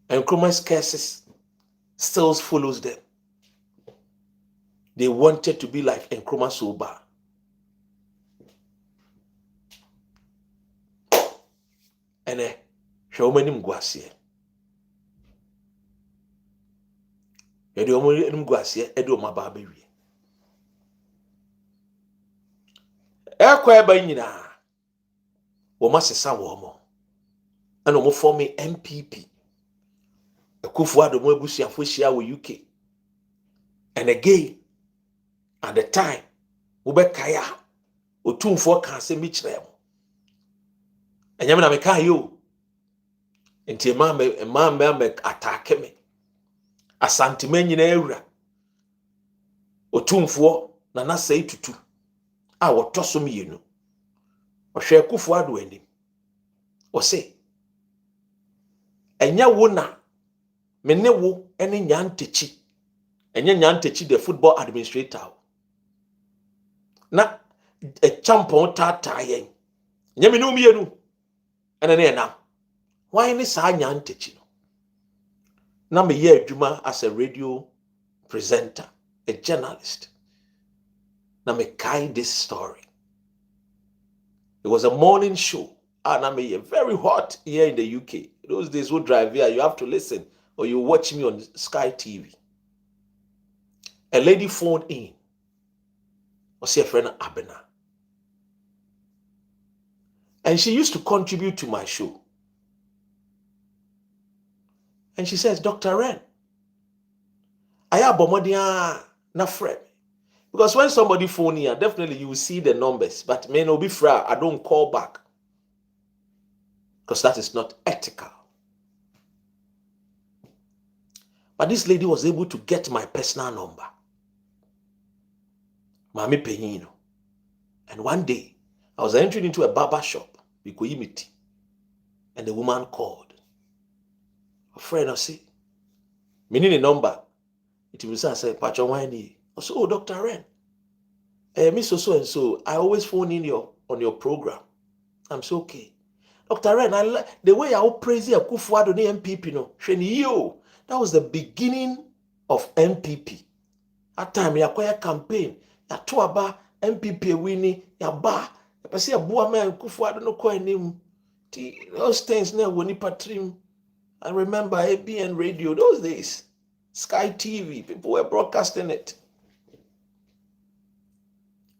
and Nkrumah's curses still follows them. They wanted to be like Nkrumah so bad. And show me him Garcia. Edo mo him Garcia, edo ma ba bewie. Ekwa eba nyina. Wo ma sesa wo mo. Ana mo form MPP. Akufo-Addo mo abusuafo hia wo UK. And again, at the time, Ubekaya, Otumfo kan se mi kire mo. Enyame na me kan yo. Enti me attack me. Asante nyina ewura. Otumfo na na sei tutu. A wotoso me yenu. Ohwe Akufo-Addo anim. O se enya wo na me ne wo ene nyantechi. Enye nyantechi the football administrator. Na a champon tata yen. Nyame no mienu. Ene na. Why ni sa nyantechi no? Na me ye adwuma as a radio presenter, a journalist. Na me kai this story. It was a morning show. And I mean, very hot here in the UK. Those days who drive here, you have to listen or you watch me on Sky TV. A lady phoned in. Was her friend Abena. And she used to contribute to my show. And she says, Dr. Ren, I have Bomodia na friend. Because when somebody phone here, definitely you will see the numbers. But may not be fra, I don't call back. Because that is not ethical. But this lady was able to get my personal number. Mami Penino. And one day, I was entering into a barber shop, Bikoyimiti, and the woman called. A friend, I say, meaning a number. It was I said, Pacho Wani. I said, oh, Dr. Ren. Miss so and so, I always phone in on your program. I'm so okay. Dr. Ren, the way I praise you, Kufuado ni MPP, no, yo, that was the beginning of MPP. At time, you acquire campaign, ya tuaba MPP winning, ya ba, ya see a boa man Kufuado no coin name. Those things now when you patrim. I remember ABN radio those days, Sky TV, people were broadcasting it.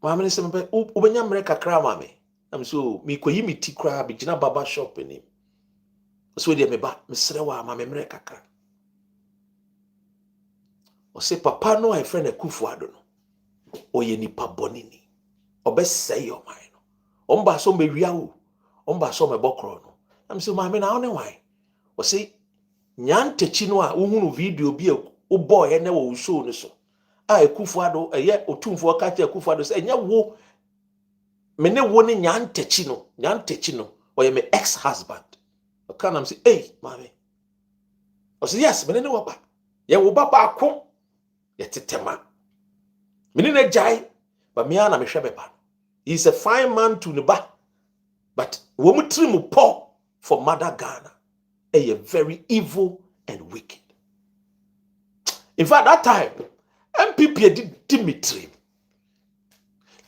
Mama said, "Ubenya mreka kra mame." I'm so me koyimiti kra bi gina baba shop ni. So dey me ba me srewa mame mreka kra. O say papa no I friend Kufuado no. Oye nipa bonini. Obesey your mind. Omba so me wia wo. Omba so me bokro no. I'm so mame na one why. O say nyantechi no a uhunu video bi o boy ene wo show no so. A Kufuado eye otumfo ka che Kufuado say enya wo mene wo ne nyantechi no oye me ex-husband. O kan am say hey mame. O say yes mene ne wo ba. Ye wo ba ba ko ye tetema. Mene ne jai but me ana me hwe beba. He's a fine man to neba. But wo mutri mu po for mother Ghana. A very evil and wicked. In fact, that time, MPP did Dimitri.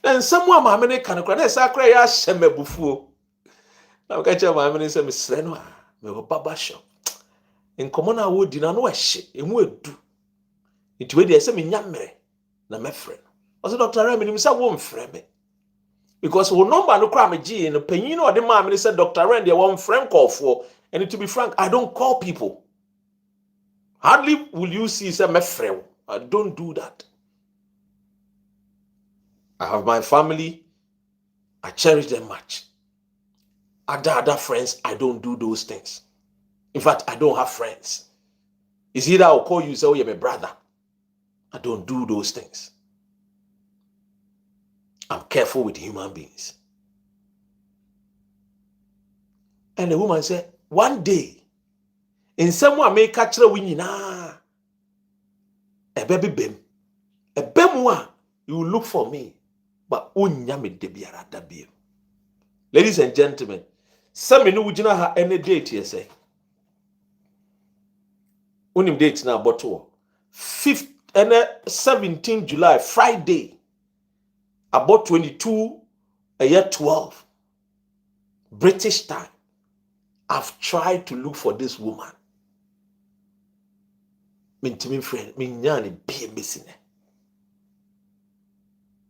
Then someone my many can cry, sacre ya sheme bufu. Now catch my many say, Miss Renwa, me go baba shop. In common I would dinner no shit, and we do. It way they say me nyamere, na me friend. I said, Dr. Remy, you say won't friend me. Because we number no cry me G in the penny or the man said, Dr. Randy, one friend call for. And to be frank, I don't call people. Hardly will you see say my friend. I don't do that. I have my family. I cherish them much. Other friends, I don't do those things. In fact, I don't have friends. It's either I'll call you say, oh, you're my brother. I don't do those things. I'm careful with human beings. And the woman said, one day, in someone may catch the winning, a baby bem. A bemwa, you look for me, but unyame debiara dabio. Ladies and gentlemen, some no wujina ha any date here say. Unim date na bottle. 5th and 17 July, Friday, about 22, a year 12, British time. I've tried to look for this woman. Mintimin friend, minyani be missing.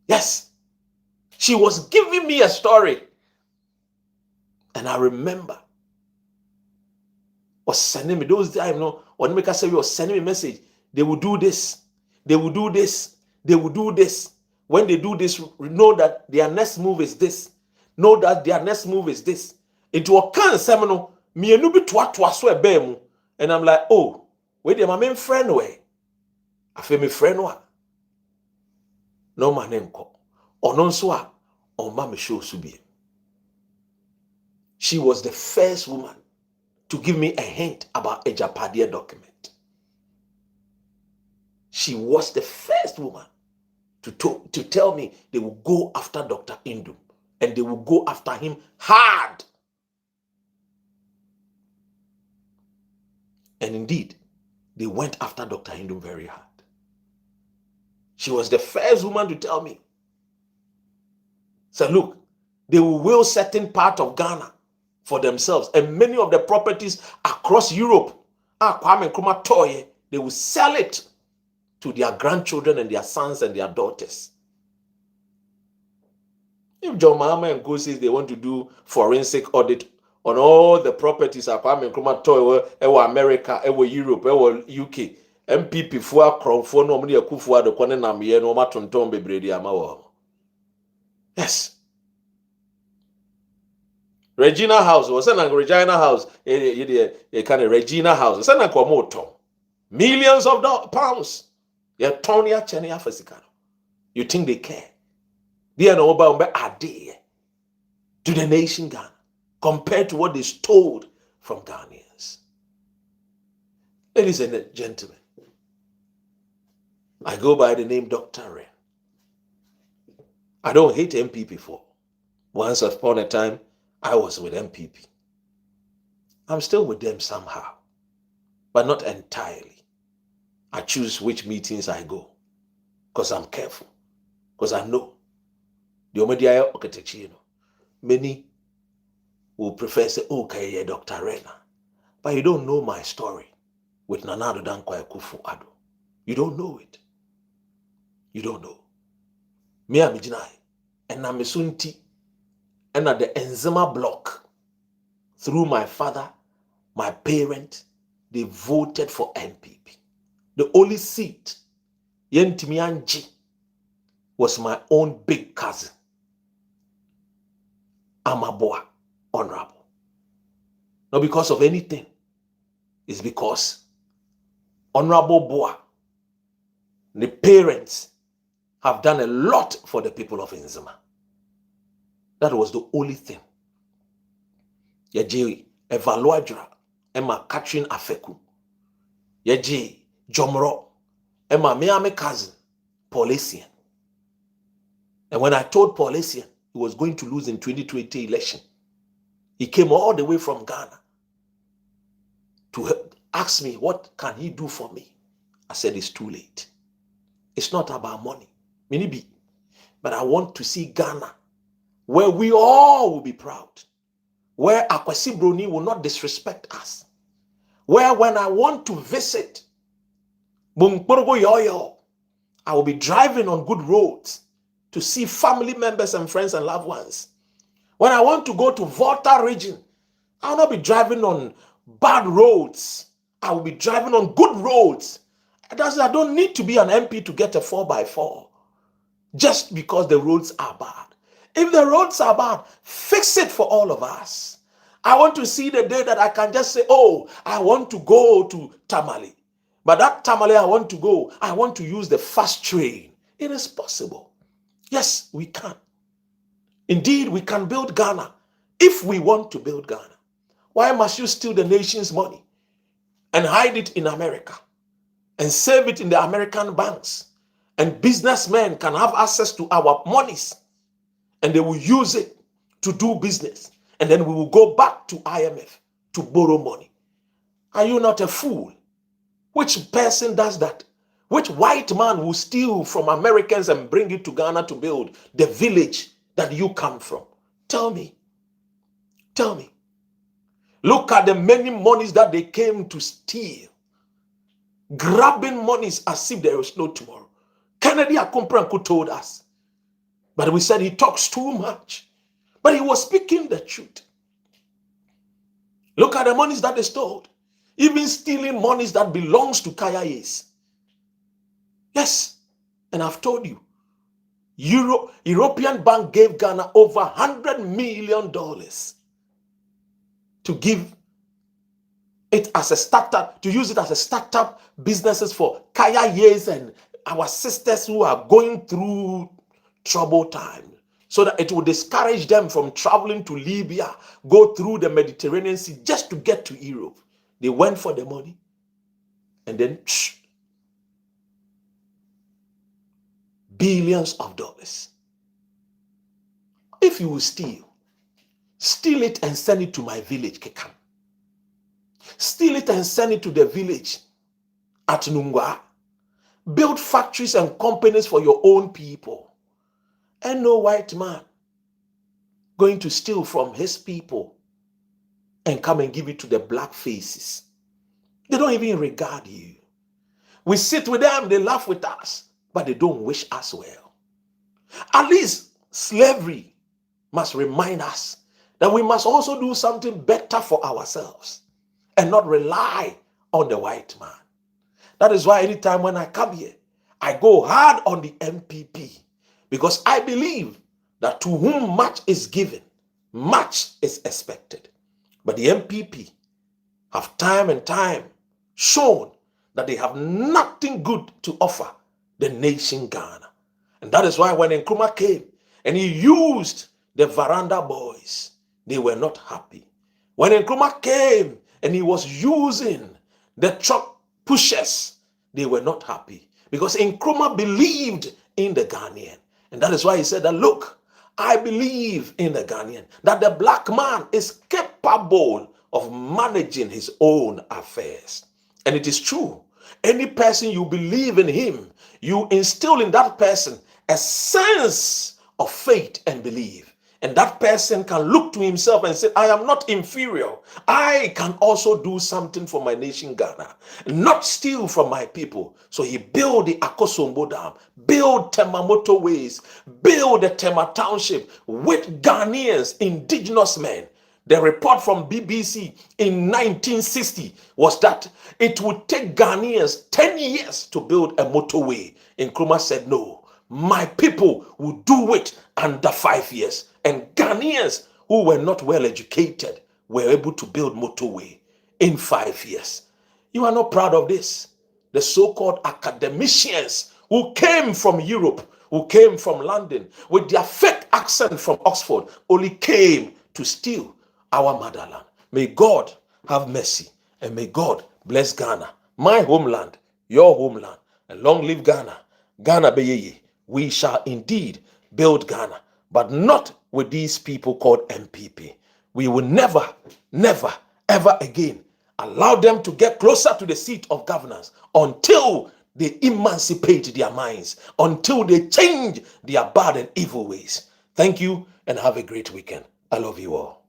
Yes, she was giving me a story, and I remember was sending me those days. You know, when make us say you was sending me a message, they will do this, they will do this, they will do this. When they do this, know that their next move is this. Know that their next move is this. It will can seminal me enu bi to so ebe mu, and I'm like, oh, wait, my main friend way. I feel my friend one. No man name call. Or non so or mama show subi. She was the first woman to give me a hint about a Japadia document. She was the first woman to tell me they will go after Dr. Indum, and they will go after him hard. And indeed, they went after Dr. Indum very hard. She was the first woman to tell me. So look, they will will certain part of Ghana for themselves, and many of the properties across Europe, Kwame Nkrumah toy, they will sell it to their grandchildren and their sons and their daughters. If John Mahama and Co says they want to do forensic audit on all the properties Kwame Nkrumah toy, America, Europe, UK, MPP for Crawford, no money Akufo the Kwane Namie, no matonton bebredi amawo. Yes. Regina House, was an Regina House, a kind of Regina House, it's an Aquamoto. Millions of pounds. You're Tonya Chenia Fasicano. You think they care? They are no about are there to the nation Ghana compared to what they stole from Ghanaians. Ladies and gentlemen, I go by the name Dr. Ren. I don't hate MPP for. Once upon a time, I was with MPP. I'm still with them somehow, but not entirely. I choose which meetings I go because I'm careful, because I know the Omedia Oketechino. Many will prefer say, okay, Dr. Rena, but you don't know my story with Nanado Dankwa Kufu-Addo. You don't know it. You don't know. Me Amijinai, and Namisunti, and at the Enzima block, through my father, my parent, they voted for NPP. The only seat, Yentimianji, was my own big cousin, Amaboa, honorable. Not because of anything. It's because Honorable Boa, the parents, have done a lot for the people of Nzima. That was the only thing. Yaji Evaluadra, Emma Catherine Afeku. Yaji Jomro, Emma Miami cousin, Paulisian. And when I told Paulisian he was going to lose in 2020 election, he came all the way from Ghana to ask me, what can he do for me? I said, it's too late. It's not about money. Maybe. But I want to see Ghana where we all will be proud. Where Akwasi Broni will not disrespect us. Where when I want to visit Bungporogo Yoyo, I will be driving on good roads to see family members and friends and loved ones. When I want to go to Volta region, I will not be driving on bad roads. I will be driving on good roads. I don't need to be an MP to get a 4x4 just because the roads are bad. If the roads are bad, fix it for all of us. I want to see the day that I can just say, oh, I want to go to Tamale. But that Tamale I want to use the fast train. It is possible. Yes, we can. Indeed, we can build Ghana if we want to build Ghana. Why must you steal the nation's money and hide it in America and save it in the American banks? And businessmen can have access to our monies and they will use it to do business. And then we will go back to IMF to borrow money. Are you not a fool? Which person does that? Which white man will steal from Americans and bring it to Ghana to build the village that you come from? Tell me. Tell me. Look at the many monies that they came to steal. Grabbing monies as if there is no tomorrow. Kennedy Akumpranku told us. But we said he talks too much. But he was speaking the truth. Look at the monies that they stole. Even stealing monies that belongs to Kayayes. Yes. And I've told you. European Bank gave Ghana over $100 million to give it as a startup, to use it as a startup businesses for Kayayes and our sisters who are going through troubled time, so that it will discourage them from traveling to Libya, go through the Mediterranean Sea just to get to Europe. They went for the money and then billions of dollars. If you will steal it and send it to my village, Kekam. Steal it and send it to the village at Nungwa. Build factories and companies for your own people. And no white man going to steal from his people and come and give it to the black faces. They don't even regard you. We sit with them, they laugh with us, but they don't wish us well. At least slavery must remind us that we must also do something better for ourselves and not rely on the white man. That is why anytime when I come here, I go hard on the MPP, because I believe that to whom much is given, much is expected. But the MPP have time and time shown that they have nothing good to offer the nation Ghana. And that is why when Nkrumah came and he used the veranda boys, they were not happy. When Nkrumah came and he was using the truck pushers, they were not happy. Because Nkrumah believed in the Ghanaian. And that is why he said that, look, I believe in the Ghanaian, that the black man is capable of managing his own affairs. And it is true. Any person you believe in him, you instill in that person a sense of faith and belief. And that person can look to himself and say, I am not inferior. I can also do something for my nation Ghana, not steal from my people. So he built the Akosombo Dam, build Tema motorways, build the Tema Township with Ghanaians, indigenous men. The report from BBC in 1960 was that it would take Ghanaians 10 years to build a motorway. Nkrumah said, no, my people will do it under 5 years. And Ghanaians who were not well educated were able to build motorway in 5 years. You are not proud of this. The so-called academicians who came from Europe, who came from London, with their fake accent from Oxford, only came to steal our motherland. May God have mercy and may God bless Ghana, my homeland, your homeland, and long live Ghana. Ghana beyeye. We shall indeed build Ghana, but not with these people called MPP. We will never, never, ever again allow them to get closer to the seat of governance until they emancipate their minds, until they change their bad and evil ways. Thank you and have a great weekend. I love you all.